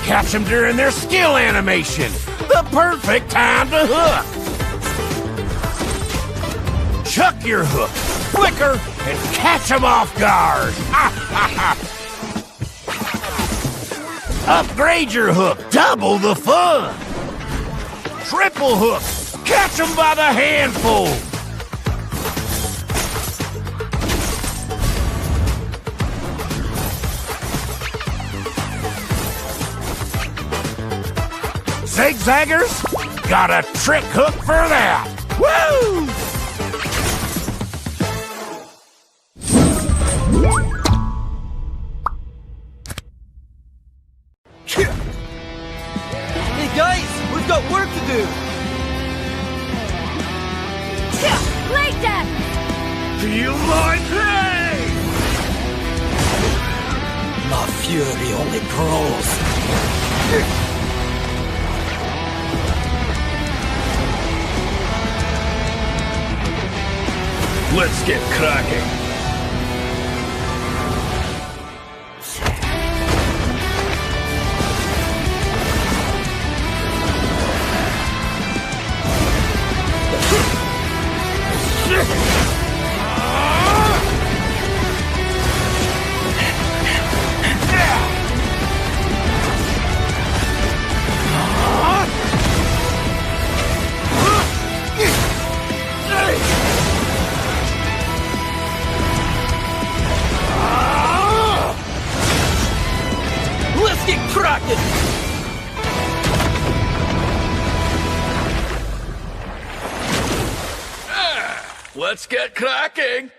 Catch them during their skill animation. The perfect time to hook. Chuck your hook, flicker, and catch them off guard. Upgrade your hook, double the fun. Triple hook, catch them by the handful. Zigzaggers, got a trick hook for that. Woo! Hey guys, we've got work to do. Like that! Feel my pain! My fury only grows. Let's get cracking. Let's get cracking! Let's get cracking.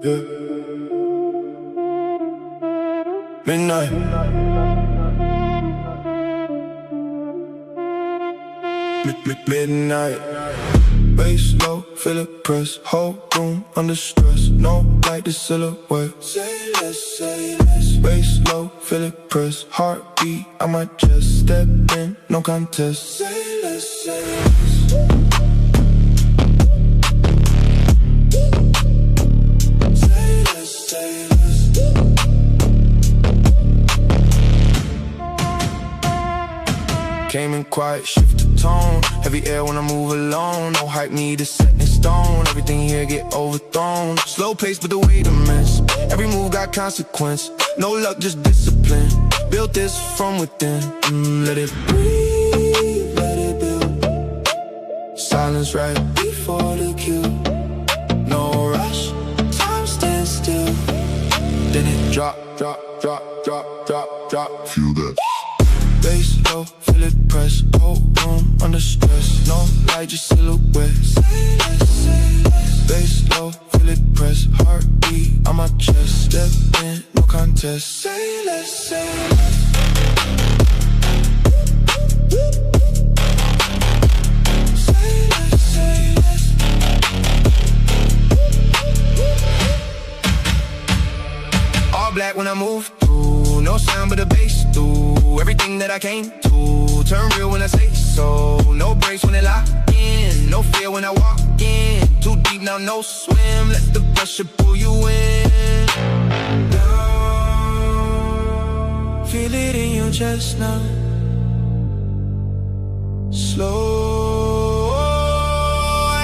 Yeah. Midnight. Midnight. Bass low, feel it press. Whole room under stress. No light, the silhouette. Say less, say less. Bass low, feel it press. Heartbeat on my chest. Step in, no contest. Say less, say less. Say less, say less. Came in quiet, shift the tone. Heavy air when I move alone. No hype needed, set in stone. Everything here get overthrown. Slow pace, but the weight immense. Every move got consequence. No luck, just discipline. Built this from within. Let it breathe, let it build. Silence right before the kill. No rush, time stands still. Then it drop, drop, drop, drop, drop, drop. Feel that. Bass low, feel it press. Whole room under stress. No light, just silhouette. Say less, say less. Bass low, feel it press. Heartbeat on my chest. Step in, no contest. Say less, say less. Say less, say less. All black when I move through. No sound but the bass through. Everything that I came to, turn real when I say so. No breaks when they lock in, no fear when I walk in. Too deep now, no swim, let the pressure pull you in. Now, feel it in your chest now. Slow,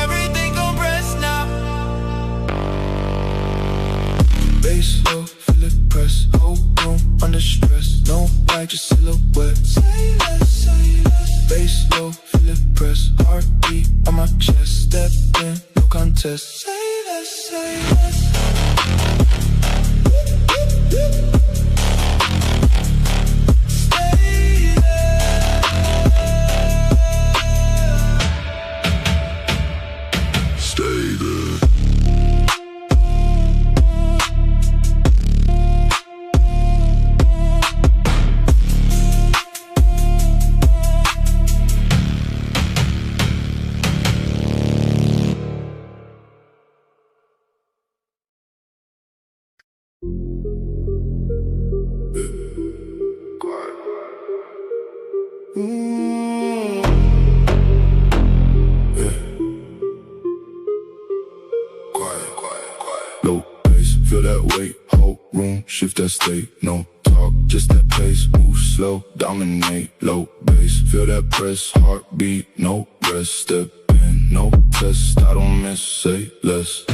everything compressed now. Bass low, feel it press. Whole room under stress. No light, just silhouette. Say less, say less. Bass low, feel it press. Heartbeat on my chest. Step in, no contest. Say less, say less. Stay there. Stay there. Low bass, feel that weight. Whole room, shift that state. No talk, just that pace. Move slow, dominate. Low bass, feel that press. Heartbeat, no rest. Step in, no test. I don't miss, say less.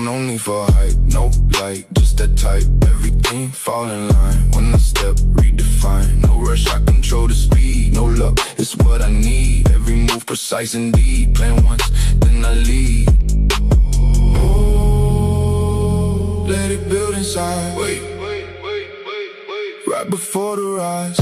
No need for hype, no light, just that type. Everything fall in line. When I step, redefine. No rush, I control the speed. No luck, it's what I need. Every move precise indeed. Plan once, then I lead. Oh, let it build inside. Wait, right before the rise.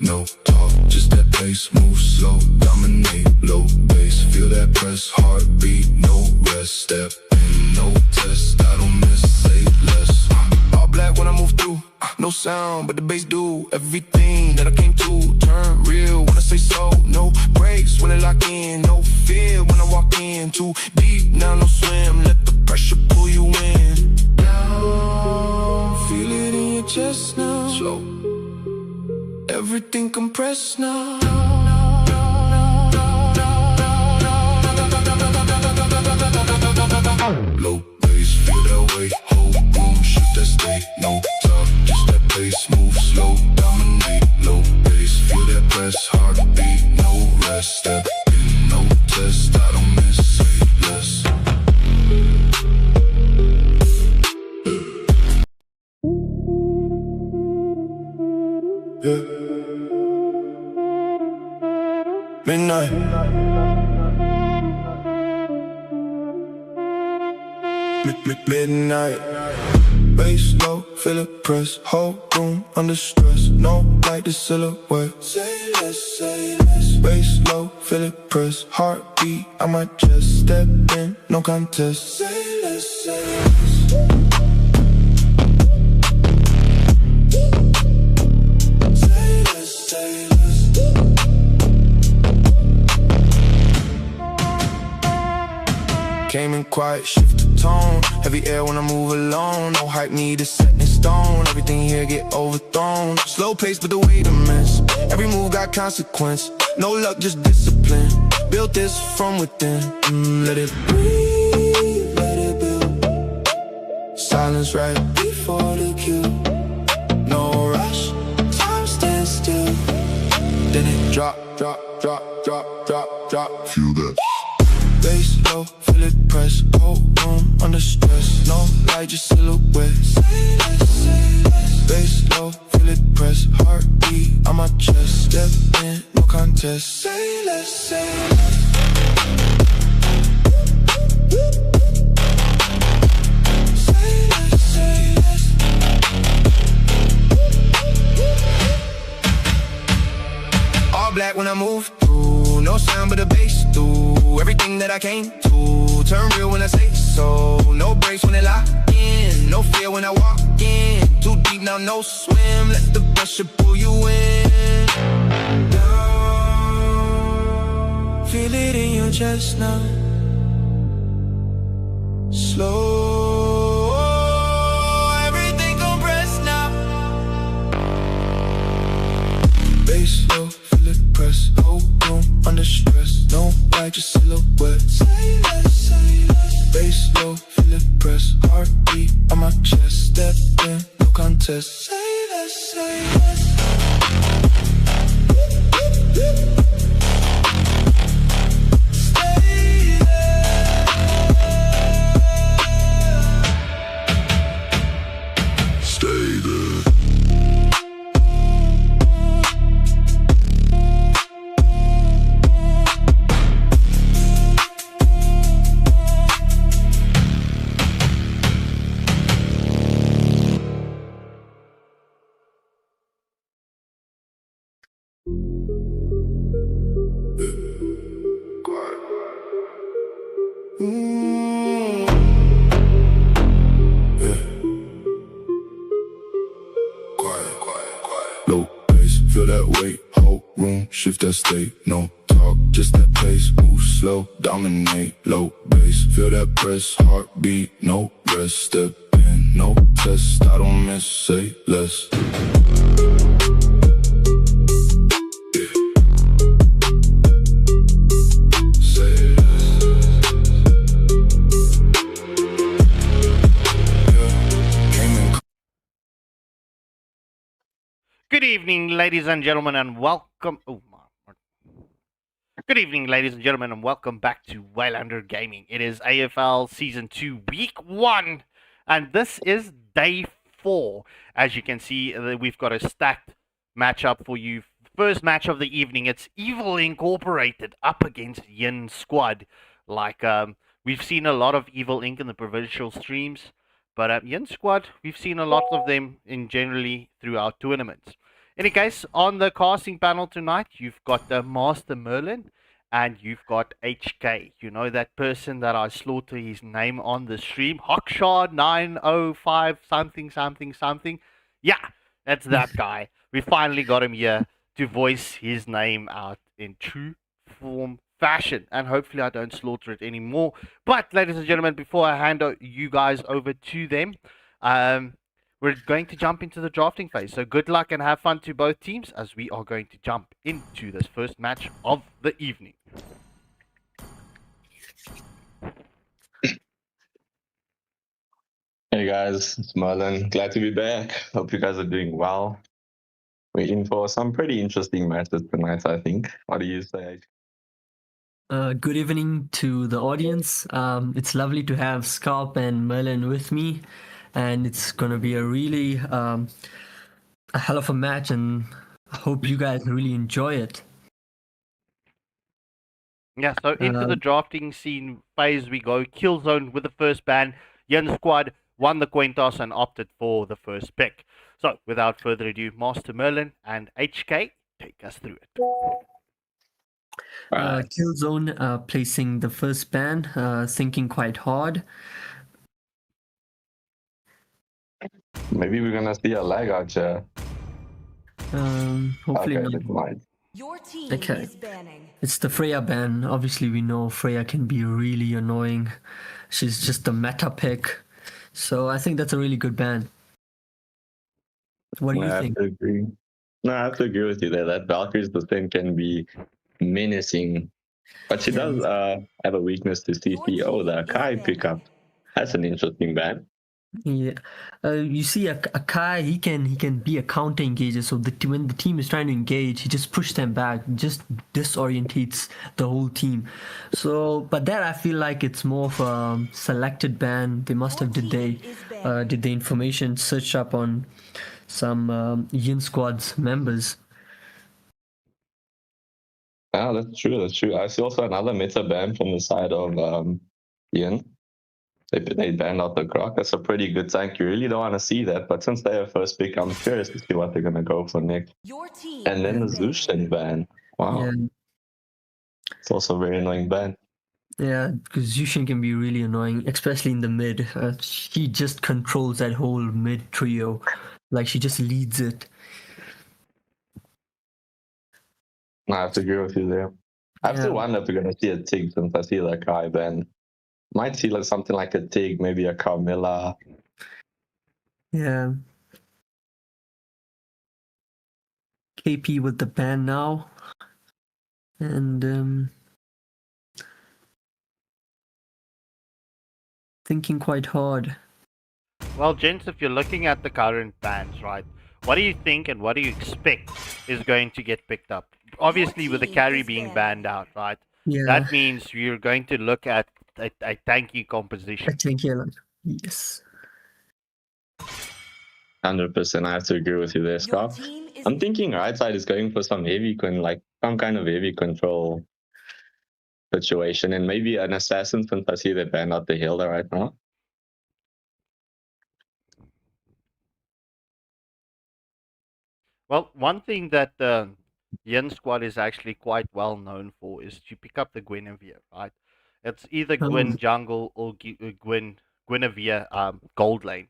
No talk, just that pace, move slow, dominate. Low bass, feel that press, heartbeat, no rest. Step in, no test, I don't miss, say less. All black when I move through, no sound, but the bass do everything that I came to. Turn real when I say so, no breaks when I lock in. No fear when I walk in, too deep now, no swim. Let the pressure pull you in. Now, feel it in your chest now. Slow, everything compressed now. Low bass, feel that way. Whole room, shift that state. No talk, just that pace. Move slow, dominate. Low bass, feel that press. Heartbeat, no rest. Step in, no test. I don't miss, say less. Midnight. Bass low, feel it press. Whole room under stress. No light, the silhouette. Say less. Bass low, feel it press. Heartbeat on my chest. Step in, no contest. Say less. Came in quiet, shift the tone. Heavy air when I move alone. No hype needed, set in stone. Everything here get overthrown. Slow pace, but the weight immense. Every move got consequence. No luck, just discipline. Built this from within. Let it breathe, let it build. Silence right before the cue. No rush, time stands still. Then it drop. Feel that. Bass low, feel it press. Whole room under stress. No light, just silhouette. Say less. Bass low, feel it press. Heartbeat on my chest. Step in, no contest. Say less. All black when I move through. No sound but the bass through. Everything that I came to, turn real when I say so. No breaks when they lock in, no fear when I walk in. Too deep now, no swim, let the pressure pull you in. Down, feel it in your chest now. Slow, everything compressed now. Bass low, feel it press. Whole room under stress. No light, just silhouette. Say less. Bass low, feel it press. Heartbeat on my chest. Step in, no contest. Say less. Shift that state, no talk, just that pace. Move slow, dominate, low bass. Feel that press, heartbeat, no rest. Step in, no test, I don't miss, say less. Good evening, ladies and gentlemen, and welcome. Good evening, ladies and gentlemen, and welcome back to Waylander Gaming. It is AFL Season 2, Week 1, and this is Day 4. As you can see, we've got a stacked matchup for you. First match of the evening, it's Evil Incorporated up against Yin Squad. We've seen a lot of Evil Inc. in the provincial streams, but Yin Squad, we've seen a lot of them generally through our tournaments. In any case, on the casting panel tonight, you've got Master Merlin and you've got HK. You know that person that I slaughter his name on the stream? Hawkshard 905 something. Yeah, that's that guy. We finally got him here to voice his name out in true form fashion, and hopefully I don't slaughter it anymore. But ladies and gentlemen, before I hand you guys over to them, we're going to jump into the drafting phase. So good luck and have fun to both teams as we are going to jump into this first match of the evening. Hey guys, it's Merlin. Glad to be back. Hope you guys are doing well. Waiting for some pretty interesting matches tonight, I think. What do you say? Good evening to the audience. It's lovely to have Scarp and Merlin with me, and it's going to be a really a hell of a match, and I hope you guys really enjoy it. Yeah, so into the drafting scene phase we go. Killzone with the first ban. Yen squad won the coin toss and opted for the first pick. So, without further ado, Master Merlin and HK, take us through it. Alright. Killzone placing the first ban, thinking quite hard. Maybe we're gonna see a lag out here. Hopefully Okay, not. never mind. Your team Okay. is banning. It's the Freya ban. Obviously, we know Freya can be really annoying. She's just a meta pick. So I think that's a really good ban. What do you I have think? to agree. No, I have to agree with you there. That Valkyrie's descent can be menacing. But she does have a weakness to CC. Oh, the Kai pickup. That's an interesting ban. Yeah, you see, a Kai, he can be a counter engager. So when the team is trying to engage, he just pushes them back, just disorientates the whole team. So, but that I feel like it's more of a selected ban. They must have did the information search up on some Yin Squad's members. Ah, that's true. That's true. I see also another meta ban from the side of Ian. They banned out the Croc. That's a pretty good tank. You really don't want to see that. But since they have first pick, I'm curious to see what they're going to go for next. Your team And then the is banning. Zushin ban. Wow. Yeah, It's also a very annoying ban. yeah, because Yushin can be really annoying, especially in the mid. She just controls that whole mid trio, like she just leads it. I have to agree with you there. I have to wonder if we're going to see a Tig since I see that Kai ban. Might see like something like a Tig, maybe a Carmilla. Yeah. KP with the ban now. And thinking quite hard. Well, gents, if you're looking at the current bans, right, what do you think and what do you expect is going to get picked up? Obviously, with the carry being banned out, right, Yeah. that means you're going to look at a tanky composition. I think, yeah, yes. 100%. I have to agree with you there, Your Scarf. team is I'm thinking right side is going for some like some kind of heavy control situation, and maybe an assassin since I see they banned out the healer right now. Well, one thing that the Yin squad is actually quite well known for is to pick up the Guinevere, right? It's either Gwyn jungle or Guinevere gold lane.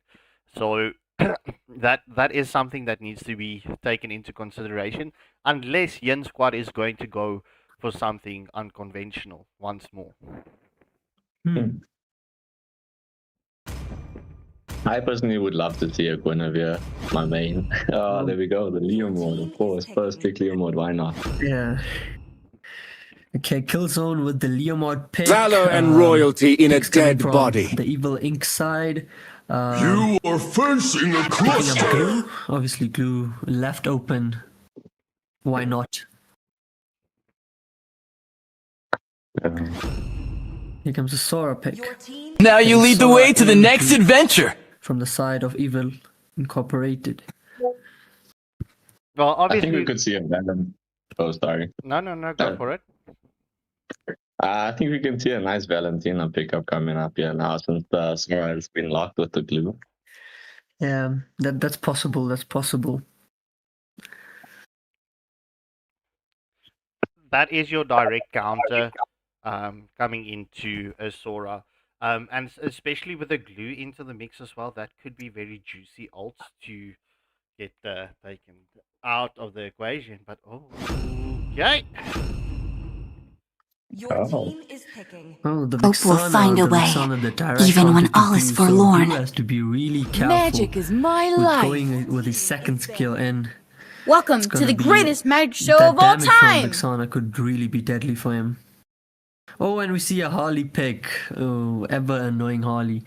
So that is something that needs to be taken into consideration, unless Yin squad is going to go for something unconventional once more. I personally would love to see a Guinevere, my main. Oh, there we go. The leaderboard, of course. First pick leaderboard, why not? Yeah. Okay, Killzone with the Leomord pick. Valor and royalty in a picks coming dead from body. The Evil Ink side. You are facing a Picking up cluster. Glue. Obviously, Glue left open. Why not? Here comes a Sora pick. your team. Now you And lead the Sora way to the and next Glue adventure. from the side of Evil Incorporated. Well, I think obviously, we could see a Venom. Oh, sorry. no, go for it. I think we can see a nice Valentina pickup coming up here now since the Sora has been locked with the glue. Yeah, that's possible. That's possible. That is your direct counter coming into a Sora. And especially with the glue into the mix as well, that could be very juicy ults to get taken out of the equation. But okay. Your team is picking. Oh, the Hope will Vixana, find a the way, Vixana, the direct even when counter to all is Glue, so forlorn. Glue has to be really careful Magic is my with life. going with his second skill in. Welcome It's to gonna the be- greatest magic show That of all damage time. from Vixana could really be deadly for him. Oh, and we see a Harley pick. Oh, ever annoying Harley.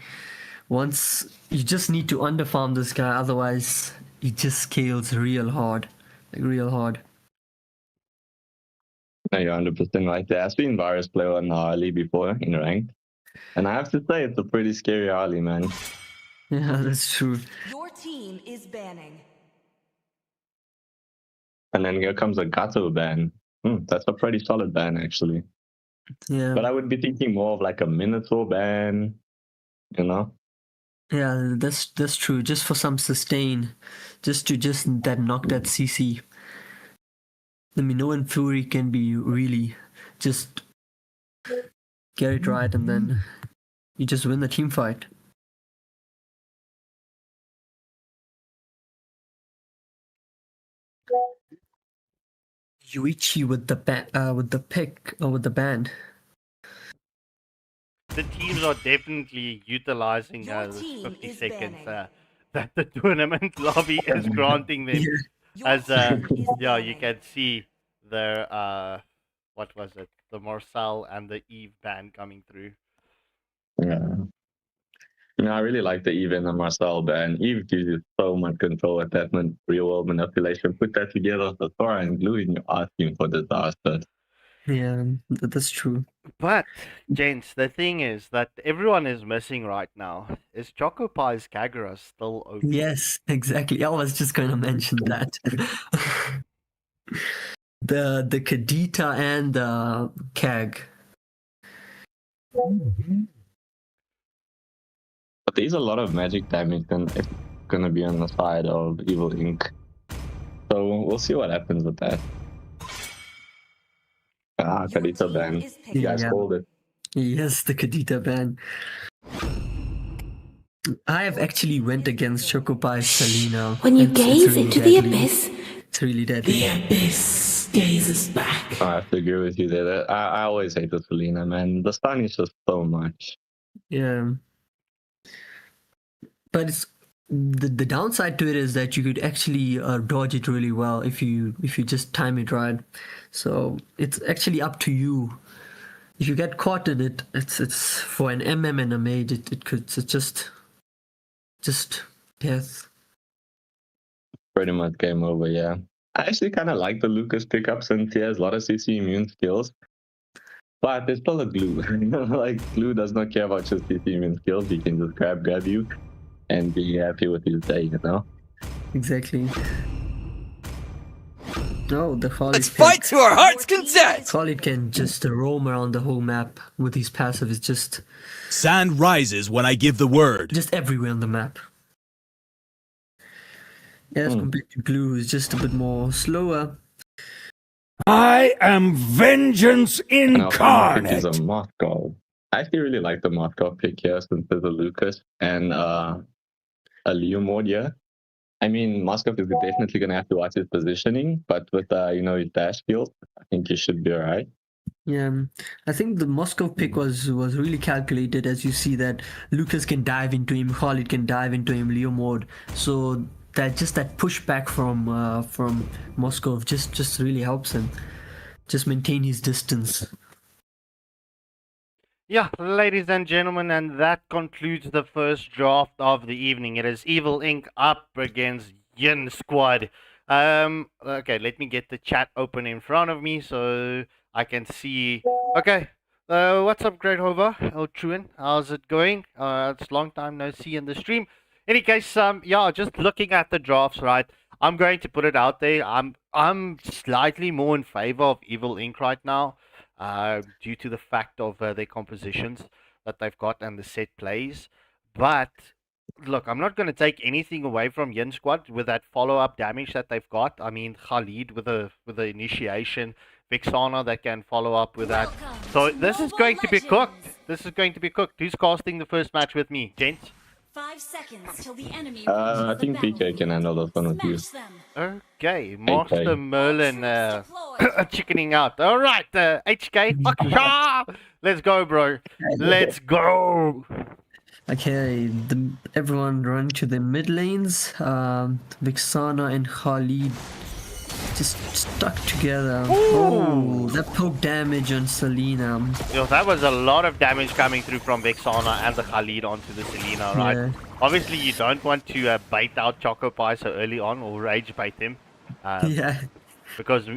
Once you just need to underfarm this guy, otherwise he just scales real hard, like real hard. No, you're 100% right there. I've seen Virus play on Harley before in ranked. And I have to say, it's a pretty scary Harley, man. Yeah, that's true. Your team is banning. And then here comes a Gato ban. That's a pretty solid ban, actually. Yeah. But I would be thinking more of like a Minotaur ban, you know? Yeah, that's true. Just for some sustain, just to that knock that CC. The Minoan Fury can be really just get it right, and then you just win the team fight. Yuichi with the pick or with the band. The teams are definitely utilizing Your this team 50 is seconds banning. that the tournament lobby is granting them. Yeah. Your As team is yeah, you banning. can see their what was it? The Marcel and the Eve band coming through. Yeah. I really like the Eve and the Marcel ban. Eve gives you so much control at that real world manipulation. Put that together with the Thor and glue and you're asking for disaster. Yeah, that's true. But, gents, the thing is that everyone is missing right now. Is Choco Pie's Kagura still OP? Yes, exactly. I was just going to mention that. the Kadita and the Kag. But there's a lot of magic damage and it's gonna be on the side of Evil Inc. So we'll see what happens with that. Your Kadita team ban. is You picking. guys Yeah. called it. Yes, the Kadita ban. I have actually went against Chocopie Selena. When you It's gaze really into the deadly. abyss, It's really deadly. the abyss gazes back. I have to agree with you there. I always hate the Selena, man. The stun is just so much. Yeah. But it's the downside to it is that you could actually dodge it really well if you just time it right. So it's actually up to you. If you get caught in it, it's for an MM and a mage. It's just death. Pretty much game over, yeah. I actually kind of like the Lucas pickup since he has a lot of CC immune skills. But there's still a glue. Like, glue does not care about just CC immune skills. He can just grab you and be happy with his day, you know? Exactly. No, the Khalid Let's fight to our heart's content! Khalid can just roam around the whole map with his passive. It's just Sand rises when I give the word. everywhere on the map. As compared to Glue, it's just a bit more slower. I am vengeance And our final pick is incarnate. a Mothgall. I actually really like the Mothgall pick here since there's a Lucas and a Leomord here. I mean, Moskov is definitely going to have to watch his positioning, but with, his dash skills, I think he should be alright. Yeah, I think the Moscow pick was really calculated. As you see that Lucas can dive into him, Khalid can dive into him, Leomord. So that pushback from Moscow just really helps him just maintain his distance. Yeah, ladies and gentlemen, and that concludes the first draft of the evening. It is Evil Inc. up against Yin Squad. Okay, let me get the chat open in front of me so I can see. Okay, what's up, Great Hover? Oh, Truin, how's it going? It's long time no see in the stream. Any case, yeah, just looking at the drafts, right? I'm going to put it out there. I'm slightly more in favor of Evil Inc. right now. Due to the fact of their compositions that they've got and the set plays. But look, I'm not going to take anything away from Yin Squad with that follow-up damage that they've got. I mean, Khalid with the initiation, Vixana that can follow up with that. So this is going to be cooked. This is going to be cooked. Who's casting the first match with me, gents? 5 seconds till the enemy I think PK can handle this one with you. Okay, Master Merlin chickening out. All right, HK, let's go, bro. Let's go. Okay, everyone run to the mid lanes. Vixana and Khalid just stuck together. Oh, that poke damage on Selena. Yo, that was a lot of damage coming through from Vexana and the Khalid onto the Selena, right? Yeah. Obviously, you don't want to bait out Choco Pie so early on or rage bait him. Yeah. Because,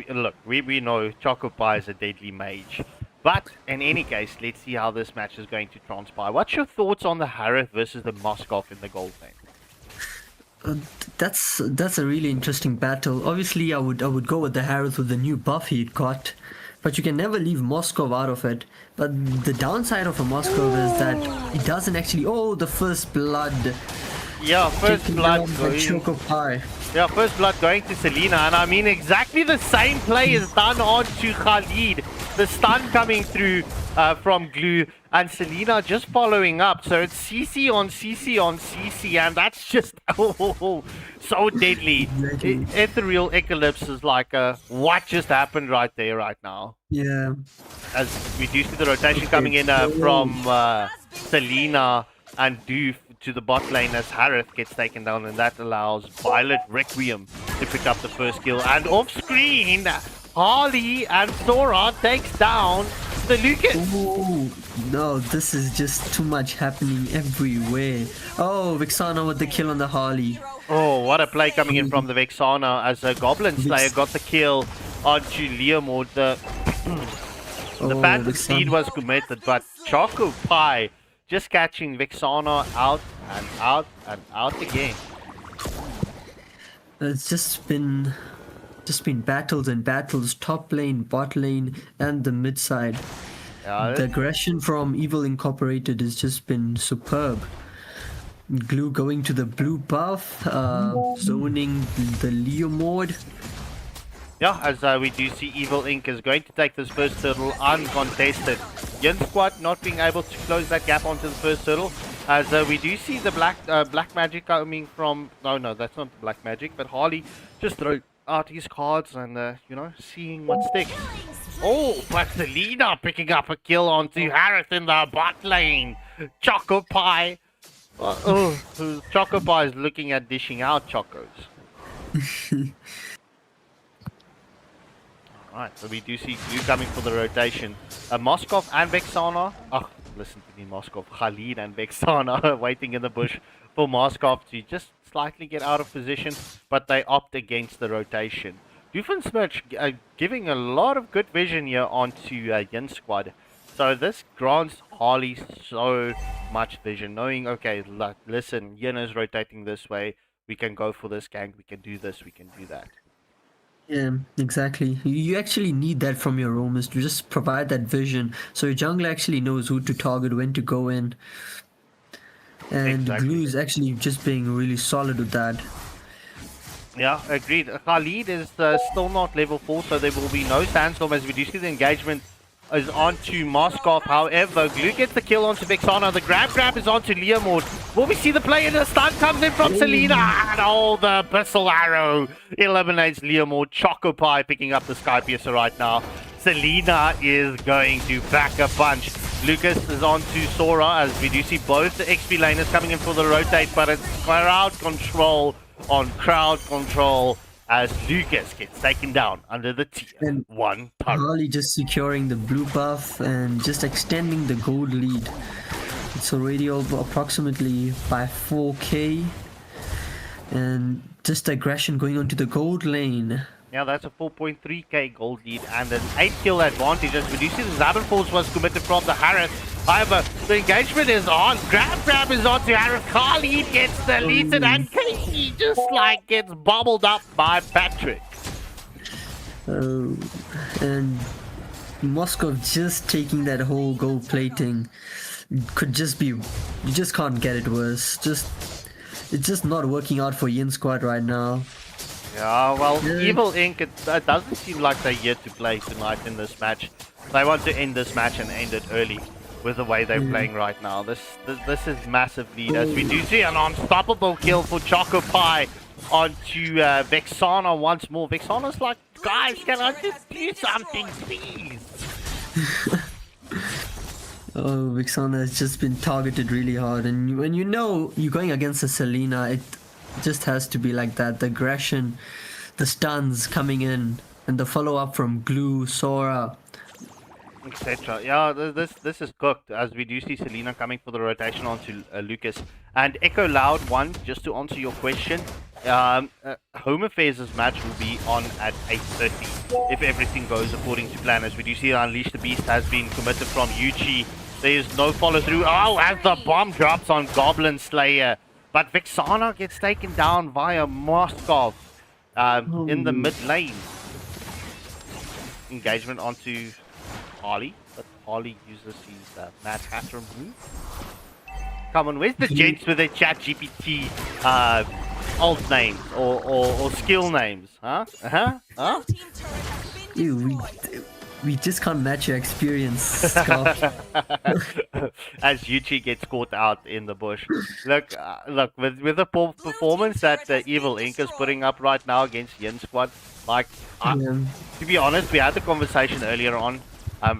we know Choco Pie is a deadly mage. But, in any case, let's see how this match is going to transpire. What's your thoughts on the Harith versus the Moskov in the gold lane? That's a really interesting battle. Obviously, I would go with the Harith with the new buff he got but you can never leave Moskov out of it. But the downside of a Moskov is that it doesn't actually... Oh, the first blood. Yeah, first blood going. Choco Pie. Yeah, first blood going to Selena, and I mean exactly the same play is done on to Khalid. The stun coming through from Glue, and Selena just following up. So it's CC on CC on CC, and that's just so deadly. Ethereal Eclipse is like, what just happened right there, right now? Yeah. As we do see the rotation coming in from Selena and Doof to the bot lane as Harith gets taken down, and that allows Violet Requiem to pick up the first kill. And off screen, Harley and Sora takes down the Lucas. Ooh, no, this is just too much happening everywhere. Oh, Vixana with the kill on the Harley. Oh, what a play coming in from the Vexana as a Goblin Slayer got the kill onto Leomord. The Phantom Seed was committed, but Choco Pie just catching Vexana out and out and out again. It's just been battles and battles, top lane, bot lane, and the mid side. Yeah, the aggression from Evil Incorporated has just been superb. Glue going to the blue buff, zoning the Leomord. Yeah, as we do see Evil Inc. is going to take this first turtle uncontested. Yin Squad not being able to close that gap onto the first turtle. As we do see the black magic coming from... No, that's not the black magic, but Harley just throw out his cards and, you know, seeing what sticks. Oh, but Selena picking up a kill onto Harith in the bot lane. Choco Pie. Choco Pie is looking at dishing out Chocos. Alright, so we do see Glue coming for the rotation. Moskov and Vexana. Oh, listen to me, Moskov. Khalid and Vexana waiting in the bush for Moskov to just slightly get out of position, but they opt against the rotation. Doofenshmirtz giving a lot of good vision here onto Yin Squad. So this grants Harley so much vision, knowing, okay, listen, Yin is rotating this way. We can go for this gank. We can do this. We can do that. Yeah, exactly. You actually need that from your roamers to just provide that vision, so your jungler actually knows who to target, when to go in. And Exactly. Glue is actually just being really solid with that. Yeah, agreed. Khalid is still not level 4, so there will be no sandstorm as we do see the engagement is onto Moskov. However, Glue gets the kill onto Vexana. The grab is onto Leomord. Will we see the play? And the stun comes in from Selena. And the Abyssal Arrow eliminates Leomord. Choco Pie picking up the Sky Piercer right now. Selena is going to back a punch. Lucas is on to Sora as we do see both the XP laners coming in for the rotate, but it's crowd control on crowd control as Lucas gets taken down under the tier 1 turret. Harley just securing the blue buff and just extending the gold lead. It's already over approximately by 4k, and just aggression going on to the gold lane. Yeah, that's a 4.3k gold lead and an 8 kill advantage as we do see the Zaberforce was committed from the Harith. However, the engagement is on. Grab is on to Harith. Khalid gets deleted and Casey just like gets bobbled up by Patrick. And Moscow just taking that whole gold plating could just be... You just can't get it worse. It's just not working out for Yin Squad right now. Yeah, well, Evil Inc. It doesn't seem like they're here to play tonight in this match. They want to end this match and end it early with the way they're playing right now. This is massive lead as we do see an unstoppable kill for Choco Pie onto Vexana once more. Vexana's like, guys, can I just do something, please? Oh, Vexana has just been targeted really hard, and when you know you're going against a Selena, it just has to be like that. The aggression, the stuns coming in, and the follow-up from Glue, Sora, etc. Yeah, this is cooked as we do see Selena coming for the rotation onto Lucas. And Echo Loud 1, just to answer your question, Home Affairs' match will be on at 8:30 if everything goes according to plan. As we do see Unleash the Beast has been committed from Yuchi. There is no follow through. Oh, as the bomb drops on Goblin Slayer. But Vexana gets taken down via Moskov in the mid lane. engagement onto Harley, but Harley uses his Mad Hatter move. Come on, where's the gents with their chat GPT old names or skill names? Huh? Ew, we just can't match your experience, Scott. As Yuchi gets caught out in the bush. Look, with the performance that Evil Inc. is putting up right now against Yin Squad, like, to be honest, we had the conversation earlier on.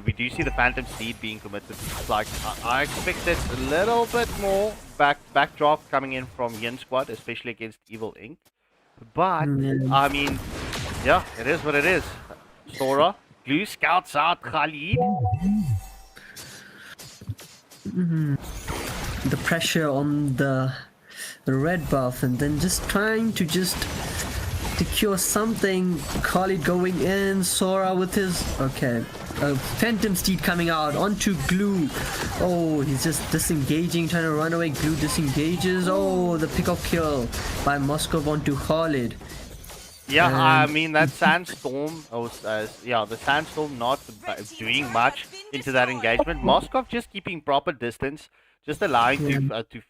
We do see the Phantom Steed being committed. Like, I expected a little bit more backdraft coming in from Yin Squad, especially against Evil Inc. But, I mean, yeah, it is what it is. Sora, Glue scouts out Khalid. The pressure on the red buff, and then just trying to secure something. Khalid going in, Sora with his Phantom Steed coming out onto Glue. Oh, he's just disengaging, trying to run away. Glue disengages. Oh, the pick-off kill by Moskov onto Khalid. Yeah, I mean that sandstorm. The sandstorm not doing much into that engagement. Moskov just keeping proper distance, just allowing to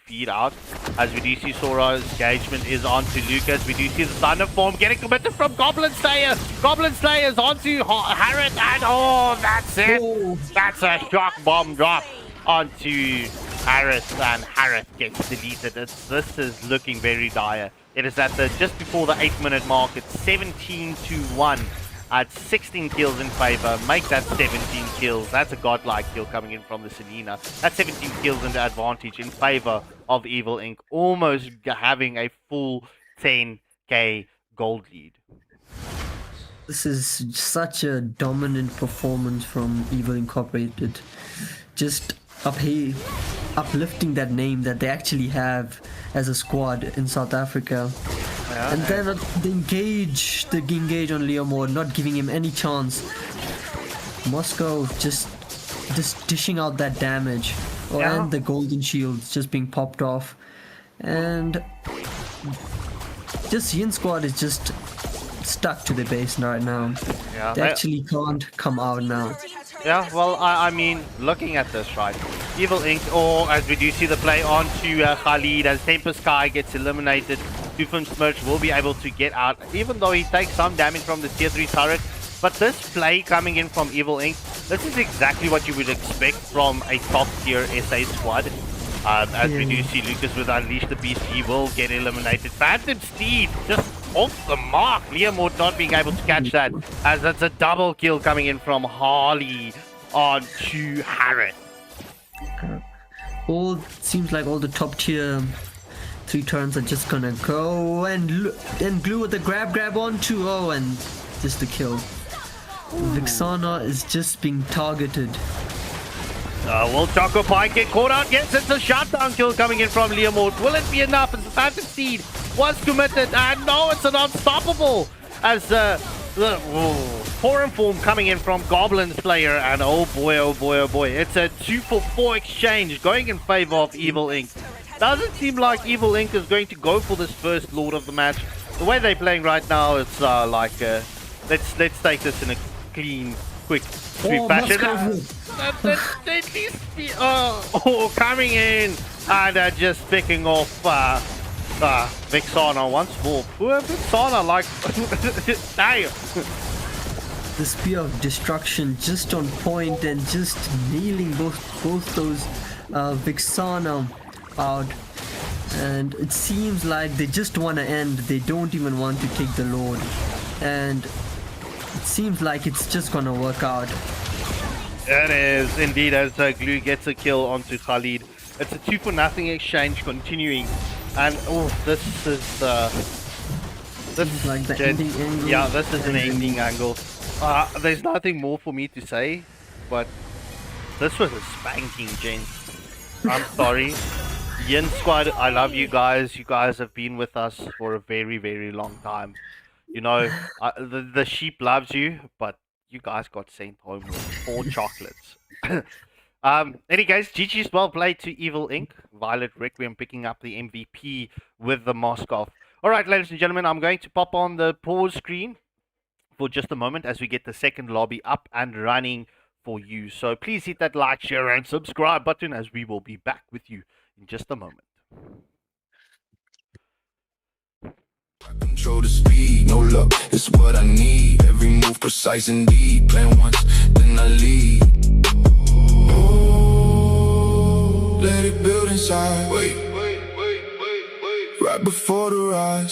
feed out. As we do see Sora's engagement is onto Lucas. We do see the Thunder Form getting committed from Goblin Slayer. Goblin Slayer's onto Harrod, and that's it. That's a shock bomb drop onto Harris, and Harris gets deleted. This is looking very dire. It is at just before the 8-minute mark. It's 17-1 at 16 kills in favor. Make that 17 kills. That's a godlike kill coming in from the Selena. That's 17 kills in the advantage in favor of Evil Inc. Almost having a full 10k gold lead. This is such a dominant performance from Evil Incorporated. Just uplifting that name that they actually have as a squad in South Africa. And then the engage on leaderboard, not giving him any chance. Moscow just dishing out that damage. And the golden shields just being popped off. And just Yin Squad is just stuck to the base right now. They actually can't come out now. Yeah, well, I mean, looking at this, right, Evil Inc., or as we do see the play onto Khalid, as Temper Sky gets eliminated, Doofus Smirch will be able to get out, even though he takes some damage from the tier 3 turret. But this play coming in from Evil Inc., this is exactly what you would expect from a top tier SA squad. As we do see Lucas with Unleash the Beast, he will get eliminated. Phantom Steed just off the mark. Leaderboard not being able to catch that, as that's a double kill coming in from Harley onto Harris. Seems like all the top tier 3 turns are just gonna go, and Glue with the grab onto, and just the kill. Vixana is just being targeted. Will Choco Pie get caught out? Yes, it's a shutdown kill coming in from Leomord. Will it be enough? As the Phantom Steed was committed, and no, it's an unstoppable. As the foreign form coming in from Goblin Slayer, and oh boy, it's a 2-for-4 exchange going in favor of Evil Inc. Doesn't seem like Evil Inc. is going to go for this first Lord of the match. The way they're playing right now, it's let's take this in a clean, quick sweep fashion. At least coming in and just picking off Vixana once more. Poor Vixana, like, damn. The Spear of Destruction just on point and just nailing both those Vixana out. And it seems like they just want to end. They don't even want to take the Lord. And it seems like it's just gonna work out. It is indeed, as Glue gets a kill onto Khalid. It's a 2-for-0 exchange continuing, and this is like the ending angle. Yeah, this is an ending angle. There's nothing more for me to say, but this was a spanking, gents. I'm sorry. Yin Squad, I love you guys. You guys have been with us for a very, very long time. You know, the sheep loves you, but you guys got sent home with 4 chocolates. Any guys, GG's well played to Evil Inc. Violet Requiem picking up the MVP with the Moskov. Alright, ladies and gentlemen, I'm going to pop on the pause screen for just a moment as we get the second lobby up and running for you. So please hit that like, share, and subscribe button as we will be back with you in just a moment. Control the speed, no luck, it's what I need. Every move precise indeed. Plan once, then I lead. Oh, let it build inside. Wait, right before the rise.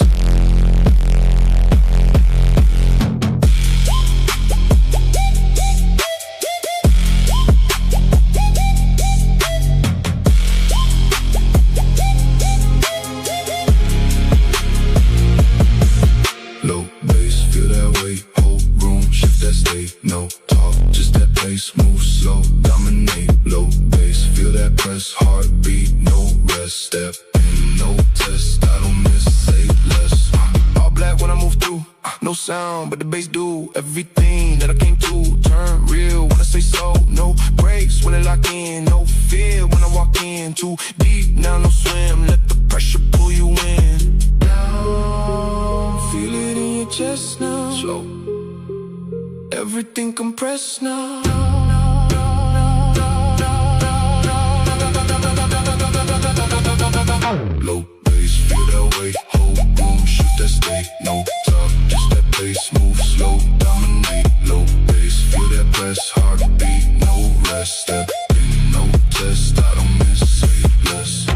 Low bass, feel that weight, whole room, shift that state. No talk, just that pace, move slow, dominate. Low bass, feel that press, heartbeat, no rest. Step in, no test, I don't miss, say less. All black when I move through, no sound, but the bass do everything that I came to. Turn real when I say so, no breaks when I lock in. No fear when I walk in, too deep, now no swim. Let the pressure pull you in. Feel it in your chest now. Slow. Everything compressed now. Low bass, feel that weight. Whole room, shoot that state. No talk, just that bass. Move slow, dominate. Low bass, feel that press. Heartbeat, no rest. Step in, no test. I don't miss, say less.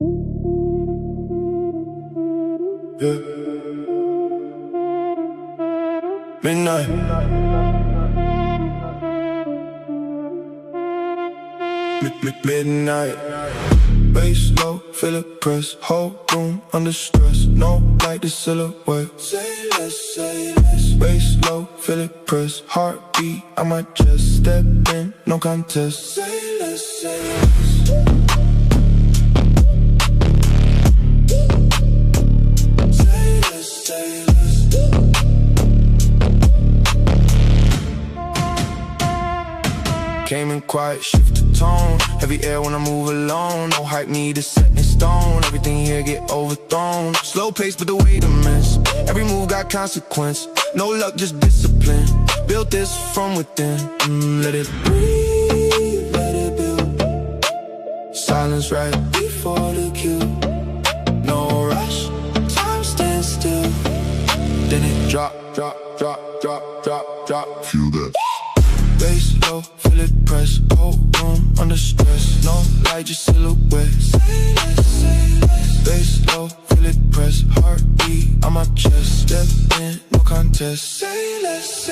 Yeah. Midnight. Midnight. Bass low, feel it press. Whole room under stress. No light, the silhouette. Say less. Bass low, feel it press. Heartbeat, I might just step in, no contest. Say less. Came in quiet, shift the tone. Heavy air when I move alone. No hype needed, set in stone. Everything here get overthrown. Slow pace, but the weight immense. Every move got consequence. No luck, just discipline. Built this from within. Let it breathe, let it build. Silence right before the kill. No rush, time stands still. Then it drop. Feel that. Bass low, feel it press. Whole room under stress. No light, just silhouette. Say less. Bass low, feel it press. Heartbeat on my chest. Step in, no contest. Say less.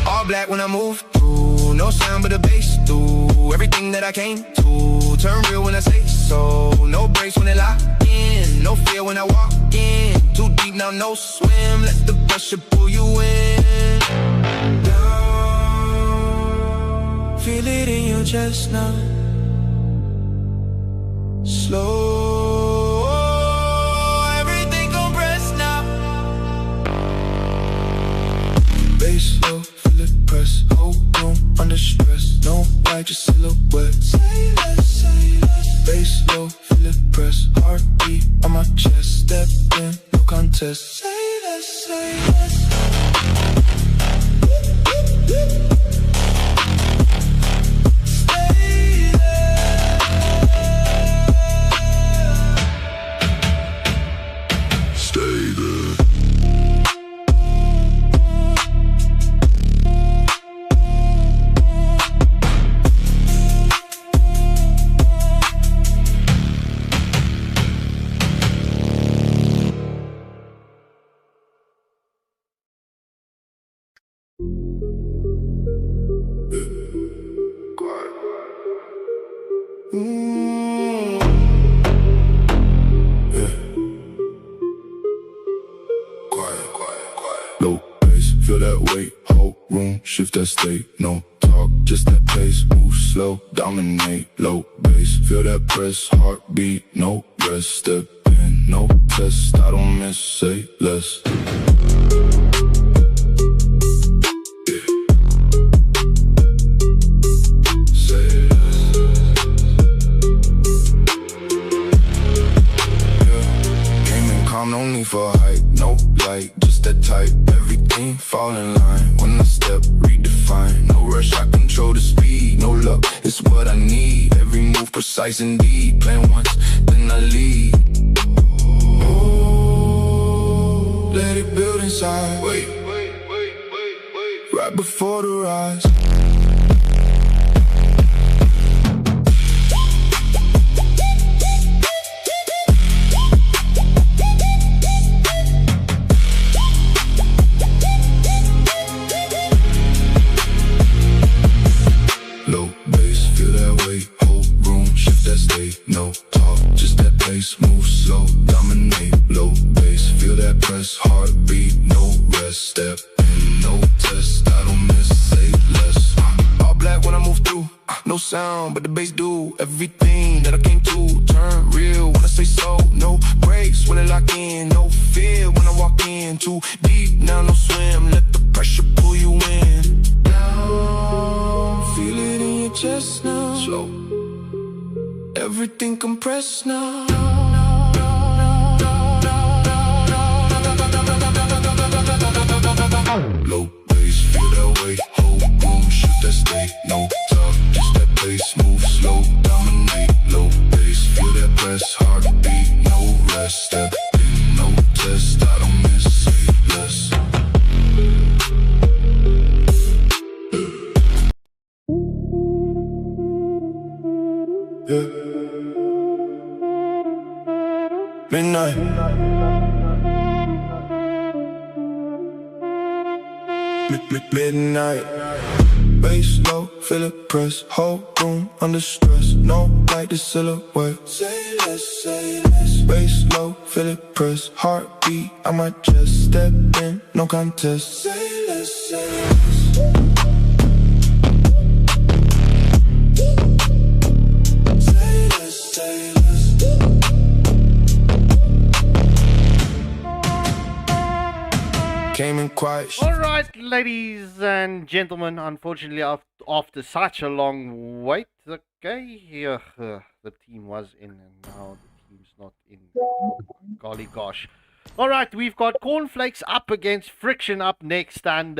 All black when I move through. No sound but the bass through everything that I came to. Turn real when I say so. No breaks when they lock in. No fear when I walk in. Too deep now, no swim. Let the pressure pull you in. Down. Feel it in your chest now. Slow. Everything compressed now. Bass low, feel it press. Whole room under stress. No light, just silhouette. Say less. Bass low, feel it press. Heartbeat on my chest. Step in, no contest. Say less. Low bass, feel that weight, whole room, shift that state. No talk, just that pace, move slow, dominate. Low bass, feel that press, heartbeat, no rest. Step in, no test, I don't miss, say less. No need for hype, no light, just that type. Everything fall in line. When I step, redefine. No rush, I control the speed. No luck, it's what I need. Every move precise indeed. Plan once, then I lead. Oh, let it build inside. Wait. Right before the rise. No talk, just that pace, move slow, dominate. Low bass, feel that press, heartbeat, no rest. Step in, no test, I don't miss, say less. All black when I move through, no sound, but the bass do everything that I came to. Turn real when I say so, no breaks when I lock in. No fear when I walk in, too deep now, no swim. Let the pressure pull you in. Down, feel it in your chest now. Slow. Everything compressed now. Low bass, feel that weight, whole room, shift that state. No talk, just that pace, move slow, dominate. Low bass, feel that press, heartbeat, no rest. Step in, no test, I don't miss, say less. Yeah. Midnight. Midnight. Bass low, feel it press. Whole room under stress. No light, the silhouette. Say less, say less. Bass low, feel it press. Heartbeat on my chest. Step in, no contest. Say less, say less. Say less, say less. Came in quiet. All right, ladies and gentlemen. Unfortunately, after such a long wait, okay, the team was in, and now the team's not in. Golly gosh! All right, we've got Cornflakes up against Friction up next, and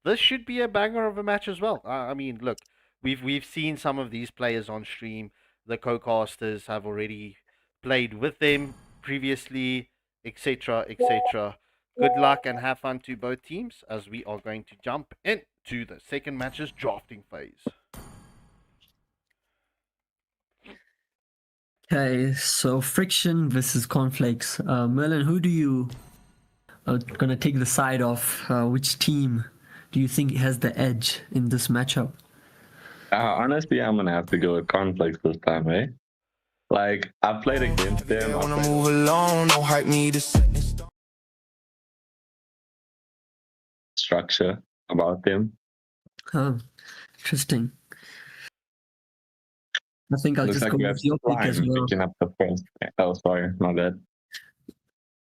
this should be a banger of a match as well. I mean, look, we've seen some of these players on stream. The co-casters have already played with them previously, etc., etc. Good luck and have fun to both teams as we are going to jump into the second match's drafting phase. Okay, so Friction versus Cornflakes. Merlin, who do you gonna take the side of? Which team do you think has the edge in this matchup? Honestly, I'm gonna have to go with Cornflakes this time, eh? Like, I've played against them. I wanna move along, no hype me to set in stone. Structure about them. Oh, interesting. I think I'll Looks just like go we have with your pick as Slime well. picking up the first. Oh, sorry, my bad.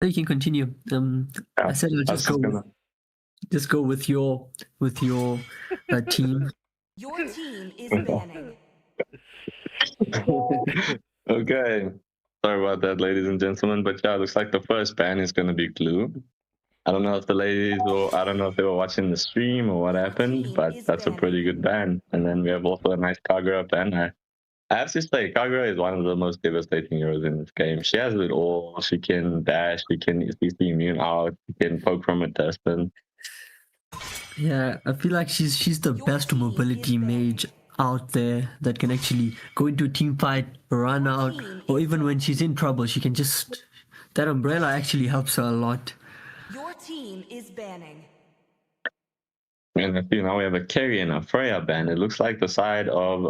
You can continue. I said I'll just go with your team. Your team is banning. Okay. Sorry about that, ladies and gentlemen. But yeah, it looks like the first ban is going to be Glue. I don't know if the ladies or I don't know if they were watching the stream or what happened, but that's a pretty good ban. And then we have also a nice Kagura ban. I have to say, Kagura is one of the most devastating heroes in this game. She has it all. She can dash, she can CC immune out, she can poke from a distance. Yeah, I feel like she's the best mobility mage out there that can actually go into a team fight, run out, or even when she's in trouble, she can just... That umbrella actually helps her a lot. Your team is banning. And I feel now we have a carry and a Freya ban. It looks like the side of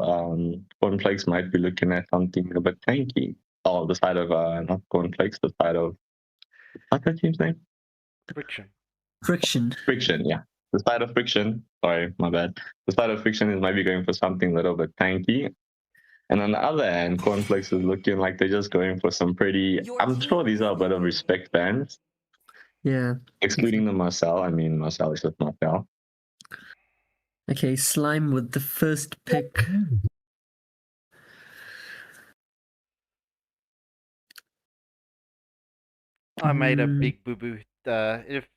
Cornflakes might be looking at something a bit tanky. Oh, the side of, not Cornflakes, the side of... What's that team's name? Friction. Friction, yeah. The side of Friction, sorry, my bad. The side of Friction is maybe going for something a little bit tanky. And on the other hand, Cornflakes is looking like they're just going for some pretty... I'm sure these are a bit of respect bans. Yeah. Excluding the Marcel. I mean, Marcel is just Marcel. Okay, Slime with the first pick. I made a big boo-boo. If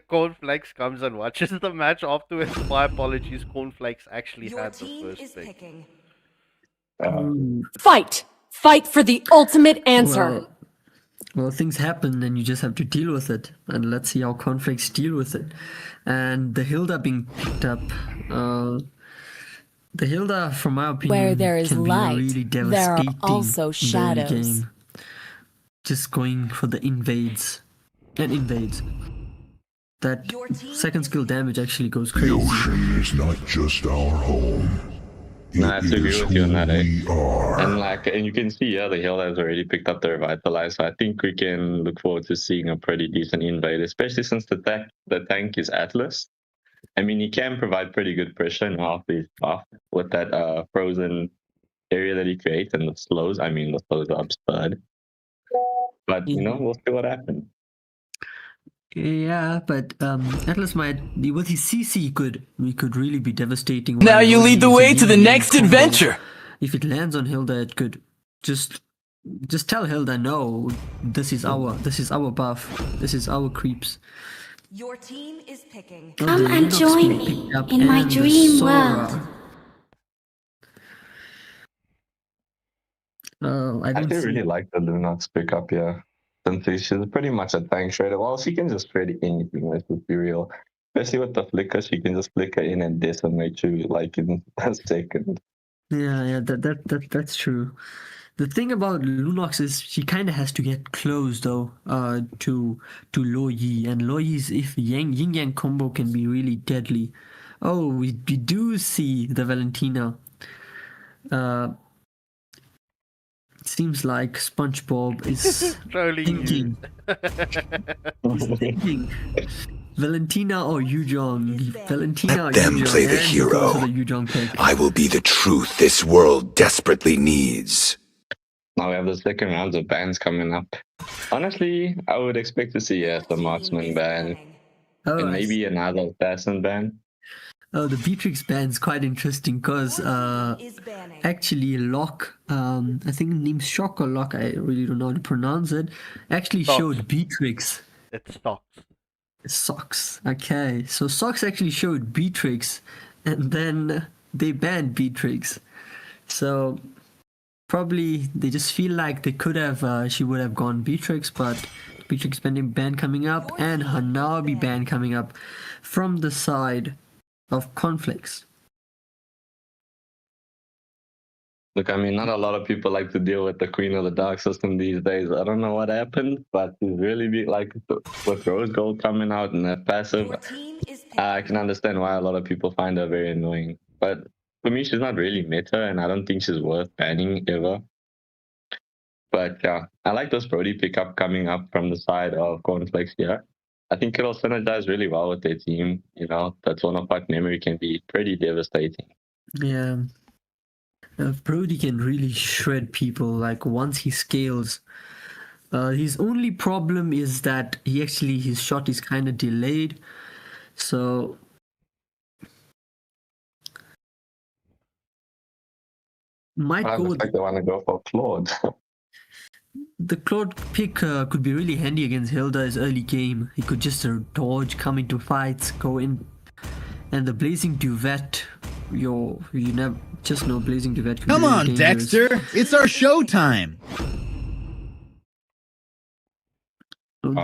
Cornflakes comes and watches the match afterwards, my apologies. Cornflakes actually had the first pick. Fight! Fight for the ultimate answer! Well, things happen and you just have to deal with it. And let's see how Cornflakes deal with it. And the Hilda being picked up. The Hilda, from my opinion, where there is can light, be really there devastating are also shadows. in the game. Just going for the invades. And invades. That second skill damage actually goes crazy. The ocean is not just our home. No, I have to agree with you on that, eh? And you can see, yeah, the Hill has already picked up the Revitalize, so I think we can look forward to seeing a pretty decent invade, especially since the tank is Atlas. I mean, he can provide pretty good pressure now with that frozen area that he creates, and the slows. I mean, the slows are absurd. But, you know, we'll see what happens. Yeah, but Atlas might, with his CC, he could really be devastating. Now you lead the way to the next adventure. If it lands on Hilda, it could just tell Hilda, no, this is our buff, this is our creeps. Your team is picking. Come and join me in my dream world. I actually really like the Lunox pickup, yeah. Since she's pretty much a tank shredder. Well, she can just shred anything, let's just be real. Especially with the flicker, she can just flicker in and decimate you like in a second. Yeah, that's true. The thing about Lunox is she kind of has to get close though, to Lo Yi, and Lo Yi's if Yin Yang combo can be really deadly. Oh, we do see the Valentina. Seems like SpongeBob is thinking. He's thinking. Valentina or Yujong? Valentina Let them Yujong, play the and hero. the Yujong pick. I will be the truth this world desperately needs. Now we have the second round of bans coming up. Honestly, I would expect to see the marksman ban and maybe another assassin ban. Oh, the Beatrix ban is quite interesting because actually Locke, I think name's Shock or Locke, I really don't know how to pronounce it, actually showed Beatrix. It's Socks. Socks. Okay, so Socks actually showed Beatrix, and then they banned Beatrix. So probably they just feel like they could have, she would have gone Beatrix, but Beatrix ban coming up, and Hanabi ban coming up from the side of Cornflakes. Look, I mean, not a lot of people like to deal with the Queen of the Dark System these days. I don't know what happened, but it's really big, like with Rose Gold coming out and that passive. I can understand why a lot of people find her very annoying. But for me, she's not really meta, and I don't think she's worth banning ever. But yeah, I like this Brody pickup coming up from the side of Cornflakes here. I think it'll synergize really well with their team. You know, that zone of fight memory can be pretty devastating. Yeah. Brody can really shred people, like once he scales. His only problem is that his shot is kind of delayed. So might go with they want to go for Claude. The Claude pick could be really handy against Hilda's early game. He could just dodge, come into fights, go in. And the Blazing Duvet, you never just know Blazing Duvet. Come on, Dexter! It's our showtime!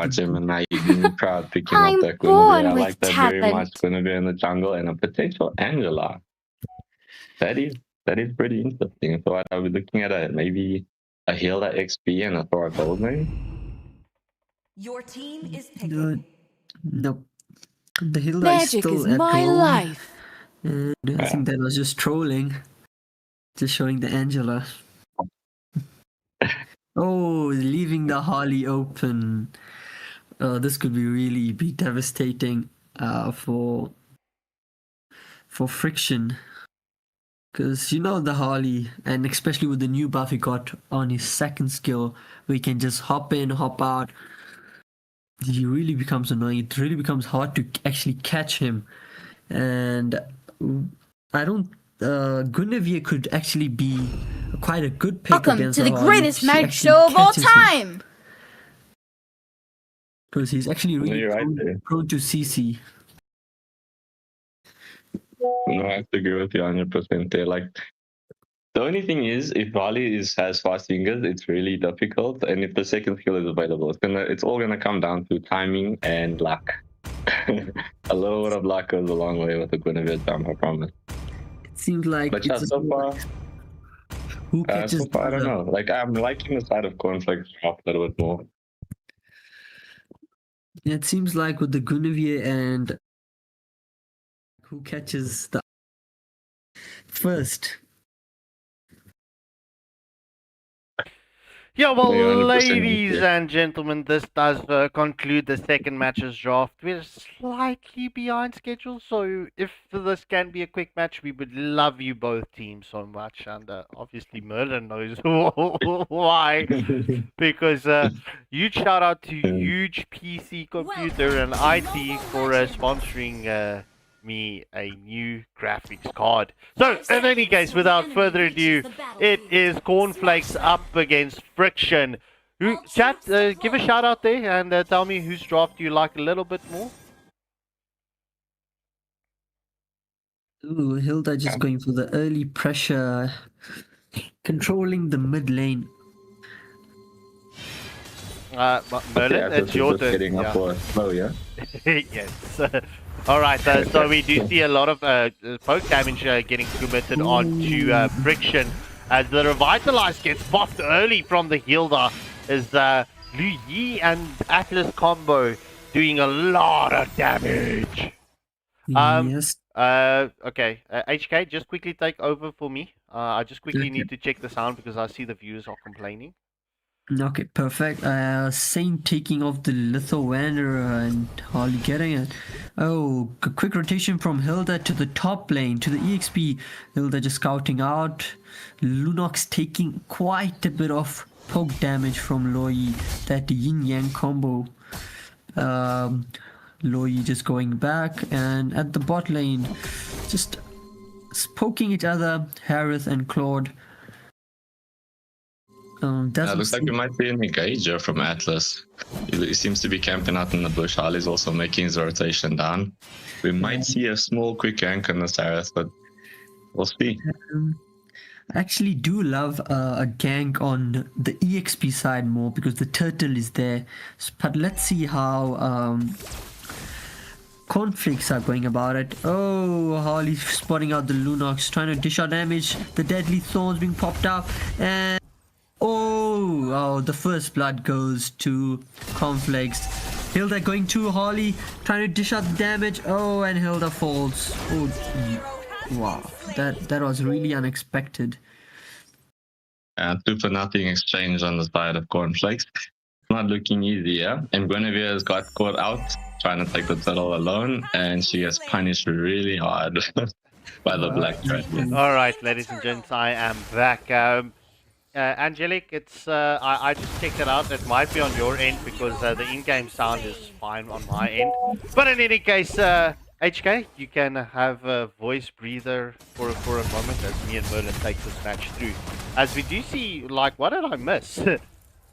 Gemini, you've been proud picking up that Guinevere. I like that very much. Guinevere in the jungle and a potential Angela. That is pretty interesting. So I was looking at maybe a Hilda XP and a Thor Goldman. Your team is picking. Nope. The Hilda Magic is still is at my home. life. And I think that was just trolling. Just showing the Angela. Oh, leaving the Harley open. This could be devastating for Friction. Because the Harley, and especially with the new buff he got on his second skill, where he can just hop in, hop out. He really becomes annoying. It really becomes hard to actually catch him. And I don't... Guinevere could actually be quite a good pick against the Harley. Welcome to the greatest magic show of all time! Because he's actually really prone to CC. No, I have to agree with you 100% there. Like, the only thing is, if Harley has fast fingers, it's really difficult. And if the second skill is available, it's all gonna come down to timing and luck. A little bit of luck goes a long way with the Guinevere jump, I promise. It seems like but yeah, so far, who catches I don't know. Like, I'm liking the side of Cornflakes a little bit more. Yeah, it seems like with the Guinevere and who catches the first. Yeah, well, ladies and gentlemen, this does conclude the second match's draft. We're slightly behind schedule, so if this can be a quick match, we would love you both teams so much. And obviously, Merlin knows why. Because huge shout out to Huge PC Computer and IT for sponsoring me a new graphics card. So, in any case, without further ado, it is Cornflakes up against Friction. Chat, give a shout out there and tell me whose draft you like a little bit more. Ooh, Hilda just going for the early pressure, controlling the mid lane. Merlin, Atlas it's your is just turn. getting up for a slow, yeah? Yes. All right. So we do see a lot of poke damage getting committed onto Friction as the Revitalize gets buffed early from the Hilda. Is Lu Yi and Atlas combo doing a lot of damage. Yes. Okay. HK, just quickly take over for me. I just quickly need to check the sound because I see the viewers are complaining. Okay, perfect. Same taking off the Litho Wanderer and Harley getting it. Oh, quick rotation from Hilda to the top lane, to the EXP. Hilda just scouting out. Lunox taking quite a bit of poke damage from Loi. That yin-yang combo. Loi just going back, and at the bot lane, just poking each other, Harith and Claude. Looks like we might see an engager from Atlas. He seems to be camping out in the bush. Harley's also making his rotation down. We might see a small quick gank on the Sareth, but we'll see. I actually do love a gank on the EXP side more because the turtle is there. But let's see how Cornflakes are going about it. Oh, Harley spotting out the Lunox, trying to dish out damage. The deadly thorns being popped out, and oh, the first blood goes to Cornflakes. Hilda going to Harley, trying to dish out the damage. Oh, and Hilda falls. Oh, wow, that was really unexpected. 2-for-nothing exchange on the side of Cornflakes. Not looking easy, yeah? And Guinevere has got caught out trying to take the turtle alone, and she gets punished really hard by the black dragon. All right, ladies and gents, I am back. Angelic, it's I just checked it out. It might be on your end because the in-game sound is fine on my end. But in any case, HK, you can have a voice breather for a moment as me and Merlin take this match through. As we do see, like, what did I miss?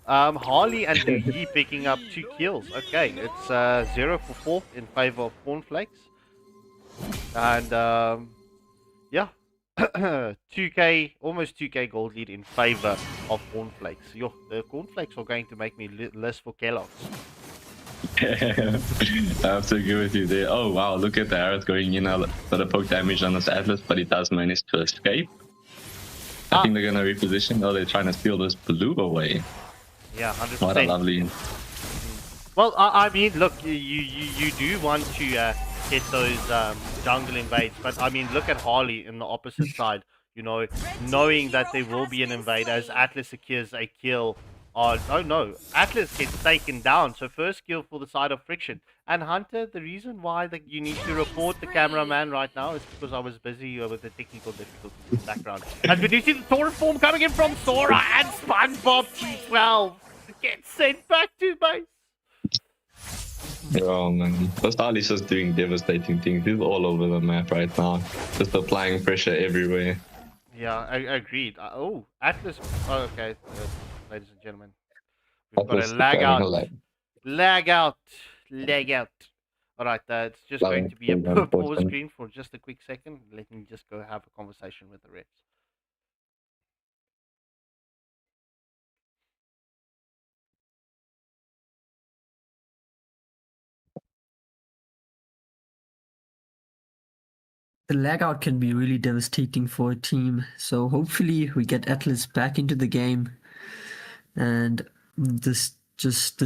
Harley and Lu Yi picking up 2 kills. Okay, it's 0 for 4 in favor of Cornflakes. And yeah. 2k, almost 2k gold lead in favor of Cornflakes. Yo, the Cornflakes are going to make me less for Kellogg's. I have to agree with you there. Oh wow, look at the Harith going in a bit of poke damage on this Atlas, but he does manage to escape. I think they're gonna reposition. Oh, they're trying to steal this blue away. Yeah, 100%. What a lovely. Well, I mean, look, you do want to get those jungle invades, but I mean, look at Harley in the opposite side. You know, knowing that there will be an invade as Atlas secures a kill. Oh no, Atlas gets taken down. So first kill for the side of Friction. And Hunter, the reason why you need to report the cameraman right now is because I was busy with the technical difficulties in the background. As we do see the Thor form coming in from Sora and SpongeBob T12 gets sent back to base. Oh man, this Harley's just doing devastating things. He's all over the map right now, just applying pressure everywhere. Yeah, I agreed. Oh, Atlas. Oh, okay, ladies and gentlemen, we've got a lag out. Lag out. All right, it's just going to be a pause screen for just a quick second. Let me just go have a conversation with the reps. The lag out can be really devastating for a team, so hopefully we get Atlas back into the game and this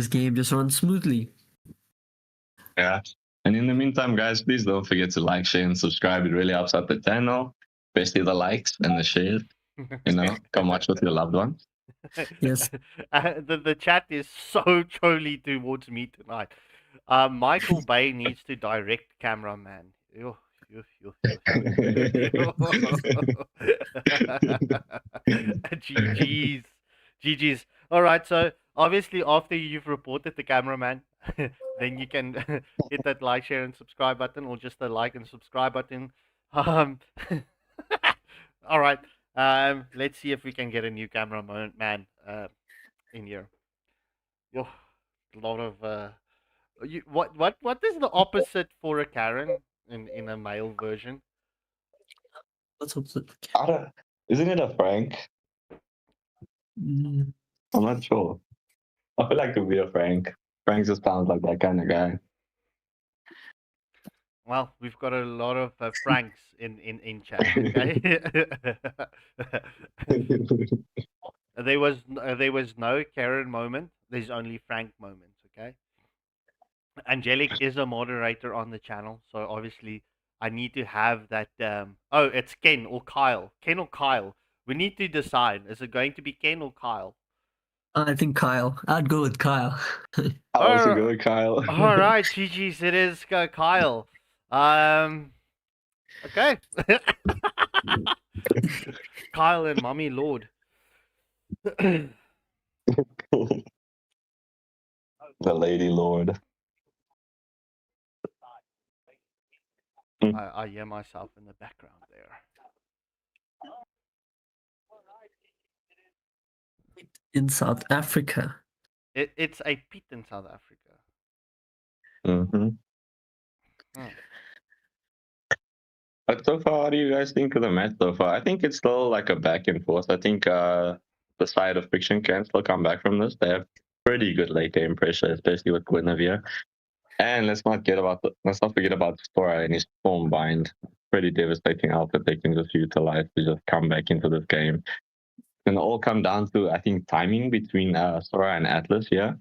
game just runs smoothly. Yeah, and in the meantime, guys, please don't forget to like, share, and subscribe. It really helps out the channel, especially the likes and the shares. You know, come watch with your loved ones. Yes. The chat is so trolly towards me tonight. Michael Bay needs to direct cameraman. GG's. All right, so obviously after you've reported the cameraman, then you can hit that like, share, and subscribe button, or just the like and subscribe button. All right, let's see if we can get a new cameraman in here. Yo, a lot of what is the opposite for a Karen in a male version? What's opposite? Isn't it a Frank? I'm not sure. I feel like to be a Frank. Frank just sounds like that kind of guy. Well, we've got a lot of Franks in chat. Okay. There was no Karen moment. There's only Frank moments. Okay. Angelic is a moderator on the channel, so obviously I need to have that. Oh, it's Ken or Kyle. Ken or Kyle. We need to decide. Is it going to be Ken or Kyle? I think Kyle. I'd go with Kyle. I'll also go with Kyle. All right, GG's. It is Kyle. Okay. Kyle and Mommy Lord. The Lady Lord. I hear myself in the background there. In South Africa. It's a pit in South Africa. Mm-hmm. But so far, what do you guys think of the match so far? I think it's still like a back and forth. I think the side of Fiction can still come back from this. They have pretty good late game pressure, especially with Guinevere. And let's not forget about Sora and his form bind. Pretty devastating outfit they can just utilize to just come back into this game. And all come down to, I think, timing between Sora and Atlas, yeah?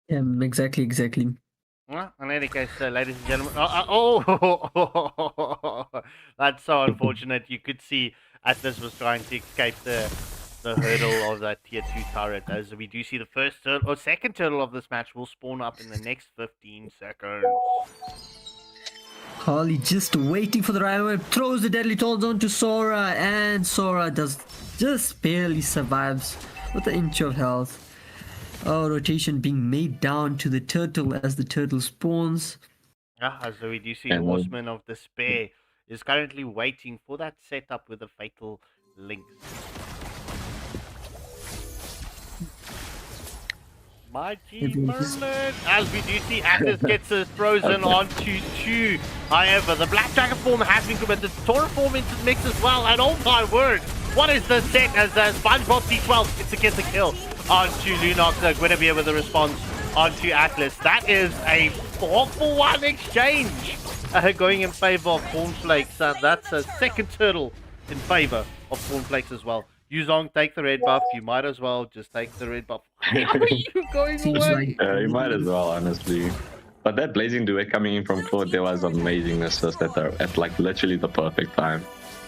Yeah, exactly. Well, in any case, ladies and gentlemen, that's so unfortunate. You could see Atlas was trying to escape the hurdle of that tier 2 turret, as we do see the first turtle or second turtle of this match will spawn up in the next 15 seconds. Harley just waiting for the right moment, throws the deadly tones onto Sora, and Sora just barely survives with an inch of health. Rotation being made down to the turtle as the turtle spawns. Yeah, so we do see the Horseman of Despair is currently waiting for that setup with the fatal links. Mighty Merlin! As we do see, Atlas gets frozen onto 2. However, the Black Dragon form has been committed. The Tora form into the mix as well. And oh my word, what is the set as SpongeBob C12 gets to get the kill onto Lunox. Guinevere with a response onto Atlas. That is a 4-for-1 exchange going in favor of Cornflakes. That's a second turtle in favor of Cornflakes as well. Yuzong, take the red buff. You might as well just take the red buff. Why are you going away? You might as well, honestly. But that blazing duet coming in from Claude, there was amazingness just at like literally the perfect time.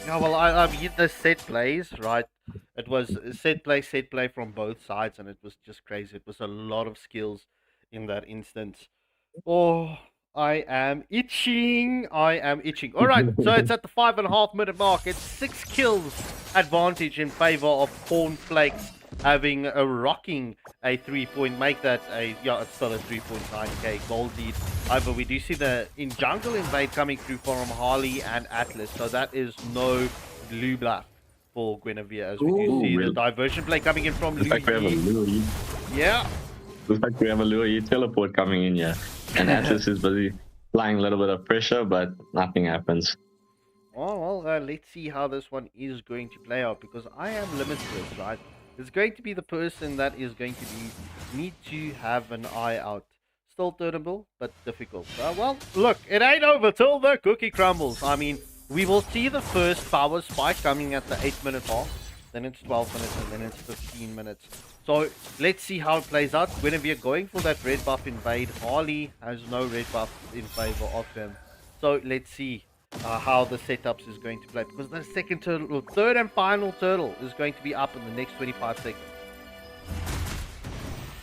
Yeah, well, I mean, the set plays, right? It was set play from both sides, and it was just crazy. It was a lot of skills in that instance. Oh, I am itching. All right, so it's at the 5.5 minute mark. It's 6 kills advantage in favor of Cornflakes, having a rocking a 3-point, make that it's still a 3.9k gold lead. However, we do see the jungle invade coming through from Harley and Atlas, so that is no blue bluff for Guinevere, as we do see the diversion play coming in from Louis. Yeah. Looks like we have a Louis teleport coming in here. And Atlas is busy applying a little bit of pressure, but nothing happens. Oh, well, let's see how this one is going to play out, because I am limitless, right? It's going to be the person that is going to need to have an eye out. Still turnable, but difficult. Well, look, it ain't over till the cookie crumbles. I mean, we will see the first power spike coming at the 8-minute mark. Then it's 12 minutes, and then it's 15 minutes. So let's see how it plays out. Guinevere going for that red buff invade. Harley has no red buff in favor of him. So let's see how the setups is going to play, because the second turtle, or third and final turtle, is going to be up in the next 25 seconds.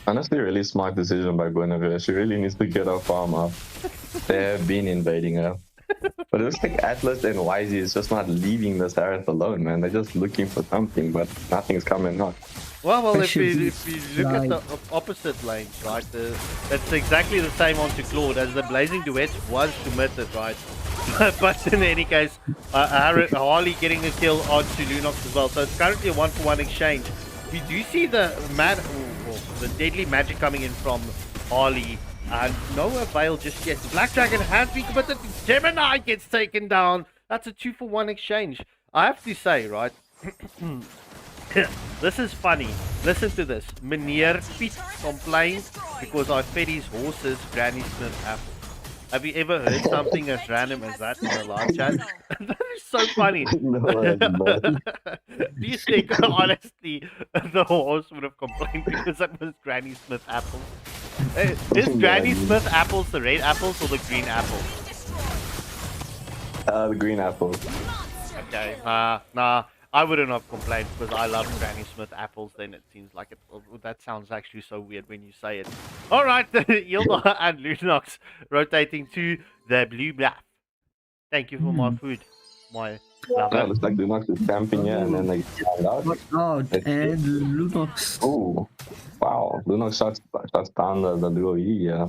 Honestly, really smart decision by Guinevere. She really needs to get her farm up. They have been invading her. But it looks like Atlas and YZ is just not leaving this Harris alone, man. They're just looking for something, but nothing's coming out. Well, if you look at the opposite lanes, right, that's exactly the same onto Claude, as the Blazing Duet was committed, right? But in any case, Harley getting a kill onto Lunox as well. So it's currently a 1-for-1 exchange. We do see the deadly magic coming in from Harley, and no avail just yet. The Black Dragon has been committed. Gemini gets taken down. That's a 2-for-1 exchange. I have to say, right, This is funny. Listen to this. Meneer Piet complained because I fed his horses Granny Smith apples. Have you ever heard something as random as that in the live chat? That is so funny. No, Do you think, honestly, the horse would have complained because that was Granny Smith apples? Is Granny Smith apples the red apples or the green apples? The green apples. Okay, nah. I wouldn't have complained because I love Granny Smith apples. Then it seems like it. That sounds actually so weird when you say it. All right, Yilda and Lunox rotating to the blue map. Thank you for my food, my lover. Yeah, looks like Lunox is camping here, and then they get out. And Lunox. Oh, wow! Lunox shuts down the duo E. Yeah.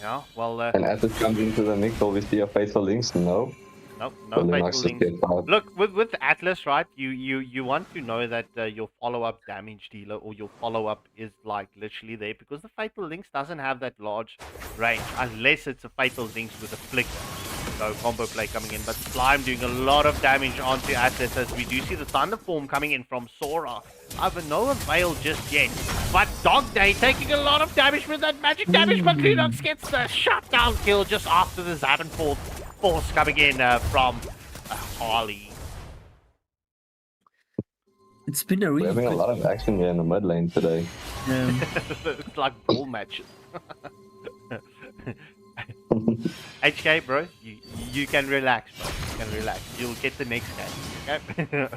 Yeah. Well. And as it comes into the mix, will we see a fatal links? No. Nope, no fatal links. Look, with Atlas, right? You want to know that your follow-up damage dealer or your follow-up is like literally there because the fatal links doesn't have that large range unless it's a fatal links with a flicker. So combo play coming in, but Slime doing a lot of damage onto Atlas as we do see the Thunderform coming in from Sora. I've no avail just yet, but Dog Day taking a lot of damage with that magic damage, but Lunox gets the shutdown kill just after the Zavenforth force coming in from Harley. It's been a really We're having a lot of action here in the mid lane today. It's like ball matches. HK, bro, you can relax, bro. You can relax. You'll get the next game, okay?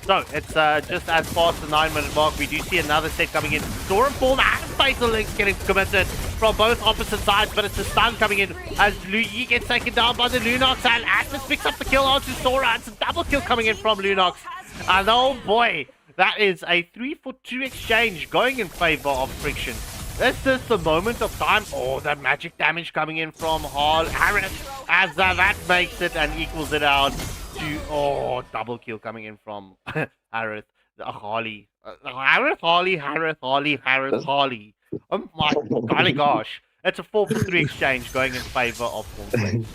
So, it's just as past the 9-minute mark. We do see another set coming in. Stormform and Fatal Links getting committed from both opposite sides, but it's a stun coming in as Lu Yi gets taken down by the Lunox, and Atlas picks up the kill onto Sora. It's a double kill coming in from Lunox. And oh boy, that is a 3-for-2 exchange going in favor of Friction. This is the moment of time. Oh, the magic damage coming in from Harris as that makes it and equals it out to, double kill coming in from Harris. Harley. Harley. Oh my golly gosh. It's a 4-for-3 exchange going in favor of Cornflakes.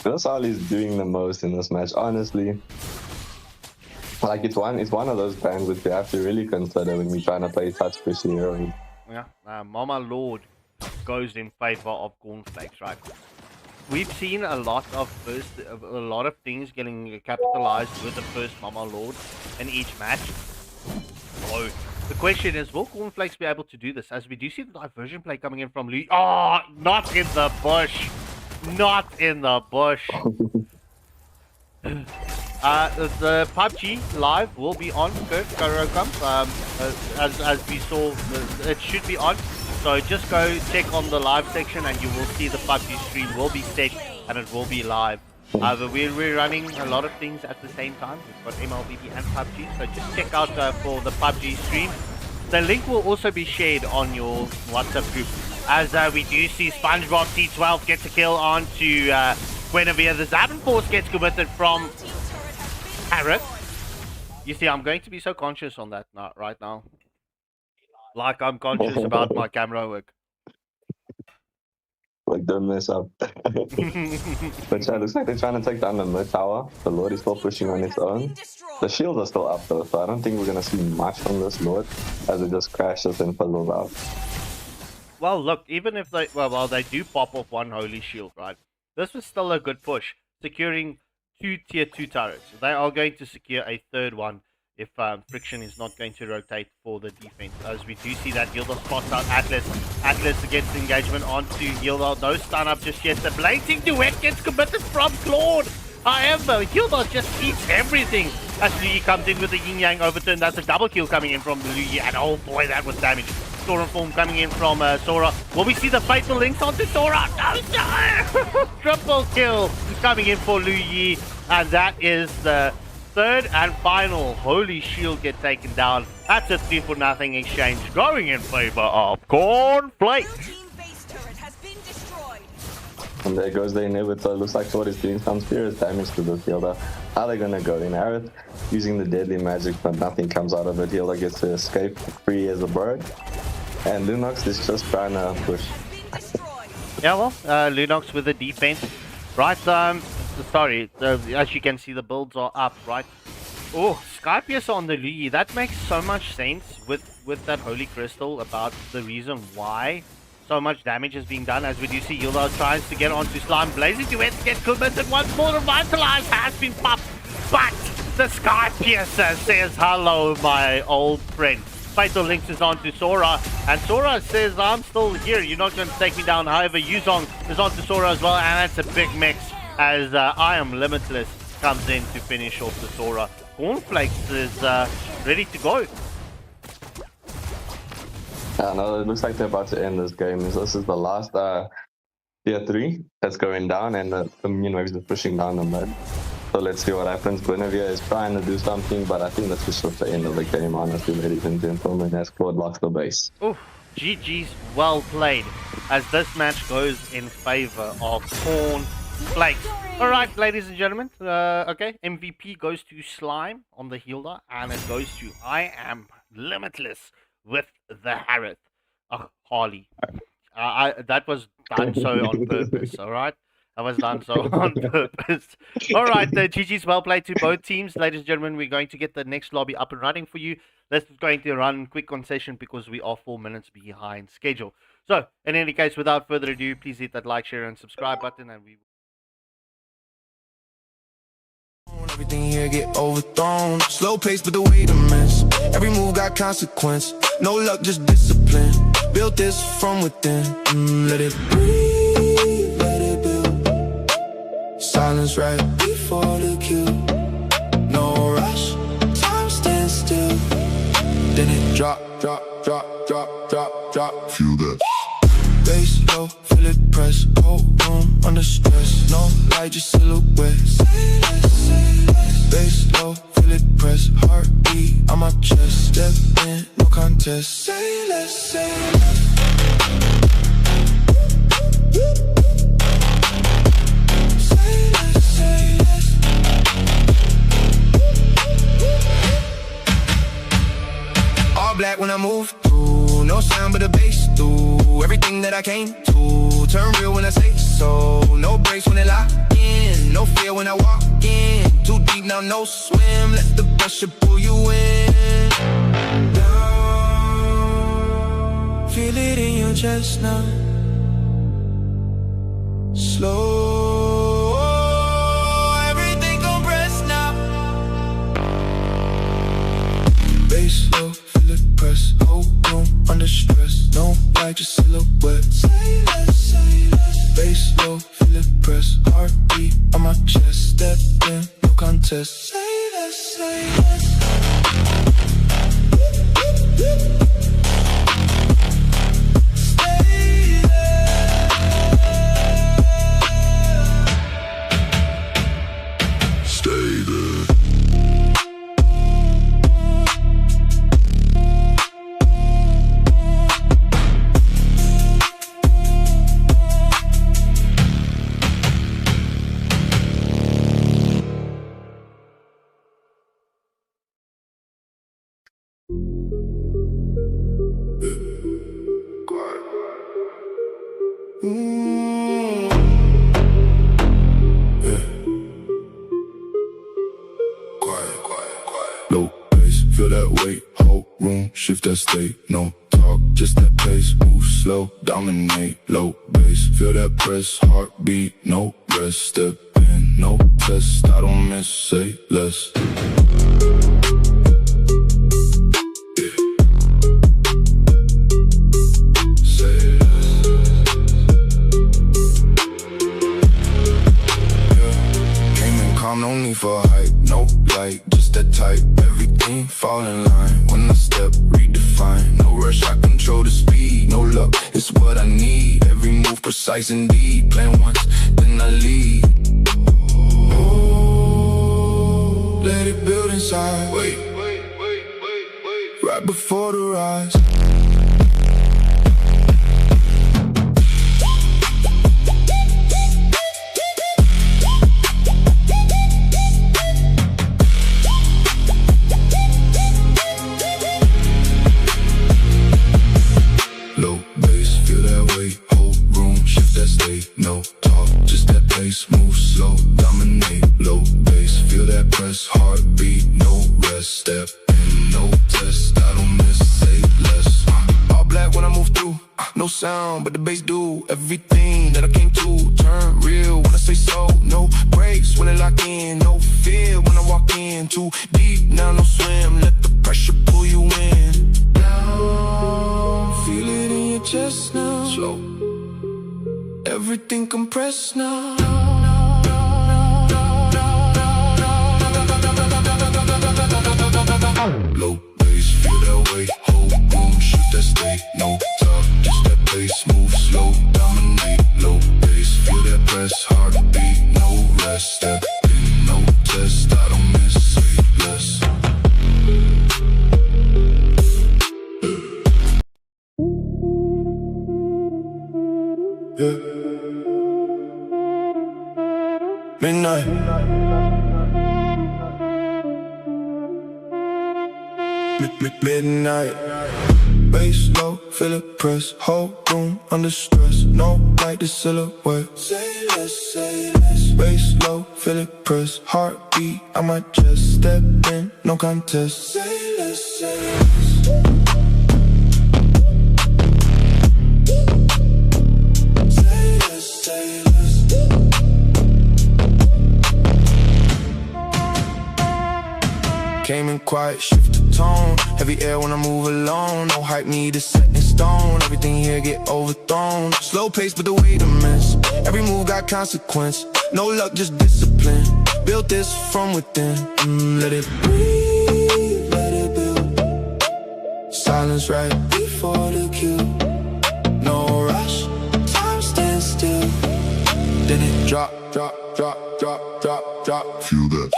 This Harley's doing the most in this match, honestly. Like it's one of those bands which you have to really consider when we're trying to play touch push heroes. Yeah, Mama Lord goes in favor of Cornflakes, right? We've seen a lot of things getting capitalized with the first Mama Lord in each match. So the question is, will Cornflakes be able to do this? As we do see the diversion play coming in from Lee. Oh, not in the bush. Not in the bush. The PUBG live will be on first, as we saw, it should be on. So just go check on the live section and you will see the PUBG stream will be set and it will be live. But we're running a lot of things at the same time. We've got MLBB and PUBG, so just check out for the PUBG stream. The link will also be shared on your WhatsApp group. As we do see SpongeBob T12 gets a kill onto Guinevere. The Zavenforce gets committed from Parrot. You see, I'm going to be so conscious on that right now. Like I'm conscious about my camera work. Like, don't mess up. But yeah, it looks like they're trying to take down the mid tower. The Lord is still pushing on its own. The shields are still up though, so I don't think we're going to see much from this Lord as it just crashes and fizzles out. Well, look, even if they, well, they do pop off one holy shield, right? This was still a good push, securing 2 tier 2 turrets. They are going to secure a third one if Friction is not going to rotate for the defense. As we do see that Gilda spots out Atlas. Atlas gets engagement onto Gilda. No stun up just yet. The blazing duet gets committed from Claude. However, Gilda just eats everything. As Luyi comes in with the yin yang overturn. That's a double kill coming in from Luyi. And oh boy, that was damage. Stormform coming in from Sora. Will we see the fatal links onto Sora? No! Triple kill coming in for Luyi. And that is the third and final holy shield get taken down. That's a 3-for-0 exchange going in favor of Cornflakes. And there goes the inhibitor. Looks like Sword is doing some serious damage to the Hilda. How are they gonna go in? Aerith using the deadly magic, but nothing comes out of it. Hilda gets to escape free as a bird. And Lunox is just trying to push. Yeah, well, Lunox with the defense. Right, sorry, as you can see, the builds are up, right? Oh, Skypius on the Lee. That makes so much sense with that Holy Crystal about the reason why so much damage is being done. As we do see, Yildo tries to get onto Slime. Blazing to get committed once more. Revitalize has been popped. But the Skypiercer says, hello, my old friend. Fatal links is onto Sora. And Sora says, I'm still here. You're not going to take me down. However, Yuzong is onto Sora as well. And that's a big mix as I Am Limitless comes in to finish off the Sora. Cornflakes is ready to go. No, it looks like they're about to end this game. This is the last tier 3 that's going down, and the Minion Waves is pushing down the mid. So let's see what happens. Guinevere is trying to do something, but I think that's just the end of the game, honestly, ladies and gentlemen, as Claude locks the base. Oh, GG's well played, as this match goes in favor of Cornflakes. Alright, ladies and gentlemen, okay, MVP goes to Slime on the healer, and it goes to I Am Limitless with the Harriet. Oh, Harley. That was done so on purpose, alright? That was done so on purpose. Alright, GG's well played to both teams. Ladies and gentlemen, we're going to get the next lobby up and running for you. Let's going to run quick concession because we are 4 minutes behind schedule. So, in any case, without further ado, please hit that like, share, and subscribe button, and we everything here get overthrown. Slow pace, but the way to miss. Every move got consequence. No luck, just discipline. Built this from within. Let it breathe, let it build. Silence right before the kill. No rush, time stands still. Then it drop, drop, drop, drop, drop, drop. Feel that. Base low, feel it press. Cold room under stress. No light, just silhouette. Say less, say less. Base low, feel it press. Heartbeat on my chest. Step in, no contest. Say less, say less. Say less, say less. All black when I move through. No sound but the bass through. Everything that I came to. Turn real when I say so. No breaks when they lock in. No fear when I walk in. Too deep now, no swim. Let the pressure pull you in. Down. Feel it in your chest now. Slow. Everything compressed now. Bass low, feel it press. Whole room under stress. No light, just silhouette. Say less, say less. Bass low, feel it press. Heartbeat on my chest. Step in, no contest. Say less, say less. Stay there. Stay there. Low bass, feel that weight, whole room, shift that state. No talk, just that pace, move slow, dominate. Low bass, feel that press, heartbeat, no rest. Step in, no test, I don't miss, say less. No need for hype, no light, just that type. Everything fall in line. When I step, redefine. No rush, I control the speed. No luck, it's what I need. Every move precise indeed. Plan once, then I lead. Oh, let it build inside. Wait, right before the rise. No talk, just that pace, move slow, dominate. no sound, but the bass do everything that I came to. Turn real when I say so. No breaks when I lock in. No fear when I walk in. Too deep now, no swim. Let the pressure pull you in. Down, feel it in your chest now. Slow, everything compressed now. Low bass, feel that way. Hold on, shoot that stay. No talk, just that bass. Move slow, dominate. Low bass, feel that press. Heartbeat, no rest. Step in, no test. I don't miss, say less. Yeah. Midnight. Midnight. Bass low, feel it press. Whole room under stress. No light, the silhouette. Say less, say less. Bass low, feel it press. Heartbeat on my chest. Step in, no contest. Say less, say less. Say less, say less. Came in quiet, shift the tone. Heavy air when I move alone. No hype needed, set in stone. Everything here get overthrown. Slow pace, but the weight immense. Every move got consequence. No luck, just discipline. Built this from within. Let it breathe, let it build. Silence right before the kill. No rush, time stands still. Then it drop, drop, drop, drop, drop, drop. Feel that.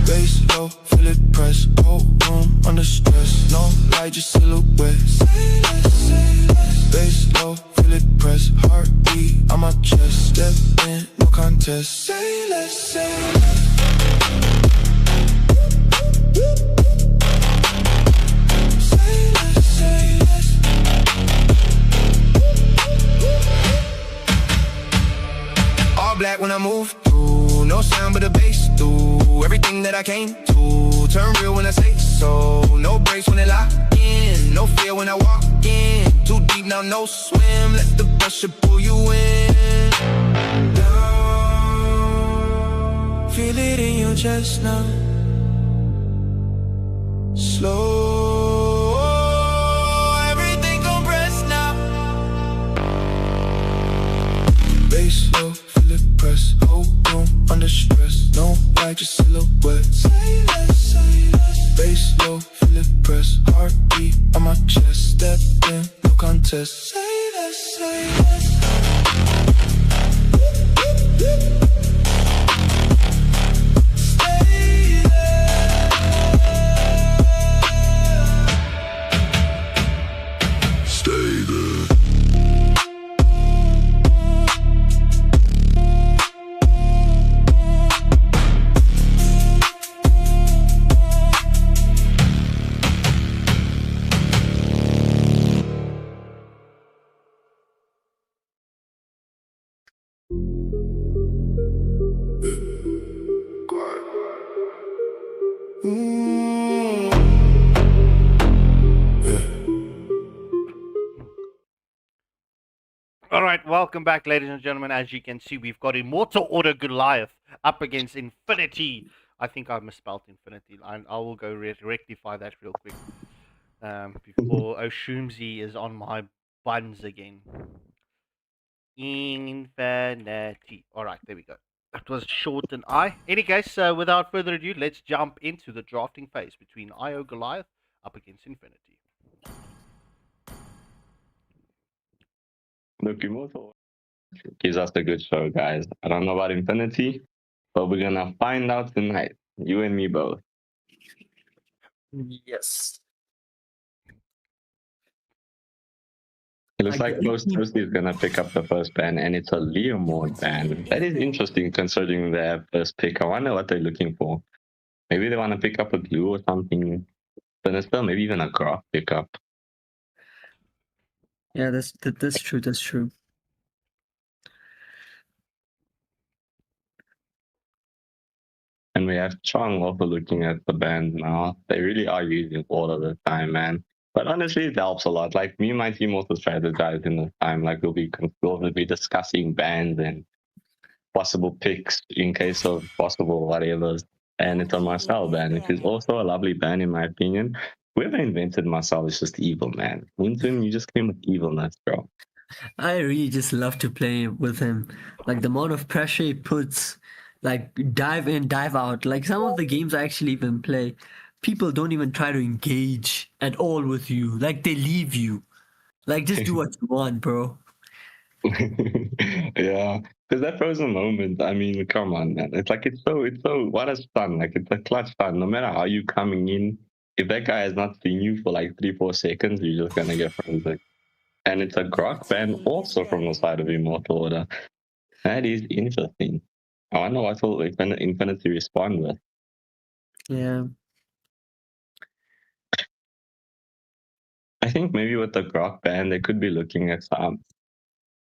Bass low, feel it press. Whole room under stress. No light, just silhouette. Say less, say less. Bass low, feel it press. Heartbeat on my chest. Step in, no contest. Say less, say less. Say less, say less. All black when I move through. No sound but the bass through. Everything that I came to. Turn real when I say so. No breaks when they lock in. No fear when I walk in. Too deep now, no swim. Let the pressure pull you in. Down, feel it in your chest now. Slow, everything compressed now. Bass low, feel it press. Whole room under stress. No light, just silhouette. Say less, say less. Bass low, feel it press. Heartbeat on my chest. Step in, no contest. Say less, say less. Stay there. Stay there. All right, welcome back, ladies and gentlemen. As you can see, we've got Immortal or Goliath up against Infinity. I think I misspelled Infinity. I will go rectify that real quick before Oshumzi is on my buns again. Infinity. All right, there we go. That was short and I. Any case, without further ado, let's jump into the drafting phase between IO Goliath up against Infinity. Look, Immortal gives us a good show, guys. I don't know about Infinity, but we're gonna find out tonight. You and me both. Yes. It looks like Post Toasty is gonna pick up the first ban, and it's a leaderboard ban. That is interesting considering their first pick. I wonder what they're looking for. Maybe they want to pick up a glue or something sinister, maybe even a graph pickup. Yeah, that's true. That's true. And we have Chong also looking at the band now. They really are using all of the time, man. But honestly, it helps a lot. Like me and my team also strategize in the time. Like we'll be discussing bans and possible picks in case of possible whatever. And it's a Marcel ban, which is also a lovely ban in my opinion. Whoever invented Marcel is just evil, man. Winston, you just came with evilness, bro. I really just love to play with him. Like the amount of pressure he puts, like dive in, dive out. Like some of the games I actually even play, people don't even try to engage at all with you. Like they leave you. Like just do what you want, bro. Yeah, because that frozen moment. I mean, come on, man. It's so. What a stun! Like it's a clutch stun. No matter how you coming in, if that guy has not seen you for like 3-4 seconds, you're just gonna get frozen. And it's a grok ban also from the side of Immortal Order. That is interesting. I wonder what will Infinity respond with. Yeah. I think maybe with the grok ban, they could be looking at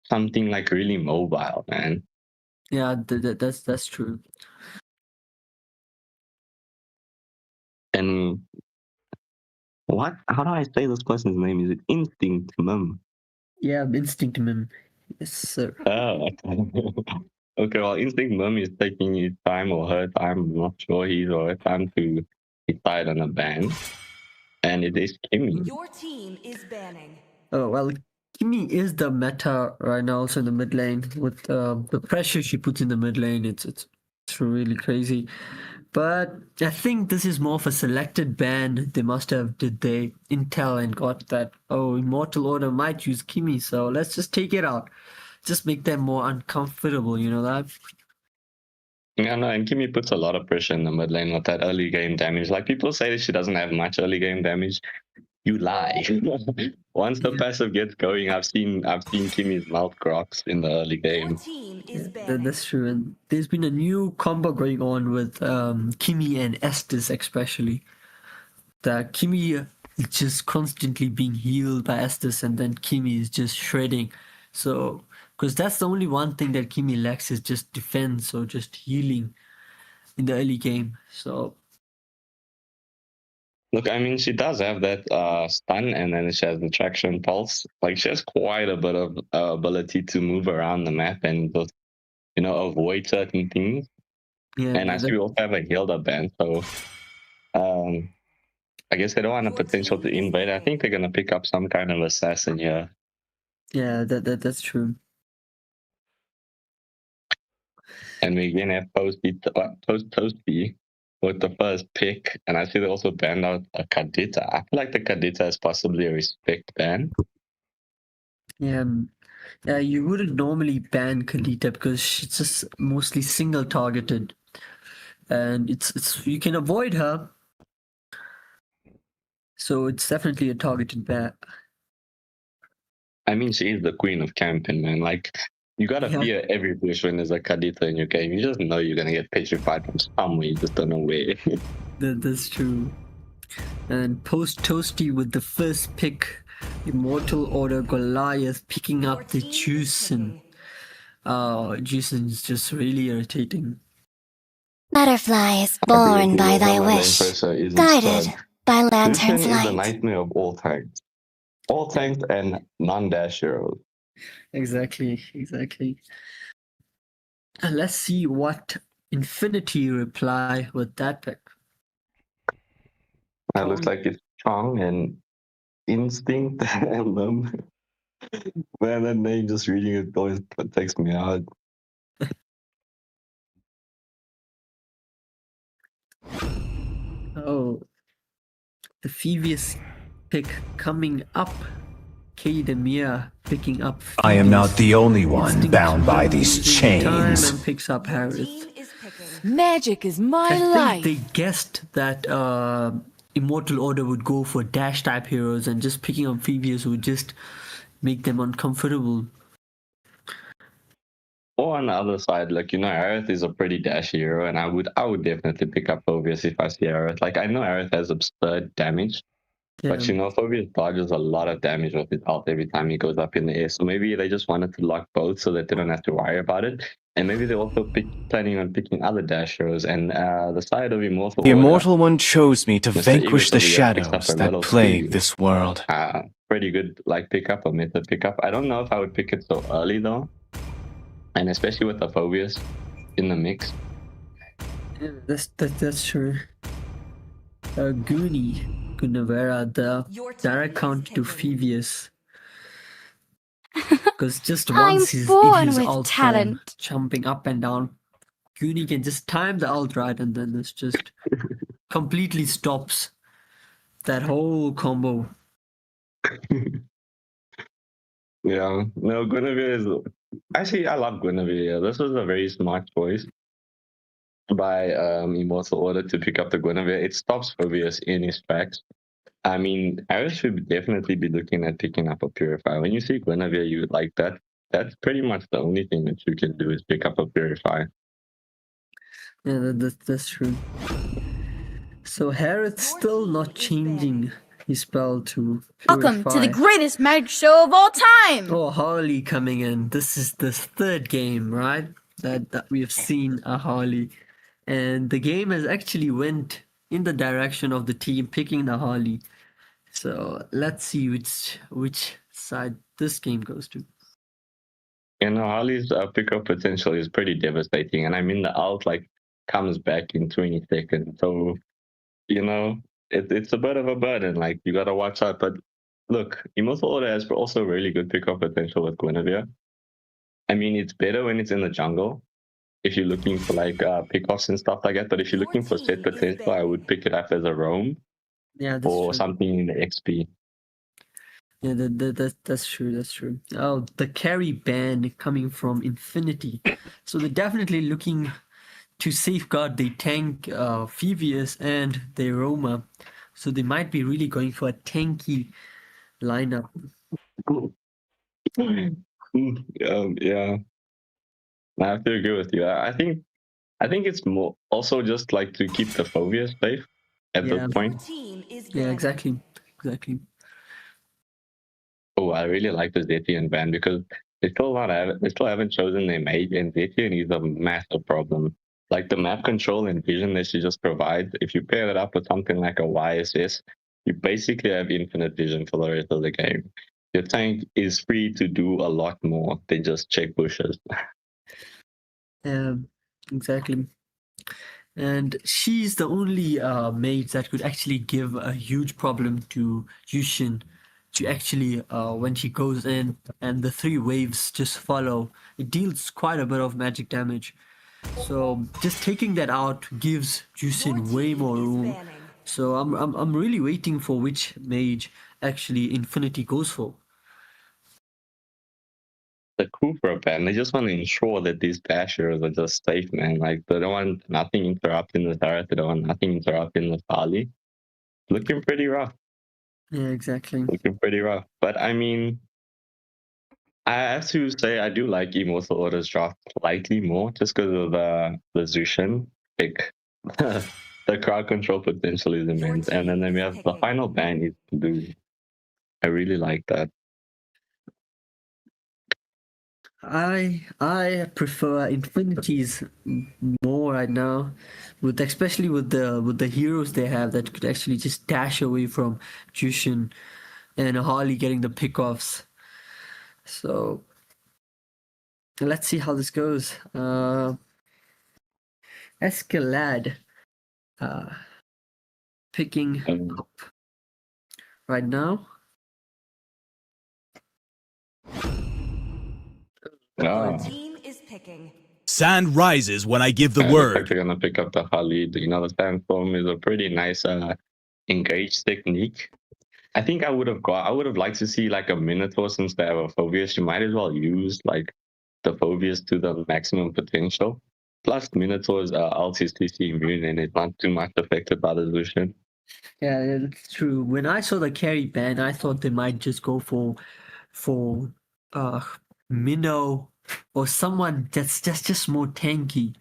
something like really mobile, man. Yeah, that's true. And what? How do I say this person's name? Is it Instinct Mum? Yeah, Instinct Mim. Yes, sir. Oh, okay. Well, Instinct Mum is taking his time or her time. I'm not sure his or her time to decide on a ban. And it is Kimmy. Your team is banning. Oh, well, Kimmy is the meta right now, also in the mid lane. With the pressure she puts in the mid lane, it's really crazy. But I think this is more of a selected ban. They must have did they intel and got that, oh, Immortal Order might use Kimmy, so let's just take it out. Just make them more uncomfortable, you know that? Yeah, no, and Kimmy puts a lot of pressure in the mid lane with that early game damage. Like people say she doesn't have much early game damage. You lie. Once the passive gets going, I've seen Kimmy's mouth crocs in the early game. That's true. And there's been a new combo going on with Kimmy and Estes especially. That Kimmy is just constantly being healed by Estes, and then Kimmy is just shredding. So, because that's the only one thing that Kimmy lacks is just defense or just healing in the early game. So look, I mean, she does have that stun, and then she has the traction pulse. Like she has quite a bit of ability to move around the map and just, avoid certain things. yeah, And I see we also have a Hilda band, so I guess they don't want a potential to invade. I think they're gonna pick up some kind of assassin here. Yeah, that's true. And we again have Toasty with the first pick, and I see they also banned out a Kadita. I feel like the Kadita is possibly a respect ban. Yeah, you wouldn't normally ban Kadita because she's just mostly single targeted, and it's you can avoid her. So it's definitely a targeted ban. I mean, she is the queen of camping, man. Like, you gotta fear every push when there's a Kadita in your game. You just know you're gonna get petrified from somewhere. You just don't know where. That's true. And post Toasty with the first pick, Immortal Order Goliath picking up the Juicin. Oh, Juicin is just really irritating. Butterflies born by thy wish, guided by lantern's light. Is the light. nightmare of all tanks. All tanks and non-dash heroes. Exactly. And let's see what Infinity reply with that pick. It looks like it's Chong and Instinct and them. Man, that name, just reading it always takes me out. Oh, the Phoebius pick coming up. Kademir picking up Phoebius. I am not the only one bound by these chains. And picks up Harris. Magic is my I life. think they guessed that Immortal Order would go for dash type heroes, and just picking up Phoebius would just make them uncomfortable. Or on the other side, like, Aerith is a pretty dashy hero, and I would definitely pick up Phoebius if I see Aerith. Like, I know Aerith has absurd damage, But you know, Phobius dodges a lot of damage with his ult every time he goes up in the air. So maybe they just wanted to lock both so that they don't have to worry about it. And maybe they're also planning on picking other dashers. And the side of Immortal. The Immortal One chose me to Mr. vanquish the Eagleton picks up shadows a that little plague speed. this world. Pretty good, like pickup, a method pickup. I don't know if I would pick it so early though, and especially with the Phobius in the mix. Yeah, that's true. Goonie, Gunavera, the direct counter to Phoebius. Because just once he's ult talent jumping up and down, Goonie can just time the ult right, and then it's just completely stops that whole combo. Yeah, no, Guinevere is actually, I love Guinevere. This was a very smart choice by Immortal Order to pick up the Guinevere. It stops Phobius in his tracks. I mean, Harris should definitely be looking at picking up a Purifier. When you see Guinevere, you like that. That's pretty much the only thing that you can do is pick up a Purifier. Yeah, that's true. So Harris still not changing his spell to Purify. Welcome to the greatest magic show of all time! Oh, Harley coming in. This is the third game, right? That we have seen a Harley. And the game has actually went in the direction of the team picking the Harley. So let's see which side this game goes to. You know, Harley's pickup potential is pretty devastating. And I mean, the ult comes back in 20 seconds. So, you know, it's a bit of a burden. Like, you got to watch out. But look, Immortal Order has also really good pickup potential with Guinevere. I mean, it's better when it's in the jungle, if you're looking for pickoffs and stuff like that. But if you're looking for set potential, I would pick it up as a roam. Yeah, that's or true. Something in the XP. Yeah, that's true. That's true. Oh, the carry ban coming from Infinity. So they're definitely looking to safeguard the tank Phoebius and the Roma. So they might be really going for a tanky lineup. Yeah. I have to agree with you. I think it's more also just like to keep the Phobius safe at this point. Yeah, exactly. Oh, I really like the Zetian ban because they still haven't chosen their mate, and Zetian is a massive problem. Like the map control and vision that she just provides, if you pair it up with something like a YSS, you basically have infinite vision for the rest of the game. Your tank is free to do a lot more than just check bushes. Exactly. And she's the only mage that could actually give a huge problem to Yushin. To actually, when she goes in and the 3 waves just follow, it deals quite a bit of magic damage. So just taking that out gives Yushin way more room. So I'm really waiting for which mage actually Infinity goes for. The Cooper ban, they just want to ensure that these dashers are just safe, man. Like they don't want nothing interrupting the turret, they don't want nothing interrupting the Charlie. Looking pretty rough. Yeah, exactly. Looking pretty rough. But I mean, I have to say I do like Immortal Order's draft slightly more just because of the Zushin pick. The crowd control potential is immense. And then we have the final ban is Blue. I really like that. I prefer Infinities more right now, especially with the heroes they have that could actually just dash away from Jushin and Harley getting the pickoffs. So let's see how this goes. Escalade picking up right now. Team is picking. Sand rises when I give the word. I'm actually gonna pick up the Khalid. You know, the Sandstorm is a pretty nice engaged technique. I think I would have liked to see like a Minotaur since they have a Phobius. You might as well use like the Phobius to the maximum potential. Plus Minotaur's ult is CC immune and it's not too much affected by the Zushin. Yeah, that's true. When I saw the carry ban, I thought they might just go for Minnow or someone that's just more tanky,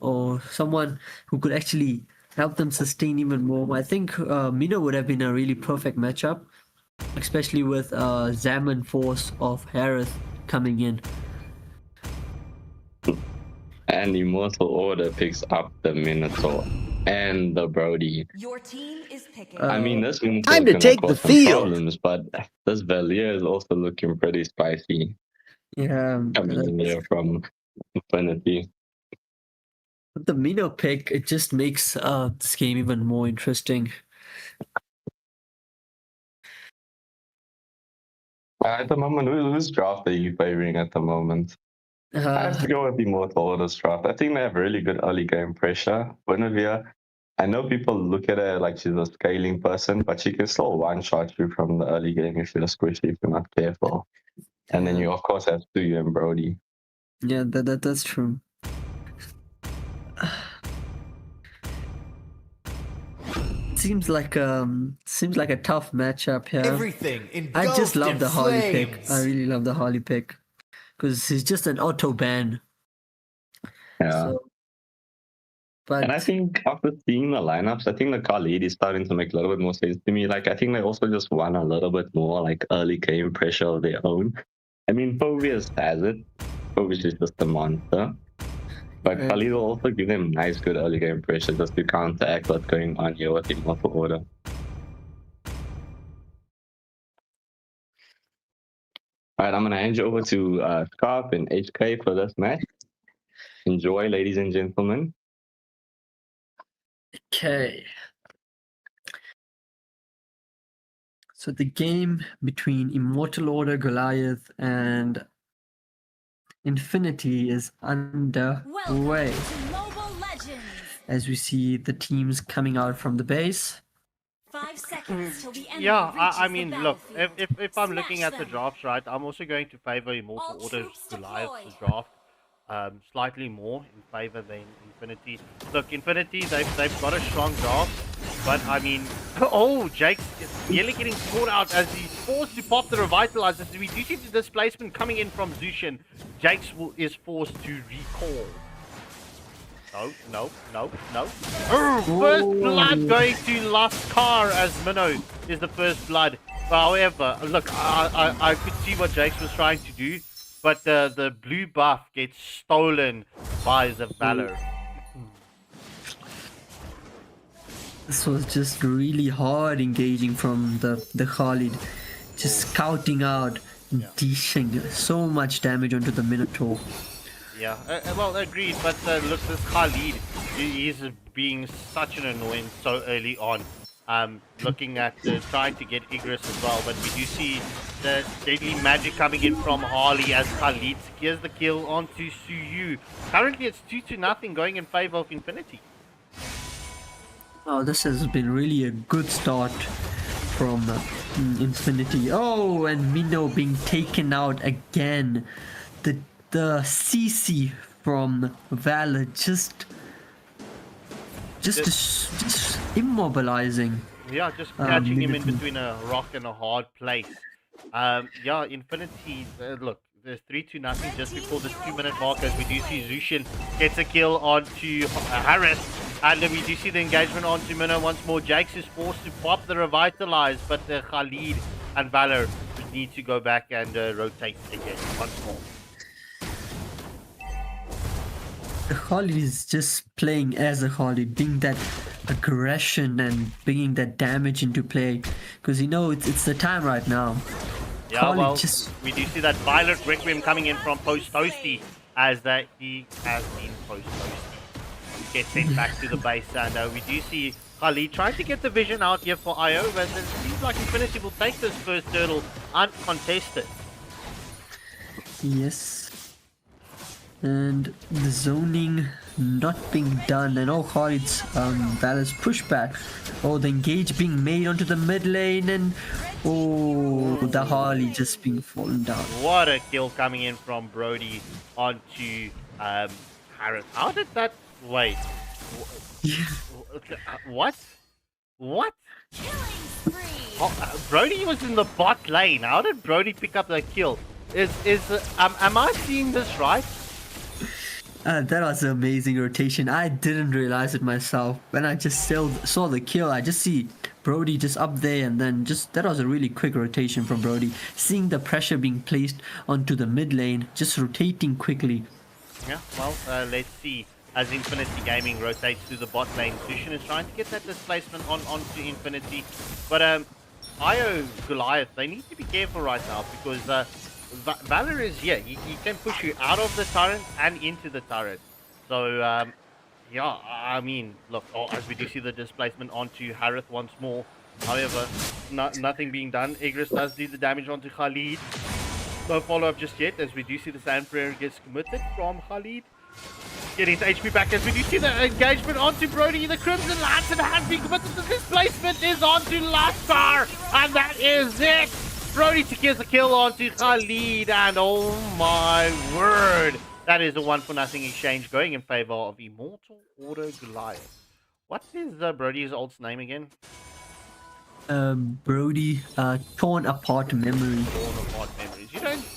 or someone who could actually help them sustain even more. I think Mino would have been a really perfect matchup, especially with Zaman Force of Harris coming in. And Immortal Order picks up the Minotaur and the Brody. Your team is picking. I mean, this Minotaur Time is to gonna take the cause some field. problems, but this Valier is also looking pretty spicy. Yeah, Coming in here from Infinity. but the Mino pick, it just makes this game even more interesting. At the moment, whose draft are you favoring at the moment? I have to go with Immortal Order's draft. I think they have really good early game pressure. Guinevere, I know people look at her like she's a scaling person, but she can still one-shot you from the early game if you're squishy, if you're not careful. And then you, of course, have Suyu and Brody. Yeah, that's true. Seems like a tough matchup here. Everything I just love the Harley pick. flames. I really love the Harley pick because he's just an auto ban. Yeah. So, but And I think after seeing the lineups, I think the Khalid is starting to make a little bit more sense to me. Like, I think they also just want a little bit more like early game pressure of their own. I mean, Phobius has it. Phobius is just a monster. But Right. Khalid will also give them nice, good early game pressure just to counteract what's going on here with Immortal Order. Alright, I'm going to hand you over to Scarp and HK for this match. Enjoy, ladies and gentlemen. okay. So the game between Immortal Order, Goliath, and Infinity is underway. As we see the teams coming out from the base. 5 seconds till the enemy Yeah, I reaches mean, the look, battlefield. if I'm Smash looking at the them. drafts, right, I'm also going to favor Immortal All Order troops Goliath's deployed. draft slightly more in favor than Infinity. Look, Infinity, they've got a strong draft, but I mean, oh, Jake is nearly getting caught out as he's forced to pop the revitalizers. We do see the displacement coming in from Zushin. Jake's is forced to recall. No. First blood going to Lascar as Minnow is the first blood. However, look, I could see what Jake's was trying to do, but the blue buff gets stolen by the Valor. This was just really hard engaging from the Khalid. Just scouting out, dishing so much damage onto the Minotaur. Yeah, well, agreed, but look, this Khalid, he is being such an annoyance so early on. Looking at trying to get Igris as well, but we do see the deadly magic coming in from Harley as Khalid secures the kill onto Suyu. Currently, it's 2-0 going in favor of Infinity. Oh, this has been really a good start from Infinity. Oh, and Mino being taken out again. The CC from Valor just immobilizing. Yeah, just catching him in between a rock and a hard place. Yeah, Infinity, look, there's 3-0 just before the 2-minute mark as we do see Zushin gets a kill onto Harris. And then we do see the engagement onto Minnow once more. Jakes is forced to pop the revitalize, but Khalid and Valor need to go back and rotate again once more. The Khalid is just playing as a Khalid, bringing that aggression and bringing that damage into play. Because you know it's the time right now. Yeah, Khalid well, just... we do see that Violet Requiem coming in from Post Toasty as that he has been Post Toasty. Gets sent back to the base, and we do see Khalid trying to get the vision out here for IO, but it seems like Infinity will take this first hurdle uncontested. Yes. And the zoning not being done, and all Khalid's Valor's pushback. Oh, the engage being made onto the mid lane, and oh, the Harley just being fallen down. What a kill coming in from Brody onto Harris. How did that... Wait. What? What? Brody was in the bot lane. How did Brody pick up that kill? Am I seeing this right? That was an amazing rotation. I didn't realize it myself. When I just saw the kill, I just see Brody just up there, and then that was a really quick rotation from Brody. Seeing the pressure being placed onto the mid lane, just rotating quickly. Yeah, well, let's see. As Infinity Gaming rotates to the bot lane, Zushin is trying to get that displacement onto Infinity. But IO Goliath, they need to be careful right now because Valor is here. He can push you out of the turret and into the turret. So, yeah, I mean, look, as we do see the displacement onto Harith once more. However, nothing being done. Igris does do the damage onto Khalid. No follow-up just yet, as we do see the Sand Prayer gets committed from Khalid. Getting his HP back, as we do see the engagement onto Brody. The Crimson Lantern has been committed. The displacement is onto Lascar, and that is it. Brody secures the kill onto Khalid, and oh my word, that is a 1-for-0 exchange going in favor of Immortal or Goliath. What is Brody's ult's name again? Brody, Torn Apart Memory. Torn Apart Memories.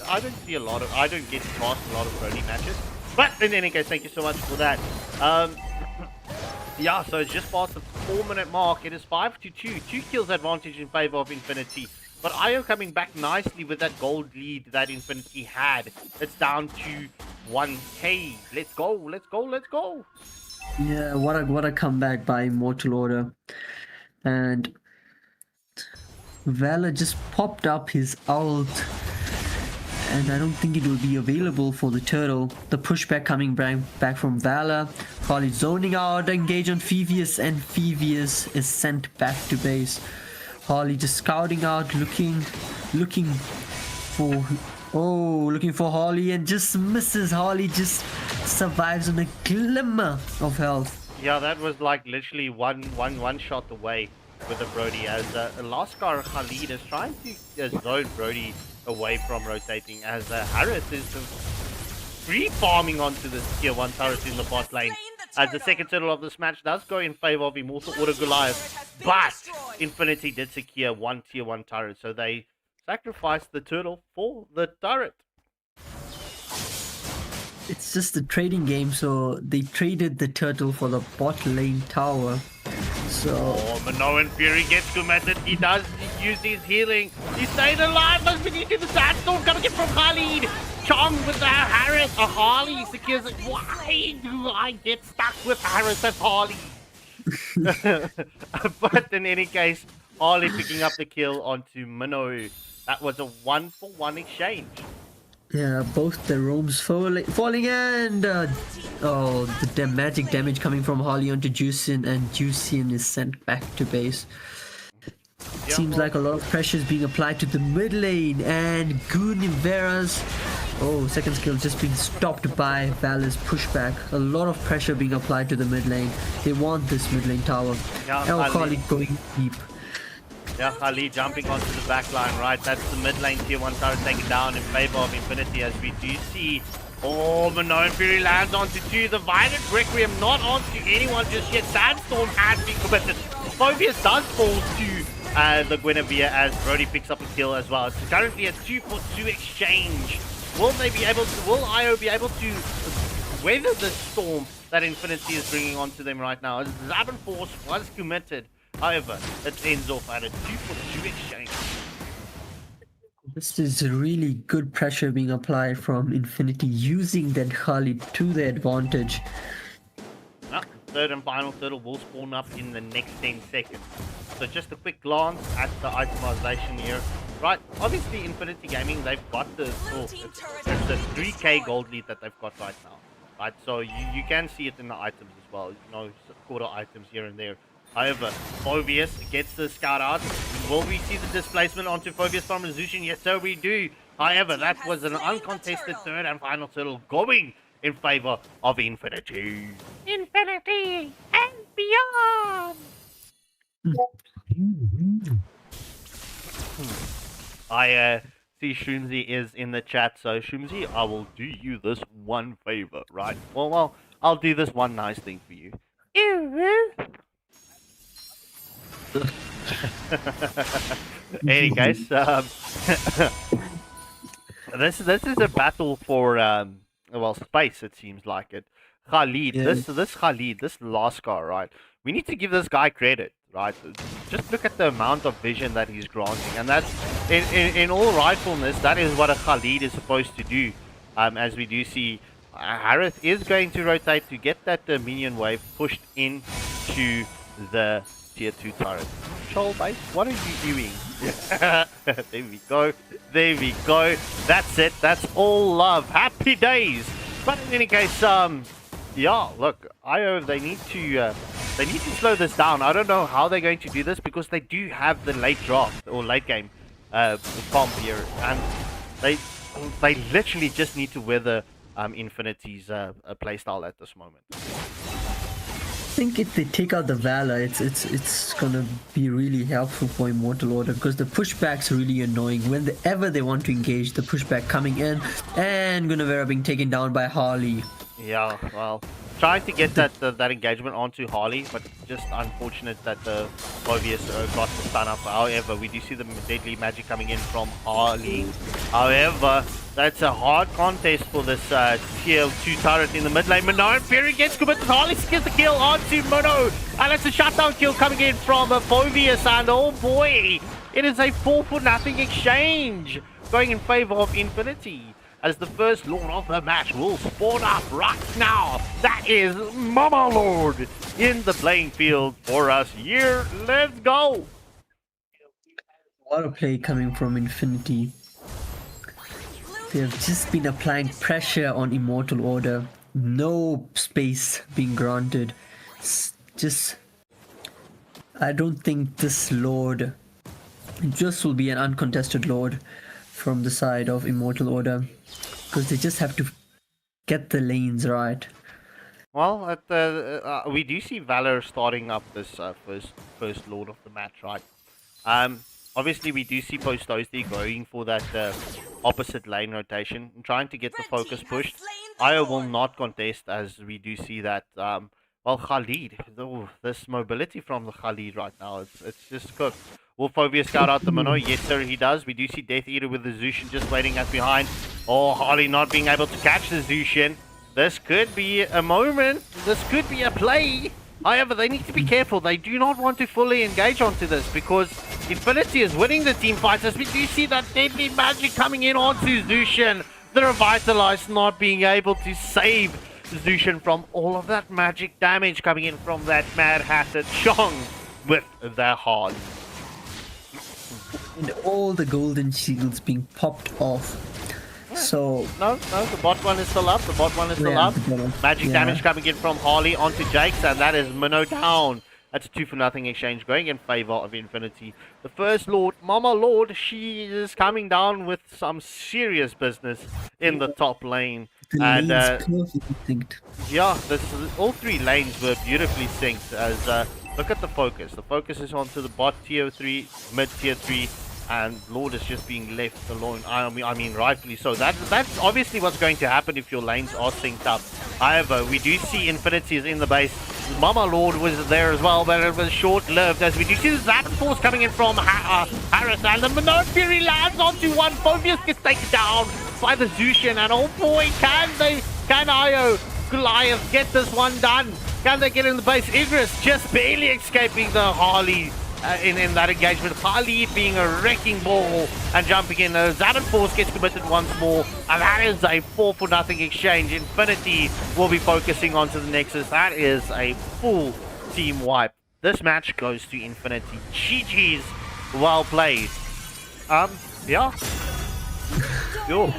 I don't get past a lot of Brody matches. But in any case, thank you so much for that. Yeah, so it's just past the 4-minute mark. It is 5-2. 2 kills advantage in favor of Infinity. But IO coming back nicely with that gold lead that Infinity had. It's down to 1k. Let's go. Yeah, what a comeback by Immortal Order. And Valor just popped up his ult, and I don't think it will be available for the turtle. The pushback coming back from Valor. Khalid zoning out, engage on Phoevius, and Phoevius is sent back to base. Harley just scouting out, looking for Harley, and just misses. Harley just survives on a glimmer of health. Yeah, that was like literally one shot away with the Brody, as Lascar Khalid is trying to zone Brody away from rotating, as Harris is free farming onto the tier 1 turret in the bot lane. As the second turtle of this match does go in favor of Immortal or Goliath, but Infinity did secure 1 tier 1 turret, so they sacrificed the turtle for the turret. It's just a trading game, so they traded the turtle for the bot lane tower. So Minoan Fury gets committed. He does use his healing. He's staying alive, but we need to the sandstorm coming in from Khalid. Chong with the Harris. Harley secures it. Why do I get stuck with Harris and Harley? But in any case, Harley picking up the kill onto Minnow. That was a 1-for-1 exchange. Yeah, both the roams falling, and the magic damage coming from Harley onto Juicin, and Juicin is sent back to base. Seems like a lot of pressure is being applied to the mid lane, and Guniveras, second skill just being stopped by Valor's pushback. A lot of pressure being applied to the mid lane. They want this mid lane tower. Yeah, Khalid going deep. Yeah, Khalid jumping onto the back line, right? That's the mid lane tier 1 turret taken down in favor of Infinity, as we do see. Minoan Fury lands onto 2. The Violent Requiem not onto anyone just yet. Sandstorm has been committed. Phobius does fall to the Guinevere, as Brody picks up a kill as well. It's currently a 2-for-2 exchange. Will IO be able to weather the storm that Infinity is bringing onto them right now? As Zaban Force was committed. However, it ends off at a 2-for-2 exchange. This is really good pressure being applied from Infinity, using that Khalid to their advantage. Third and final turtle will spawn up in the next 10 seconds. So just a quick glance at the itemization here. Right, obviously Infinity Gaming, they've got it's the 3k gold lead that they've got right now. Right, so you can see it in the items as well. Quarter items here and there. However, Phobius gets the scout out. Will we see the displacement onto Phobius from Zushin? Yes, so we do. However, that was an uncontested third and final turtle going in favor of Infinity. Infinity and beyond! I see Shroomsy is in the chat, so Shroomsy, I will do you this one favor, right? Well, I'll do this one nice thing for you. Any case, this is a battle for well, space, it seems like it. Khalid, this Khalid, this Lascar, right? We need to give this guy credit, right? Just look at the amount of vision that he's granting, and that's in all rightfulness, that is what a Khalid is supposed to do. As we do see, Harith is going to rotate to get that minion wave pushed into the tier 2 turret. Troll base, what are you doing? There we go. There we go. That's it. That's all love. Happy days. But in any case, yeah, look, IO, they need to slow this down. I don't know how they're going to do this because they do have the late draft or late game bomb here, and they literally just need to weather Infinity's playstyle at this moment. I think if they take out the Valor, it's gonna be really helpful for Immortal Order because the pushback's really annoying. Whenever they want to engage, the pushback coming in and Guinevere being taken down by Harley. Yeah, well, trying to get that engagement onto Harley, but just unfortunate that the Mobius got the stun up. However, we do see the deadly magic coming in from Harley. However, that's a hard contest for this tier 2 turret in the mid lane. Mono, Fury gets committed. Harley gets the kill onto Mono. And it's a shutdown kill coming in from Phobius. And oh boy, it is a 4-0 exchange going in favor of Infinity, as the first Lord of the match will spawn up right now. That is Mama Lord in the playing field for us here. Let's go. What a play coming from Infinity. They have just been applying pressure on Immortal Order. No space being granted. Just, I don't think this Lord just will be an uncontested Lord from the side of Immortal Order, because they just have to get the lanes right. Well, we do see Valor starting up this first Lord of the match, right? Obviously, we do see Postosti going for that opposite lane rotation and trying to get the focus pushed. Io will not contest, as we do see that. Well, Khalid, this mobility from the Khalid right now, it's just cooked. Will Phobius scout out the Mono? Yes, sir, he does. We do see Death Eater with the Zushin just waiting at behind. Oh, Harley not being able to catch the Zushin. This could be a moment. This could be a play. However, they need to be careful. They do not want to fully engage onto this because Infinity is winning the team fights. As we do see that deadly magic coming in onto Zushin. The Revitalized not being able to save Zushin from all of that magic damage coming in from that Mad Hatter Chong with their Harley. And all the golden shields being popped off. So no, the bot one is still up. The bot one is still up. Magic damage coming in from Harley onto Jakes, and that is Minnow down. That's a 2-0 exchange going in favor of Infinity. The first Lord, Mama Lord, she is coming down with some serious business in the top lane. And yeah, all three lanes were beautifully synced. As look at the focus. The focus is onto the bot tier 3, mid tier 3. And Lord is just being left alone. I mean, rightfully so. That's obviously what's going to happen if your lanes are synced up. However, we do see Infinity is in the base. Mama Lord was there as well, but it was short-lived. As we do see the Zap Force coming in from Harris, and the Minot Fury lands onto one. Phobius gets taken down by the Zushin, and oh boy, can Io Goliath get this one done? Can they get in the base? Idris just barely escaping the Harley. In that engagement, Harley being a wrecking ball and jumping in. Zadan Force gets committed once more, and that is a 4-0 exchange. Infinity will be focusing onto the Nexus. That is a full team wipe. This match goes to Infinity. GG's, well played. Yeah. Yo.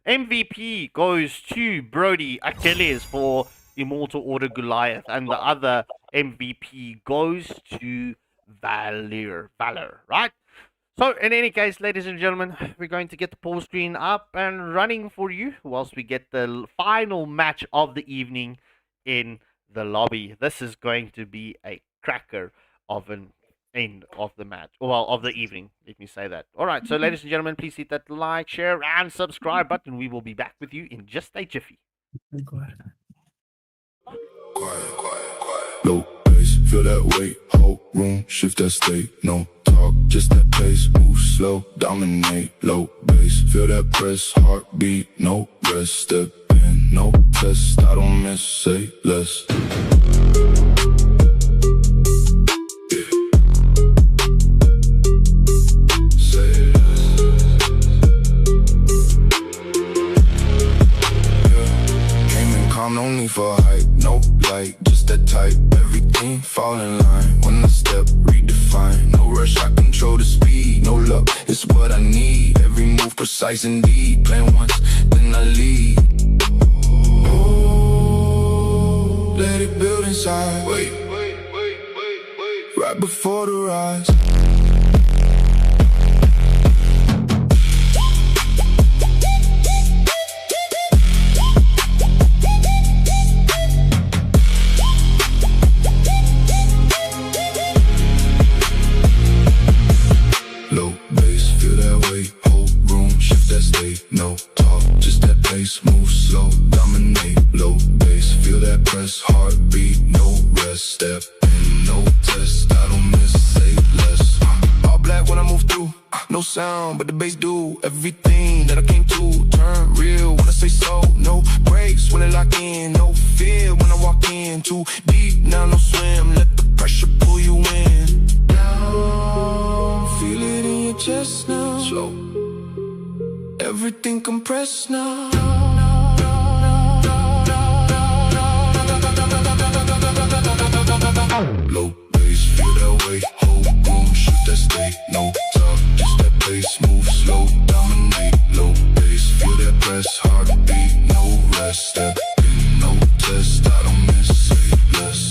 MVP goes to Brody Achilles for Immortal Order Goliath, and the other MVP goes to Valor, right? So, in any case, ladies and gentlemen, we're going to get the pause screen up and running for you whilst we get the final match of the evening in the lobby. This is going to be a cracker of an end of the match, well, of the evening, let me say that. All right, so ladies and gentlemen, please hit that like, share, and subscribe button. We will be back with you in just a jiffy. Low bass, feel that weight. Whole room, shift that state. No talk, just that pace. Move slow, dominate. Low bass, feel that press. Heartbeat, no rest. Step in, no test. I don't miss, say less. No need for hype, no light, just that type. Everything fall in line. When I step, redefine. No rush, I control the speed. No luck, it's what I need. Every move precise indeed. Plan once, then I lead. Oh, let it build inside. Wait, right before the rise. No talk, just that pace, move slow, dominate, low bass, feel that press, heartbeat, no rest, step in, no test, I don't miss, say less. All black when I move through, no sound, but the bass do everything that I came to, turn real when I say so, no breaks when I lock in, no fear when I walk in, too deep, now no swim, let the pressure pull you in. Down, feel it in your chest now, slow. Everything compressed now. Low bass, feel that way. Whole room, shift that state. No talk, just that pace. Move slow, dominate. Low bass, feel that press. Heartbeat, no rest. Step in, no test. I don't miss, say less.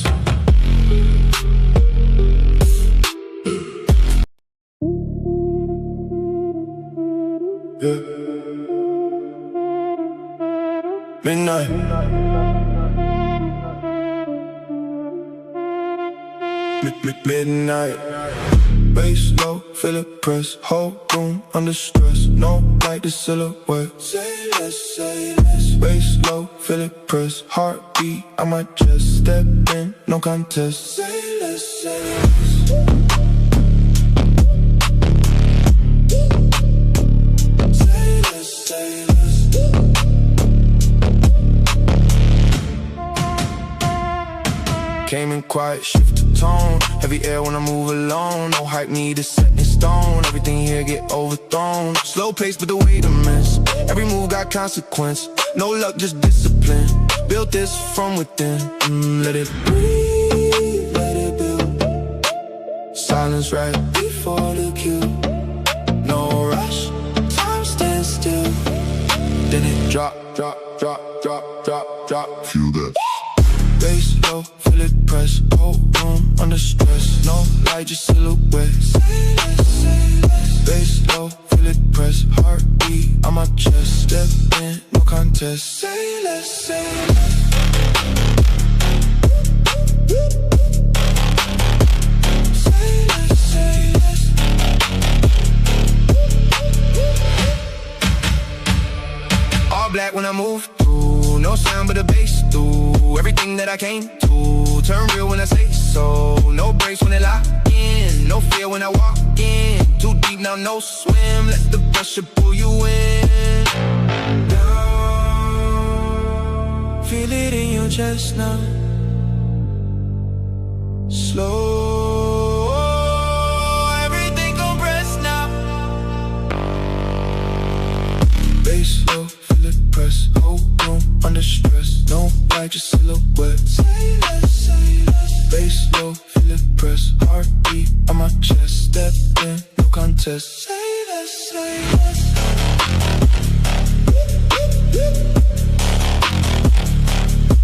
Yeah. Midnight. Midnight. Bass low, feel it press. Whole room under stress. No light, the silhouette. Say less, say less. Bass low, feel it press. Heartbeat on my chest. Step in, no contest. Say less, say less. Say less, say less. Came in quiet, shift the tone. Heavy air when I move alone. No hype needed, set in stone. Everything here get overthrown. Slow pace, but the way to miss. Every move got consequence. No luck, just discipline. Built this from within. Let it breathe, let it build. Silence right before the cue. No rush, time stands still. Then it drop, drop, drop, drop, drop, drop. Feel that. Bass low, feel it press. Whole room under stress. No light, just silhouette. Say less, say less. Bass low, feel it press. Heartbeat on my chest. Step in, no contest. Say less, say less. Say less, say less. All black when I move through. No sound but the bass through. Everything that I came to, turn real when I say so. No breaks when they lock in. No fear when I walk in. Too deep now, no swim. Let the pressure pull you in. Down, feel it in your chest now. Slow, everything compressed now. Bass low, feel it press. Whole room under stress. No light, just silhouette. Say less, say less. Bass low, feel it press. Heartbeat on my chest. Step in, no contest. Say less, say less.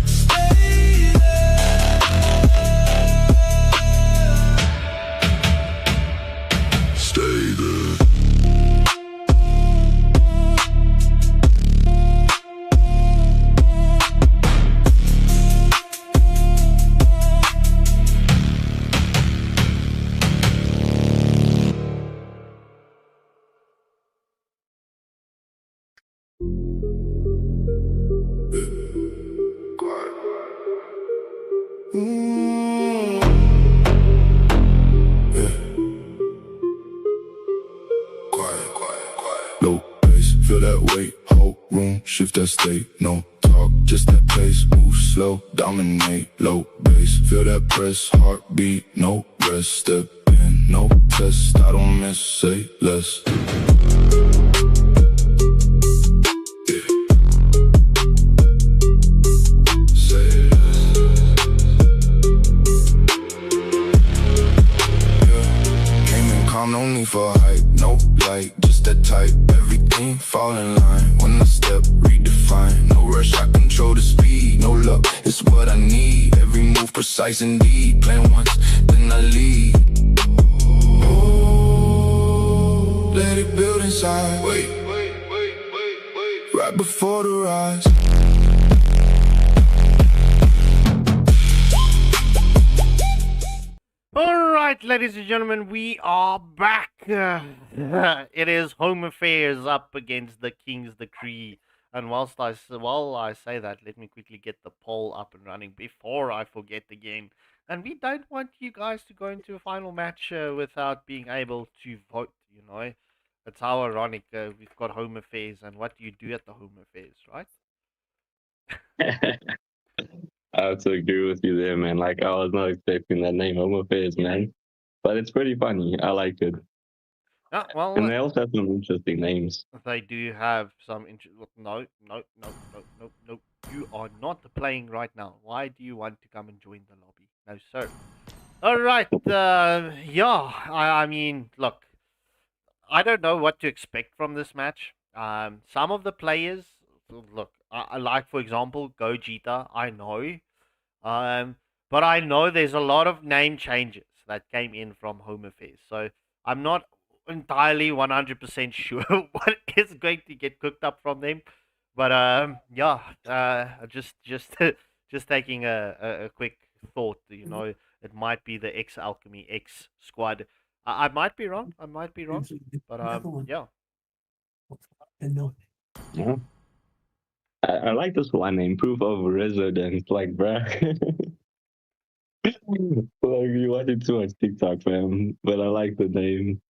Stay there. Stay there. low bass. Feel that weight, whole room, shift that state. No talk, just that pace. Move slow, dominate, low bass. Feel that press, heartbeat, no rest. Step in, no test, I don't miss, say less. No need for hype, no light, just that type. Everything fall in line when I step, redefine. No rush, I control the speed. No luck, it's what I need. Every move precise indeed. Plan once, then I lead. Oh, let it build inside. Wait, right before the rise. Alright, ladies and gentlemen, we are back. It is Home Affairs up against the King's Decree. And while I say that, let me quickly get the poll up and running before I forget again. And we don't want you guys to go into a final match without being able to vote, you know. It's how ironic. We've got Home Affairs, and what do you do at the Home Affairs, right? I have to agree with you there, man. Like, I was not expecting that name, Home Affairs, man. But it's pretty funny. I like it. Well, and they also have some interesting names. They do have some No. You are not playing right now. Why do you want to come and join the lobby? No, sir. All right. Yeah. I mean, look. I don't know what to expect from this match. Some of the players, look. I like, for example, Gogeta. I know. But I know there's a lot of name changes that came in from Home Affairs. So I'm not entirely 100% sure what is going to get cooked up from them. But yeah, just taking a quick thought. You know, it might be the X Alchemy X squad. I might be wrong. But yeah. Yeah. I like this one name, Proof of Residence. Like, bruh. Like, you watching too much TikTok, fam. But I like the name.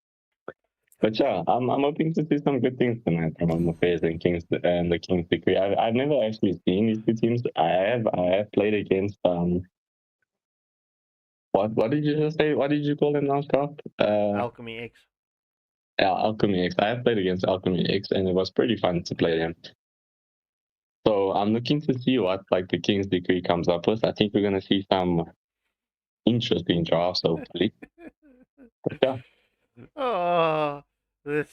But yeah, I'm hoping to see some good things tonight from Home Affairs and the King's Decree. I've never actually seen these two teams. I have played against what did you just say? What did you call them now, Scott? Alchemy X. Yeah, Alchemy X. I have played against Alchemy X, and it was pretty fun to play them. So I'm looking to see what like the King's Decree comes up with. I think we're gonna see some interesting drafts, hopefully. But yeah. Oh, this.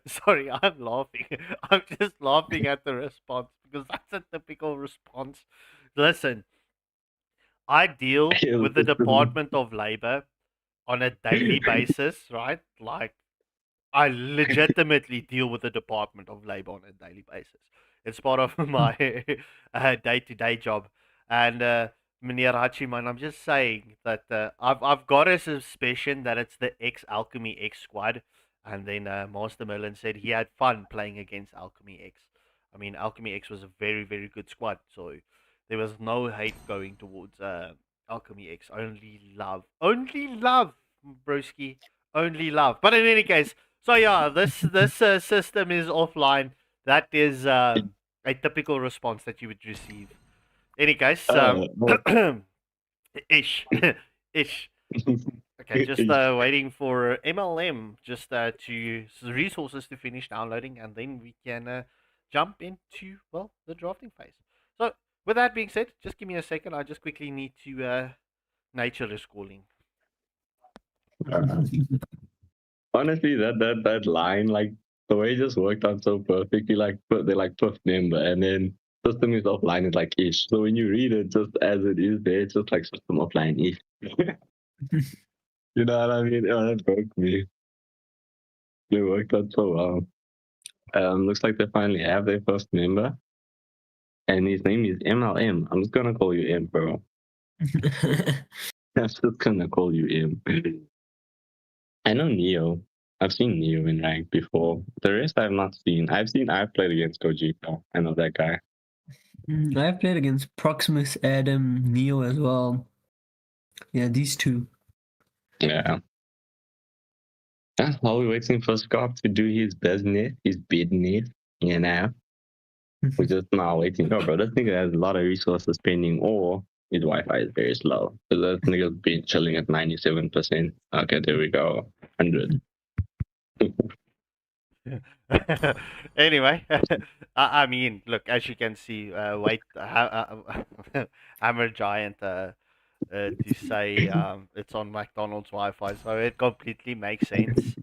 Sorry, I'm laughing. I'm just laughing at the response because that's a typical response. Listen, I deal with the Department of Labor on a daily basis, right? Like, I legitimately deal with the Department of Labor on a daily basis. It's part of my day-to-day job. And Meneer Hachiman, I'm just saying that I've got a suspicion that it's the ex-Alchemy X squad. And then Master Merlin said he had fun playing against Alchemy X. I mean, Alchemy X was a very, very good squad. So there was no hate going towards Alchemy X. Only love. Only love, broski. Only love. But in any case... So yeah, this system is offline. That is a typical response that you would receive. Any case, ish. Okay, just waiting for MLM just to resources to finish downloading, and then we can jump into the drafting phase. So with that being said, just give me a second. I just quickly need to. Nature is calling. Honestly, that line, like the way it just worked out so perfectly, like they like fifth member, and then system is offline is like ish. So when you read it just as it is there, it's just like system offline ish. You know what I mean? Oh, that broke me. They worked out so well. Looks like they finally have their first member, and his name is MLM. I'm just gonna call you M, bro. I'm just gonna call you M. I know Neo. I've seen Neo in rank before. The rest I've not seen. I've played against Gogeta. I know that guy. I've played against Proximus, Adam, Neo as well. Yeah, these two. Yeah. While we're waiting for Scott to do his business, you know. We're just now waiting. Oh, bro, this nigga has a lot of resources pending, or his Wi-Fi is very slow. So this nigga's been chilling at 97%. Okay, there we go. 100. Anyway, I mean, look, as you can see, Hammer Giant to say it's on McDonald's Wi-Fi, so it completely makes sense.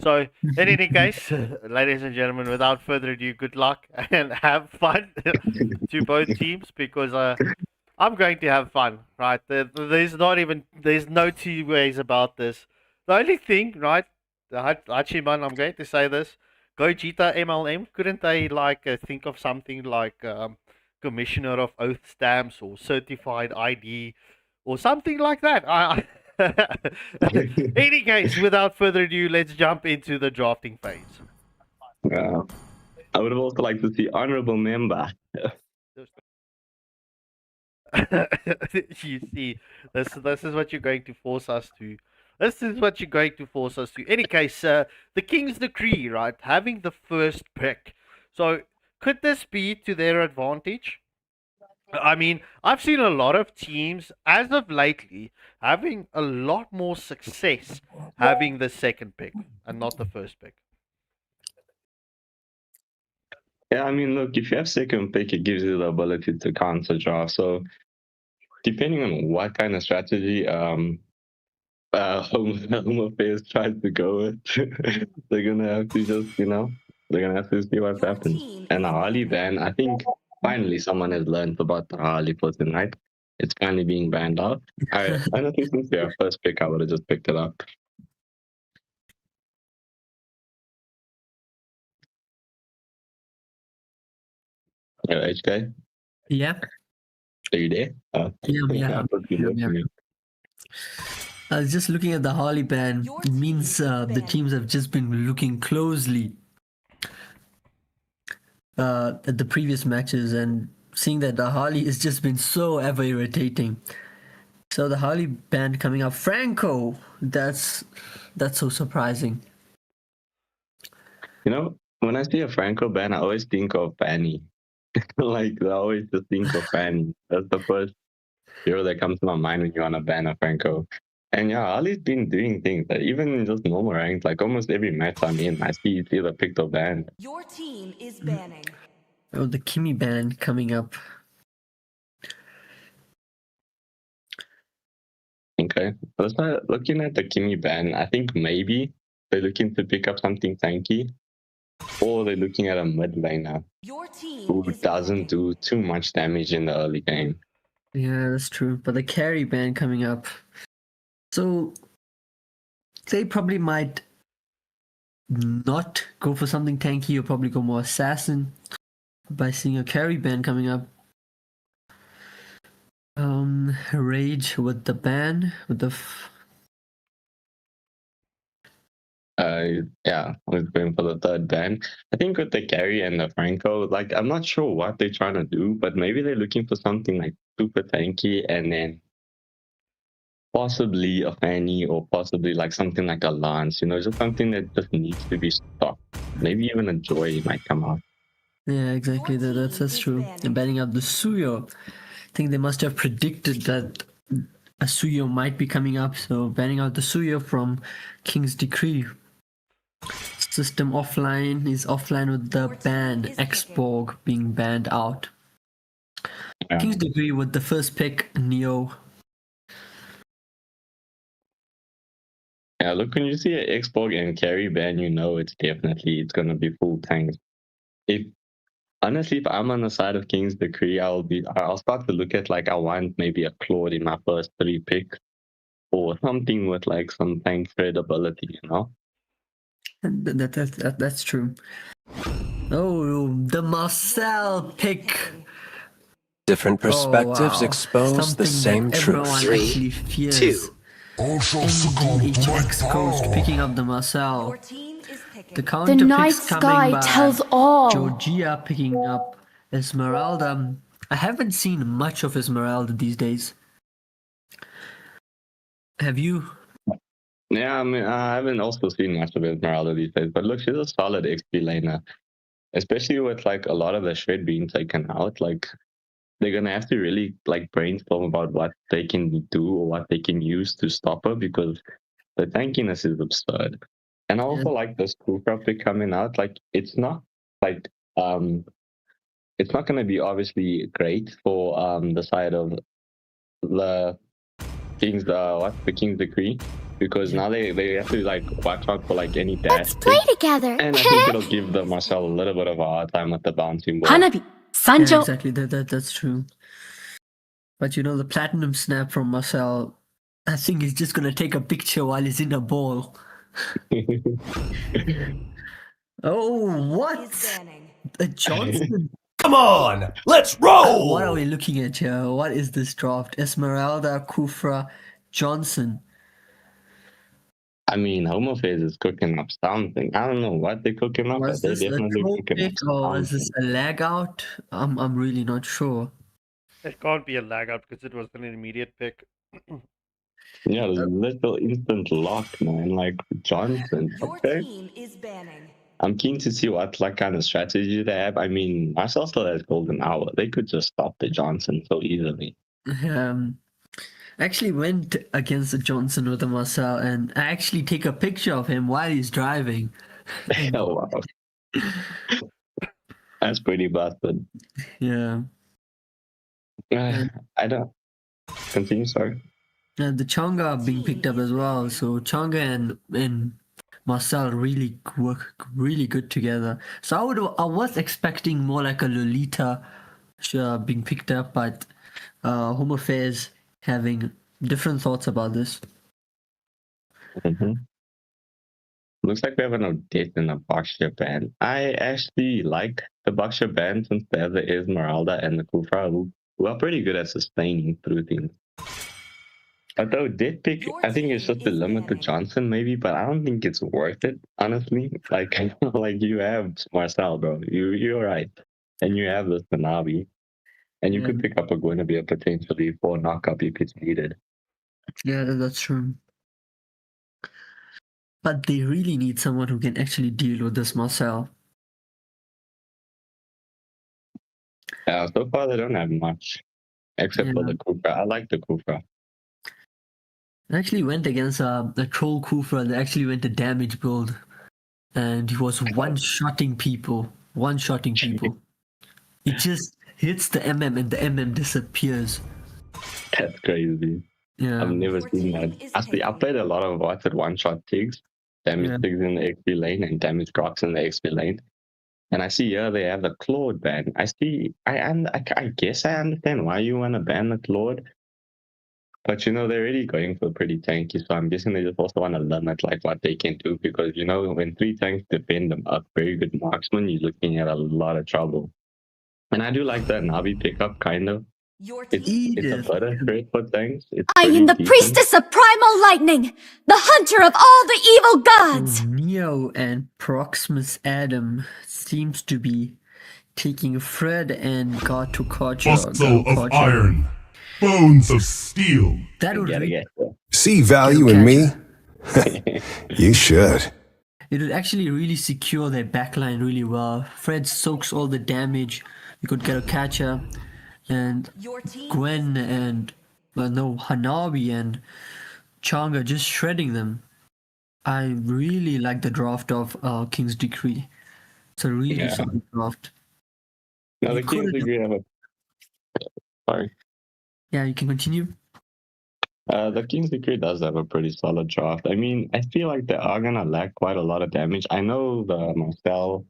So, in any case, ladies and gentlemen, without further ado, good luck and have fun to both teams because I'm going to have fun, right? There's no two ways about this. The only thing, right, Hachiman, I'm going to say this. Gogeta MLM, couldn't they think of something like Commissioner of Oath Stamps or Certified ID or something like that? Any case, without further ado, let's jump into the drafting phase. I would have also liked to see honorable member. You see, this is what you're going to force us to. This is what you're going to force us to. Any case, the King's Decree, right? Having the first pick. So, could this be to their advantage? I mean, I've seen a lot of teams, as of lately, having a lot more success having the second pick and not the first pick. Yeah, I mean, look, if you have second pick, it gives you the ability to counter draft. So, depending on what kind of strategy Home Affairs tries to go with, they're gonna have to just, they're gonna have to see what happens. And the Harley ban, I think finally someone has learned about the Harley for tonight. It's finally being banned out. I don't think since their first pick, I would have just picked it up. Yeah, HK? Yeah. Are you there? Yeah. I was just looking at the Harley ban. It means the teams have just been looking closely at the previous matches and seeing that the Harley has just been so ever irritating. So the Harley ban coming up, Franco. That's so surprising. When I see a Franco ban, I always think of Fanny. I always just think of Fanny. That's the first hero that comes to my mind when you want to ban a Franco. And yeah, Ali's been doing things that even in just normal ranks, almost every match I'm in, I see it's either picked or banned. Your team is banning. Oh, the Kimmy ban coming up. Okay, let's start looking at the Kimmy ban. I think maybe they're looking to pick up something tanky, or they're looking at a mid laner who doesn't do too much damage in the early game. Yeah, that's true. But the carry ban coming up. So they probably might not go for something tanky or probably go more assassin by seeing a carry ban coming up. Rage with the ban, with the yeah, I was going for the third ban. I think with the carry and the Franco, I'm not sure what they're trying to do, but maybe they're looking for something super tanky and then possibly a Fanny or possibly something like a Lance, just something that just needs to be stopped. Maybe even a Joy might come out. Yeah, exactly. That's true. And banning out the Suyo. I think they must have predicted that a Suyo might be coming up, so banning out the Suyo from King's Decree. System offline is offline with the ban, Xborg being banned out. Yeah. King's Decree with the first pick, Neo. Yeah, look, when you see an Xborg and carry ban, it's going to be full tanks. Honestly, if I'm on the side of King's Decree, I'll start to look at I want maybe a Claude in my first 3 picks or something with some tank credibility, That's true. Oh, the Marcel pick. Different perspectives expose the same truth. 3, 2. HX Coast picking up the Marcel. The counter The night picks sky coming by tells all. Georgia picking up Esmeralda. I haven't seen much of Esmeralda these days. Have you? Yeah, I mean, I haven't also seen much of Esmeralda these days, but look, she's a solid XP laner, especially with like a lot of the shred being taken out. Like, they're gonna have to really like brainstorm about what they can do or what they can use to stop her, because the tankiness is absurd. And I also like this Kufra pick coming out. Like, it's not like it's not gonna be obviously great for the side of the King's Decree, because now they have to like watch out for like any dash. Let's play together. And I think it'll give the Marcel a little bit of a hard time with the bouncing ball. Yeah, exactly. That's true. But you know, the platinum snap from Marcel, I think he's just gonna take a picture while he's in a ball. Oh, what? A Johnson? Come on, let's roll! What are we looking at here? What is this draft? Esmeralda, Kufra, Johnson. I mean, Homofaz is cooking up something. I don't know what they're cooking up, Was but they're this a definitely troll cooking up pick or is this a lag out? I'm really not sure. It can't be a lag out because it was an immediate pick. Yeah, little instant lock, man. Like Johnson. Your Okay. team is banning. I'm keen to see what like kind of strategy they have. I mean, Marcel still has golden hour. They could just stop the Johnson so easily. I actually went against the Johnson with the Marcel and I actually take a picture of him while he's driving. Oh wow. That's pretty busted. Yeah. I don't continue, sorry. And the Changa being picked up as well. So Changa and Marcel really work really good together. So I was expecting more like a Lolita being picked up, but Home Affairs having different thoughts about this. Looks like we have an Odette and a Boxer band. I actually like the Boxer band since they have the Esmeralda and the Kufra who are pretty good at sustaining through things. But the Odette pick, I think it's just to limit the Johnson maybe, but I don't think it's worth it, honestly. Like, like you have Marcel, bro. You're right. And you have this Manabi. And you could pick up a Guinevere potentially for a knockup if it's needed. Yeah, that's true. But they really need someone who can actually deal with this Marcel. So far they don't have much. Except for the Kufra. I like the Kufra. I actually went against a troll Kufra that actually went a damage build. And he was one-shotting people. It just hits the MM and the MM disappears. That's crazy. Yeah. I've never seen that. I played a lot of bots at one-shot tigs. Damage tigs in the XP lane and damage crocs in the XP lane. And I see here they have the Claude ban. I guess I understand why you want to ban the Claude. But, you know, they're already going for pretty tanky, so I'm guessing they just also want to limit, like, what they can do, because, you know, when 3 tanks defend them up, very good marksman, you're looking at a lot of trouble. And I do like that Navi pickup, kind of. It's a better threat for tanks. I am the priestess of primal lightning, the hunter of all the evil gods! Neo and Proximus Adam seems to be taking Fred and God to Kocha. Muscle of iron. Bones of steel. That would See value in me? You should. It would actually really secure their backline really well. Fred soaks all the damage. You could get a catcher. And Gwen and Hanabi and Changa just shredding them. I really like the draft of King's Decree. It's a really solid draft. No, the King's Decree have a... Sorry. Yeah, you can continue. The King's Decree does have a pretty solid draft. I mean, I feel like they are gonna lack quite a lot of damage. I know the Marcel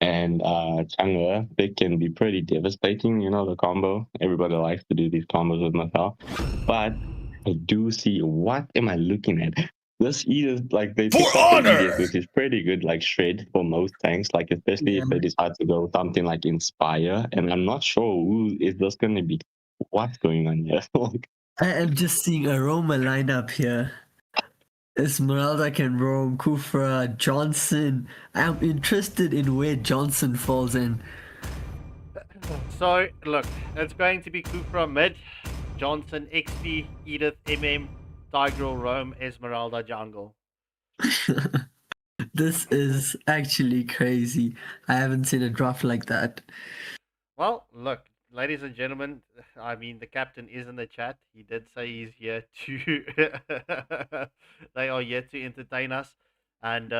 and Chang'e, they can be pretty devastating, you know, the combo. Everybody likes to do these combos with Marcel. But I do see, what am I looking at? This Edith, like, they picked up the Edith, which is pretty good, like, shred for most tanks, like, especially if they decide to go something like Inspire. And I'm not sure who is this going to be. What's going on here? I am just seeing a Roma lineup here. Esmeralda can roam, Kufra, Johnson. I'm interested in where Johnson falls in. So, look, it's going to be Kufra mid, Johnson, XP, Edith, MM, Tigreal roam Esmeralda jungle. This is actually crazy. I haven't seen a draft like that. Well, look, ladies and gentlemen, I mean, the captain is in the chat. He did say he's here to. They are here to entertain us, and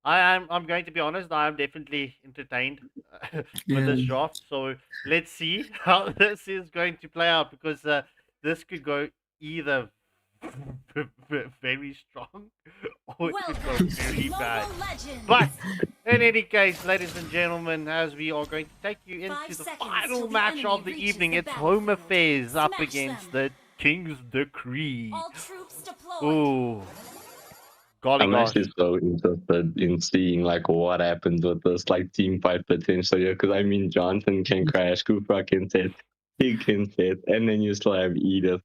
I'm going to be honest. I am definitely entertained with this draft. So let's see how this is going to play out, because this could go either very strong or it could go very bad. But in any case, ladies and gentlemen, as we are going to take you into the final match of the evening, it's Home Affairs up against the King's Decree. Ooh. I'm actually so interested in seeing like what happens with this like team fight potential here, because I mean Johnson can crash, Cooper can set, he can set, and then you still have Edith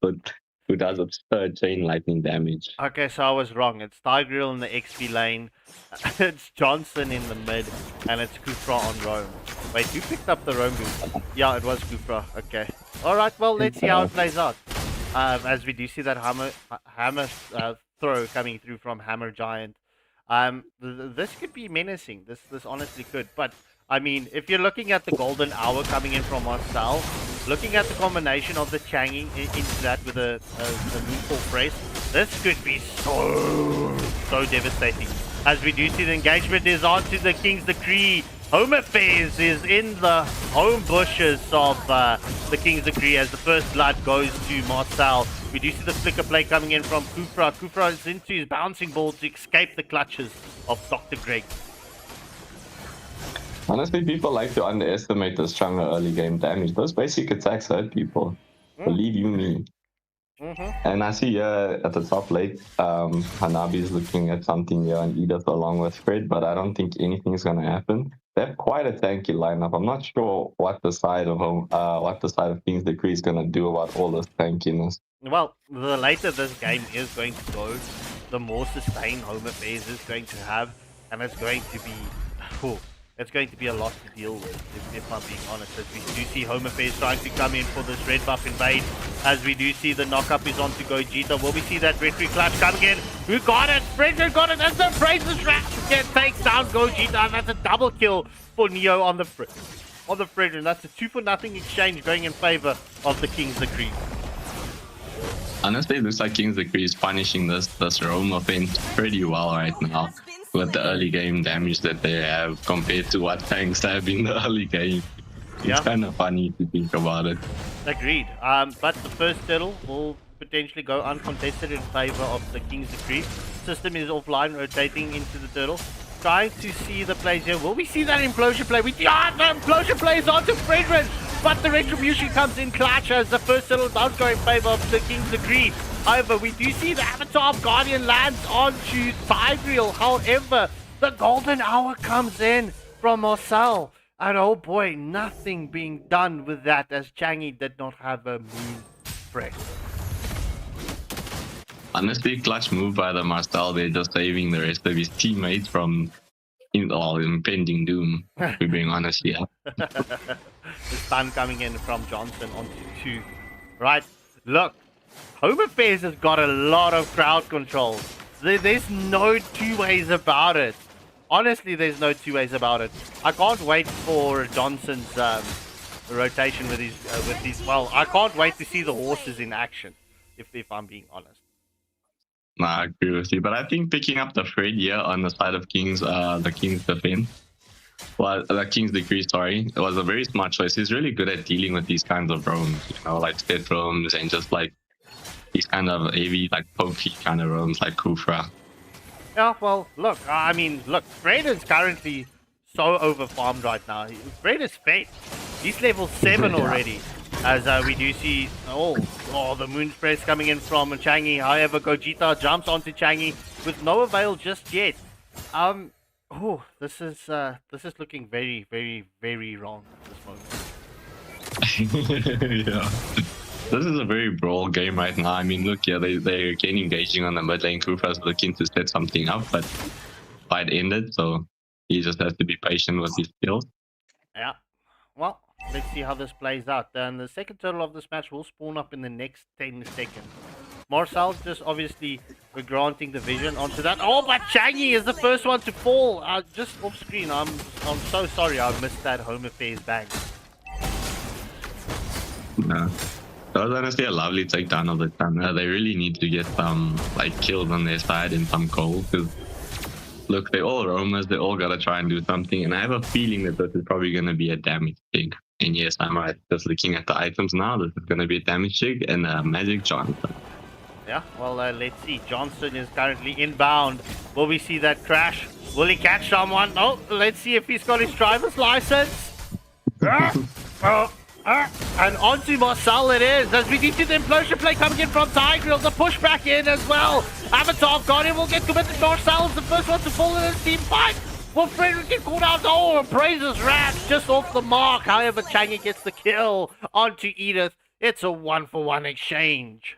who does absurd chain lightning damage. Okay, so I was wrong. It's Tigreal in the XP lane, it's Johnson in the mid, and it's Kufra on roam. Wait, who picked up the roam boost? Yeah, it was Kufra. Okay. Alright, well, let's see how it plays out. As we do see that hammer throw coming through from Hammer Giant. This could be menacing. This honestly could. But I mean, if you're looking at the golden hour coming in from Marcel, looking at the combination of the Changi into that with the moonfall brace, this could be so devastating. As we do see the engagement is on to the King's Decree. Home Affairs is in the home bushes of the King's Decree as the first blood goes to Marcel. We do see the flicker play coming in from Kufra. Kufra is into his bouncing ball to escape the clutches of Dr. Greg. Honestly, people like to underestimate the stronger early game damage. Those basic attacks hurt people. Believe you me. And I see at the top late, Hanabi is looking at something here on Edith along with Fred, but I don't think anything's going to happen. They have quite a tanky lineup. I'm not sure what the side of King's Decree is going to do about all this tankiness. Well, the later this game is going to go, the more sustained Home Affairs is going to have, and it's going to be, it's going to be a lot to deal with, if I'm being honest. As we do see Home Affairs trying to come in for this red buff invade, as we do see the knockup is on to Gogeta. Will we see that red free clutch coming in? Who got it? Frederick got it as the Brazers Rash takes down Gogeta, and that's a double kill for Neo on the Frederick. That's a 2-for-0 exchange going in favor of the King's Decree. Honestly, it looks like King's Decree is punishing this roam offense pretty well right now with the early game damage that they have compared to what tanks have in the early game. It's kind of funny to think about it. Agreed. But the first turtle will potentially go uncontested in favor of the King's Decree. System is offline, rotating into the turtle. Trying to see the plays here. Will we see that implosion play? The implosion play is onto Frederick, but the retribution comes in clutch as the first turtle does go in favor of the King's Decree. However, we do see the Avatar of Guardian lands onto Tigreal. However, the golden hour comes in from Marcel. And oh boy, nothing being done with that as Changi did not have a moon press. Honestly, clutch move by the Marcel. They're just saving the rest of his teammates from impending doom, to be being honest here. The stun coming in from Johnson onto 2. Right, look, Home Affairs has got a lot of crowd control. There's no two ways about it. Honestly, there's no two ways about it. I can't wait for Johnson's rotation with his. Well, I can't wait to see the horses in action. If I'm being honest. Nah, I agree with you, but I think picking up the Fred here on the side of the King's defense, well, the King's Decree, sorry, it was a very smart choice. He's really good at dealing with these kinds of roams, like step roams and just like these kind of heavy, like pokey kind of roams like Kufra. Yeah, well, look, Fred is currently so over-farmed right now. Fred is fed. He's level 7 already. As we do see, the moon press coming in from Changi. However, Gogeta jumps onto Changi with no avail just yet. This is looking very, very, very wrong at this moment. Yeah. This is a very brawl game right now. I mean, look, they're again engaging on the mid lane. Kufa's looking to set something up, but fight ended, so he just has to be patient with his skills. Yeah. Well, let's see how this plays out. And the second turtle of this match will spawn up in the next 10 seconds. Marcel just obviously granting the vision onto that. Oh, but Changi is the first one to fall. Just off screen. I'm so sorry. I missed that home affairs bang. No. That was honestly a lovely takedown of the China. They really need to get some like kills on their side in some coal, because look, they're all roamers. They all gotta try and do something, and I have a feeling that this is probably gonna be a damage jig. And yes, I'm right. Just looking at the items now, this is gonna be a damage jig and a magic Johnson. Yeah, well, let's see. Johnson is currently inbound. Will we see that crash? Will he catch someone? Oh, let's see if he's got his driver's license. And onto Marcel it is, as we need to the implosion play coming in from Tigreal, the pushback in as well. Avatar Guardian will get committed. Marcel is the first one to fall in his team fight. Will Frederick get called out? Oh, praises Rat just off the mark. However, Changi gets the kill onto Edith. It's a 1-for-1 exchange.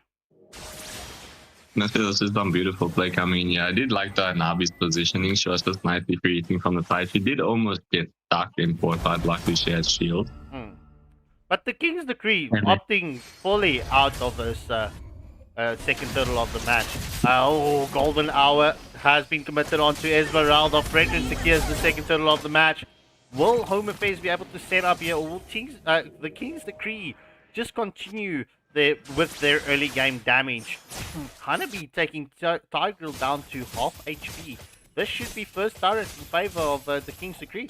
This is some beautiful play coming in here. I did like the Nabi's positioning. She was just nicely free eating from the side. She did almost get stuck in foresight, luckily she has shield. But the King's Decree opting fully out of this second turtle of the match. Oh, Golden Hour has been committed onto Esmeralda. Frederick secures the second turtle of the match. Will Home Affairs be able to set up here? Or will the King's Decree just continue with their early game damage? Kind of be taking Tigreal down to half HP. This should be first turret in favor of the King's Decree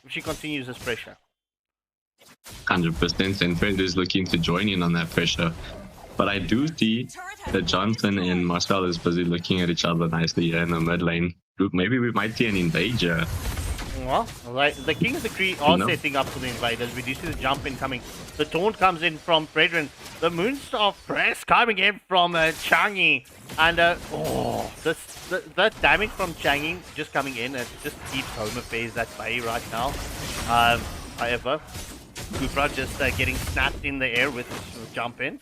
if she continues this pressure. 100%, and Fred is looking to join in on that pressure. But I do see that Johnson and Marcel is busy looking at each other nicely here in the mid lane. Maybe we might see an invader. Well, the King's Decree are setting up for the invaders. We do see the jump in coming. The taunt comes in from Fredrin. The Moonstar press coming in from Changi. And, that damage from Changi just coming in. It just keeps Home Affairs at bay right now. However, Kufra just getting snapped in the air with his jump in.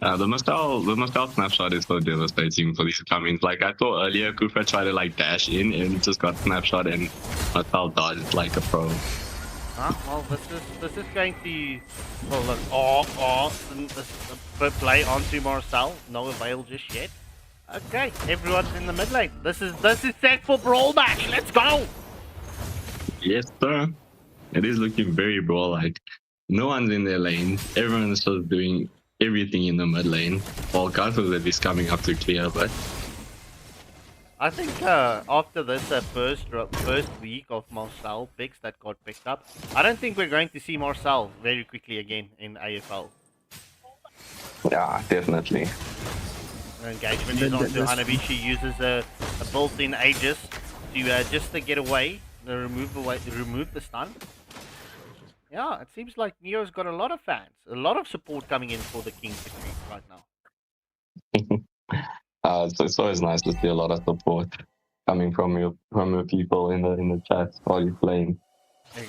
The Moscow snapshot is so devastating for these comings. Like I thought earlier, Kufra tried to like dash in and just got snapshot, and Moscow dodged like a pro. Well, this is going to. Well, look, the play onto Marcel. No avail just yet. Okay, everyone's in the mid lane. This is set for brawl match. Let's go. Yes, sir. It is looking very brawl-like. No one's in their lane. Everyone's just doing everything in the mid lane. Well, Garfield is coming up to clear, but I think after this first week of Marcel picks that got picked up, I don't think we're going to see Marcel very quickly again in AFL. Yeah, definitely. Engagement is onto Hanabi. She uses a built-in Aegis to just to get away, remove the stun. Yeah, it seems like Neo's got a lot of fans, a lot of support coming in for the King's Decree right now. It's always nice to see a lot of support coming from your people in the chat while you're playing.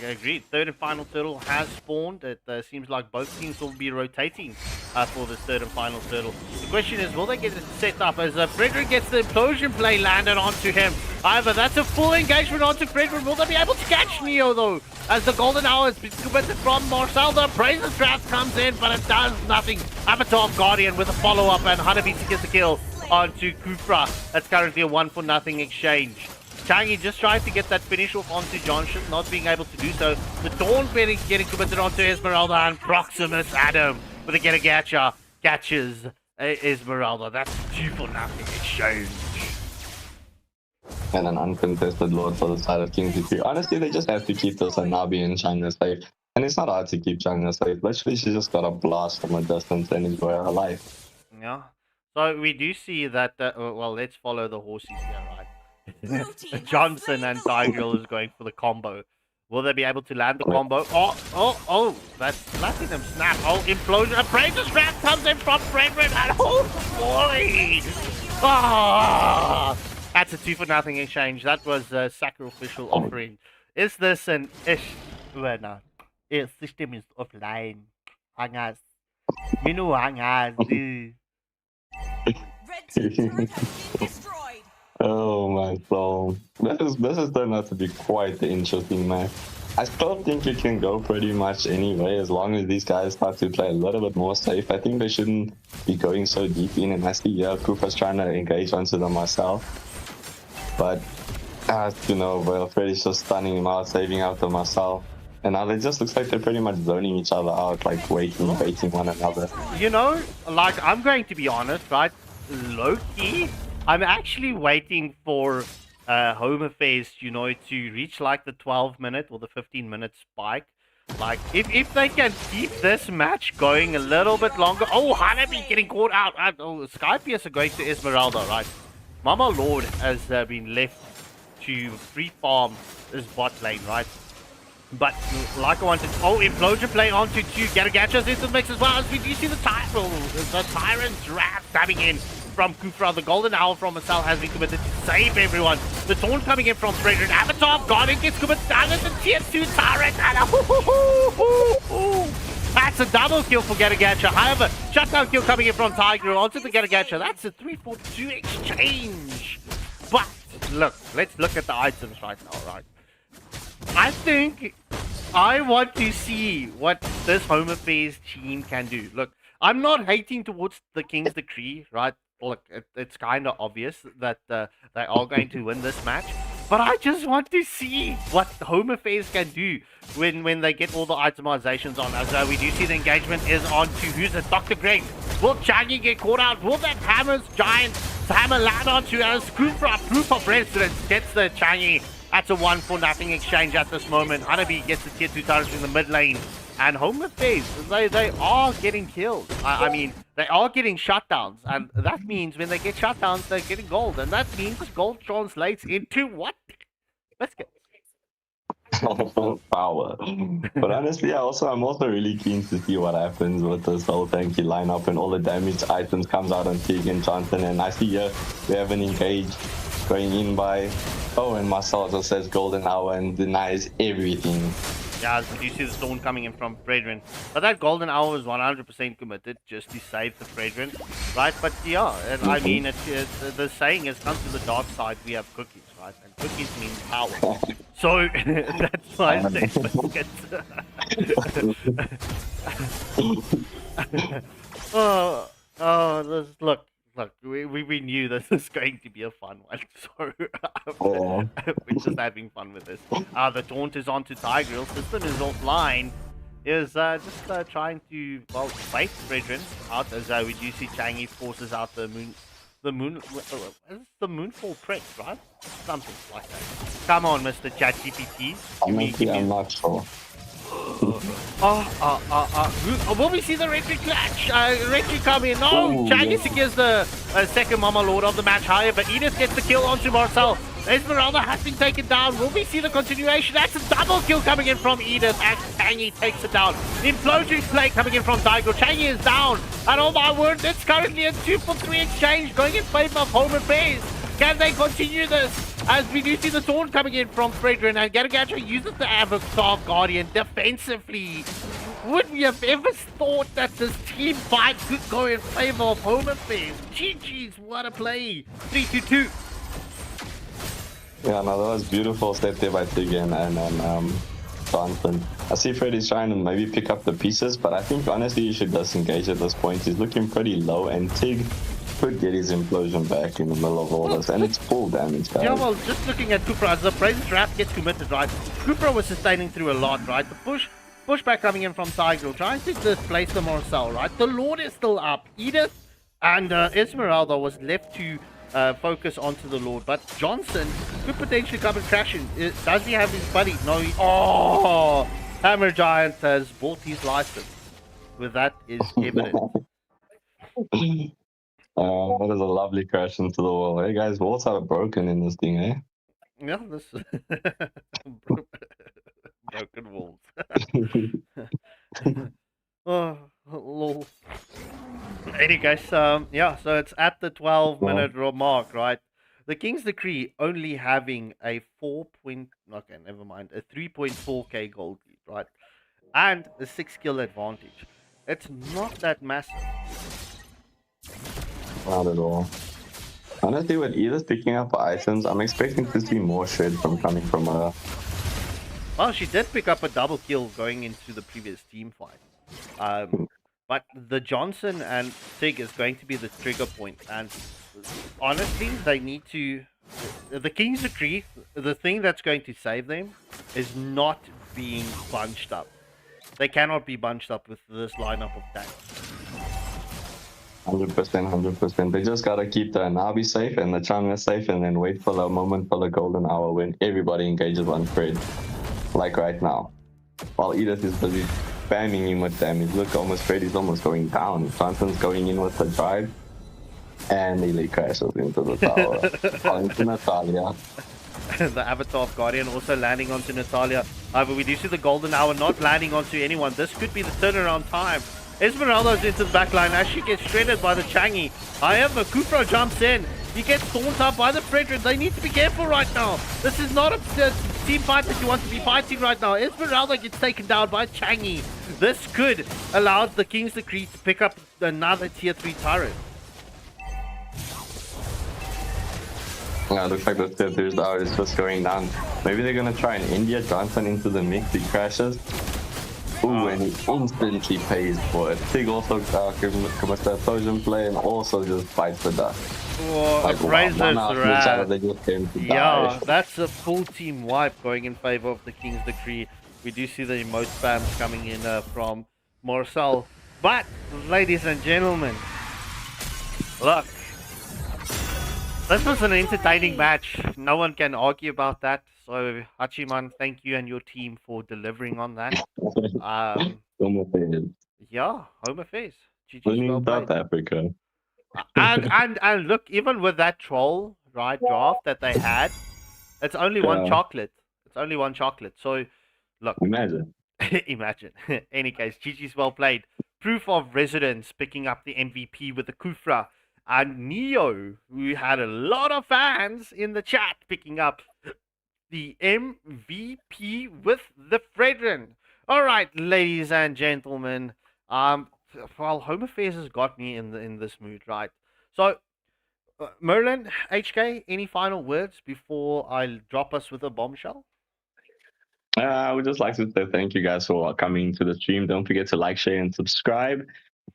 Agreed. Third and final turtle has spawned. It seems like both teams will be rotating for this third and final turtle. The question is, will they get it set up as Frederick gets the implosion play landed onto him? However, that's a full engagement onto Frederick. Will they be able to catch Neo though? As the Golden Hour is committed from Marcel, the Praises Trap comes in, but it does nothing. Avatar Guardian with a follow-up, and Hanabi gets the kill onto Kufra. That's currently a 1-for-0 exchange. Changi just trying to get that finish off onto Johnson, not being able to do so. The Taunt getting committed onto Esmeralda, and Proximus Adam with a Getagacha catches Esmeralda. That's 2-for-0 exchange. And an uncontested Lord for the side of King's Decree. Honestly, they just have to keep this Hanabi and China safe. And it's not hard to keep China safe. Literally, she just got a blast from a distance and enjoy her life. Yeah. So we do see that, well, let's follow the horses here, right? Johnson and Tigreal is going for the combo. Will they be able to land the combo? Oh, that's Platinum Snap. Oh, Implosion. A Praises Trap comes in from Frederick, and holy! That's a 2-for-0 exchange. That was a sacrificial offering. Is this an ish? Well, no. Its system is offline. Hangas. You know Hangas. Oh my soul. This is turned out to be quite the interesting match. I still think it can go pretty much anyway as long as these guys start to play a little bit more safe. I think they shouldn't be going so deep in, and I see Koopa's trying to engage onto them myself. But you know, well, Freddy's just stunning him out, saving out the Marcel. And now it just looks like they're pretty much zoning each other out, like waiting, baiting one another. You know, like, I'm going to be honest, right? Low-key, I'm actually waiting for Home Affairs, you know, to reach like the 12-minute or the 15-minute spike. Like, if they can keep this match going a little bit longer. Oh, Hanabi getting caught out. Oh, Skypius are going to Esmeralda, right? Mama Lord has been left to free farm this bot lane, right? But like I wanted, Implosion play onto two Garagachas into the mix as well. As we do see the Tyrant's Wrath coming in from Kufra. The Golden Owl from Marcel has been committed to save everyone. The Taunt coming in from Frederick. Avatar Guardian gets committed down as the tier 2 Tyrant. And that's a double kill for Garagacha. However, shutdown kill coming in from Tiger onto the Garagacha. That's a 3-4-2 exchange. But look, let's look at the items right now, right? I think I want to see what this Home Affairs team can do. Look, I'm not hating towards the King's Decree, right? Look, it's kind of obvious that they are going to win this match. But I just want to see what Home Affairs can do when they get all the itemizations on. As we do see the engagement is on to who's it? Dr. Greg. Will Changi get caught out? Will that Hammer's Giant Hammer land onto as proof of residence gets the Changi? That's a 1-for-0 exchange at this moment. Hanabi gets the tier 2 turrets in the mid lane. And Home Affairs, they are getting kills. I mean, they are getting shutdowns. And that means when they get shutdowns, they're getting gold. And that means gold translates into what? Let's get power. But honestly, I'm also really keen to see what happens with this whole tanky lineup and all the damage items comes out on Tegan Johnson. And I see here we have an engage going in by and Marcel just says golden hour and denies everything. Yeah, as you see the stone coming in from Fredrin. But that golden hour is 100% committed just to save the Fredrin, right? But yeah, I mean, the saying is, come to the dark side, we have cookies, right? And cookies means power. So that's why I say look, we knew this was going to be a fun one, so we're just having fun with this. The taunt is onto Tigreal, system is offline, is just trying to, well, bait Fredrin out as we do see Changi forces out the Moonfall prick, right? Something like that. Come on, Mr. ChatGPT. I'm not sure. Will we see the Retry clutch? Retry come in. No, Changi secures the second Mama Lord of the match. However, Edith gets the kill onto Marcel. Esmeralda has been taken down. Will we see the continuation? That's a double kill coming in from Edith as Changi takes it down. Implosion play coming in from Tiger. Changi is down. And oh my word, it's currently a 2-for-3 exchange going in favor of Home Affairs. Can they continue this? As we do see the taunt coming in from Fredrin, and Garagacha uses the Avatar Guardian defensively. Would we have ever thought that this team fight could go in favor of Home Affairs? GG's, what a play. 3-2-2. Yeah, no, that was beautiful step there by Tigan and Johnson. I see Freddy's trying to maybe pick up the pieces, but I think honestly he should disengage at this point. He's looking pretty low, and Tig could get his implosion back in the middle of all this, and it's full damage, guys. Yeah, well, just looking at Kufra, as the Brazen Trap gets committed, right? Kufra was sustaining through a lot, right? The pushback coming in from Tiger, trying to displace the Marcel, right? The Lord is still up. Edith and Esmeralda was left to focus onto the Lord, but Johnson could potentially come and crash in. Does he have his buddy? No. Hammer Giant has bought his license. With that is evident. That is a lovely crash into the wall. Hey guys, walls are broken in this thing, eh? Yeah, this broken walls. Oh, lol. Anyway, guys, yeah, so it's at the 12-minute mark, right? The King's Decree only having a 3.4k gold lead, right? And a 6 kill advantage. It's not that massive. Not at all. Honestly, with Edith picking up items, I'm expecting to see more shred coming from her. Well, she did pick up a double kill going into the previous team fight. But the Johnson and Sig is going to be the trigger point. And honestly, they need to... The King's Decree, the thing that's going to save them is not being bunched up. They cannot be bunched up with this lineup of tanks. 100%, 100%. They just gotta keep the Nabi safe and the Chang'e safe, and then wait for the moment for the golden hour when everybody engages on Fred. Like right now. While Edith is busy spamming him with damage. Look, Fred is almost going down. Johnson's going in with the drive. And Ely crashes into the tower. Into Natalia. The Avatar of Guardian also landing onto Natalia. However, we do see the golden hour not landing onto anyone. This could be the turnaround time. Esmeralda's into the backline as she gets shredded by the Changi. However, Kufra jumps in. He gets thorned up by the Frederick. They need to be careful right now. This is not a team fight that you want to be fighting right now. Esmeralda gets taken down by Changi. This could allow the King's Decree to pick up another tier 3 turret. Yeah, looks like the tier 3 tower is just going down. Maybe they're gonna try and India Johnson into the mix. He crashes. Ooh, and he instantly pays for it. Sig also commits that Trojan play and also just fights the dust. Oh, Razor's rat. They just came to Yeah, that's a full team wipe going in favor of the King's Decree. We do see the emote spams coming in from Marcel. But, ladies and gentlemen, look, this was an entertaining match. No one can argue about that. So, Hachiman, thank you and your team for delivering on that. Home affairs. Yeah, home affairs. Winning well South Africa. and look, even with that troll draft that they had, it's only one chocolate. It's only one chocolate. So, look. Imagine. Imagine. Any case, GG's well played. Proof of residence picking up the MVP with the Kufra. And Neo, who had a lot of fans in the chat, picking up the MVP with the Fredrin. All right, ladies and gentlemen. Well, home affairs has got me in this mood, right? So, Merlin, HK, any final words before I drop us with a bombshell? I would just like to say thank you guys for coming to the stream. Don't forget to like, share, and subscribe.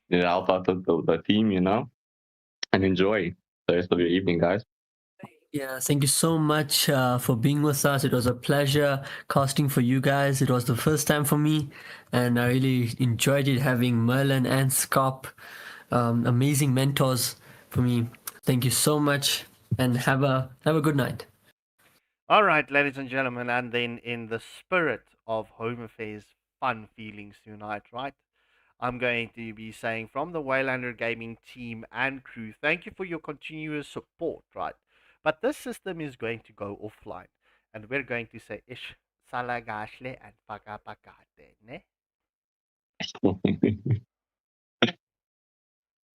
You know, help out the team, you know, and enjoy the rest of your evening, guys. Yeah, thank you so much for being with us. It was a pleasure casting for you guys. It was the first time for me, and I really enjoyed it having Merlin and Scop, amazing mentors for me. Thank you so much, and have a good night. All right, ladies and gentlemen, and then in the spirit of home affairs fun feelings tonight, right? I'm going to be saying from the Waylander Gaming team and crew, thank you for your continuous support, right? But this system is going to go offline, and we're going to say ish salagashle and paka ne.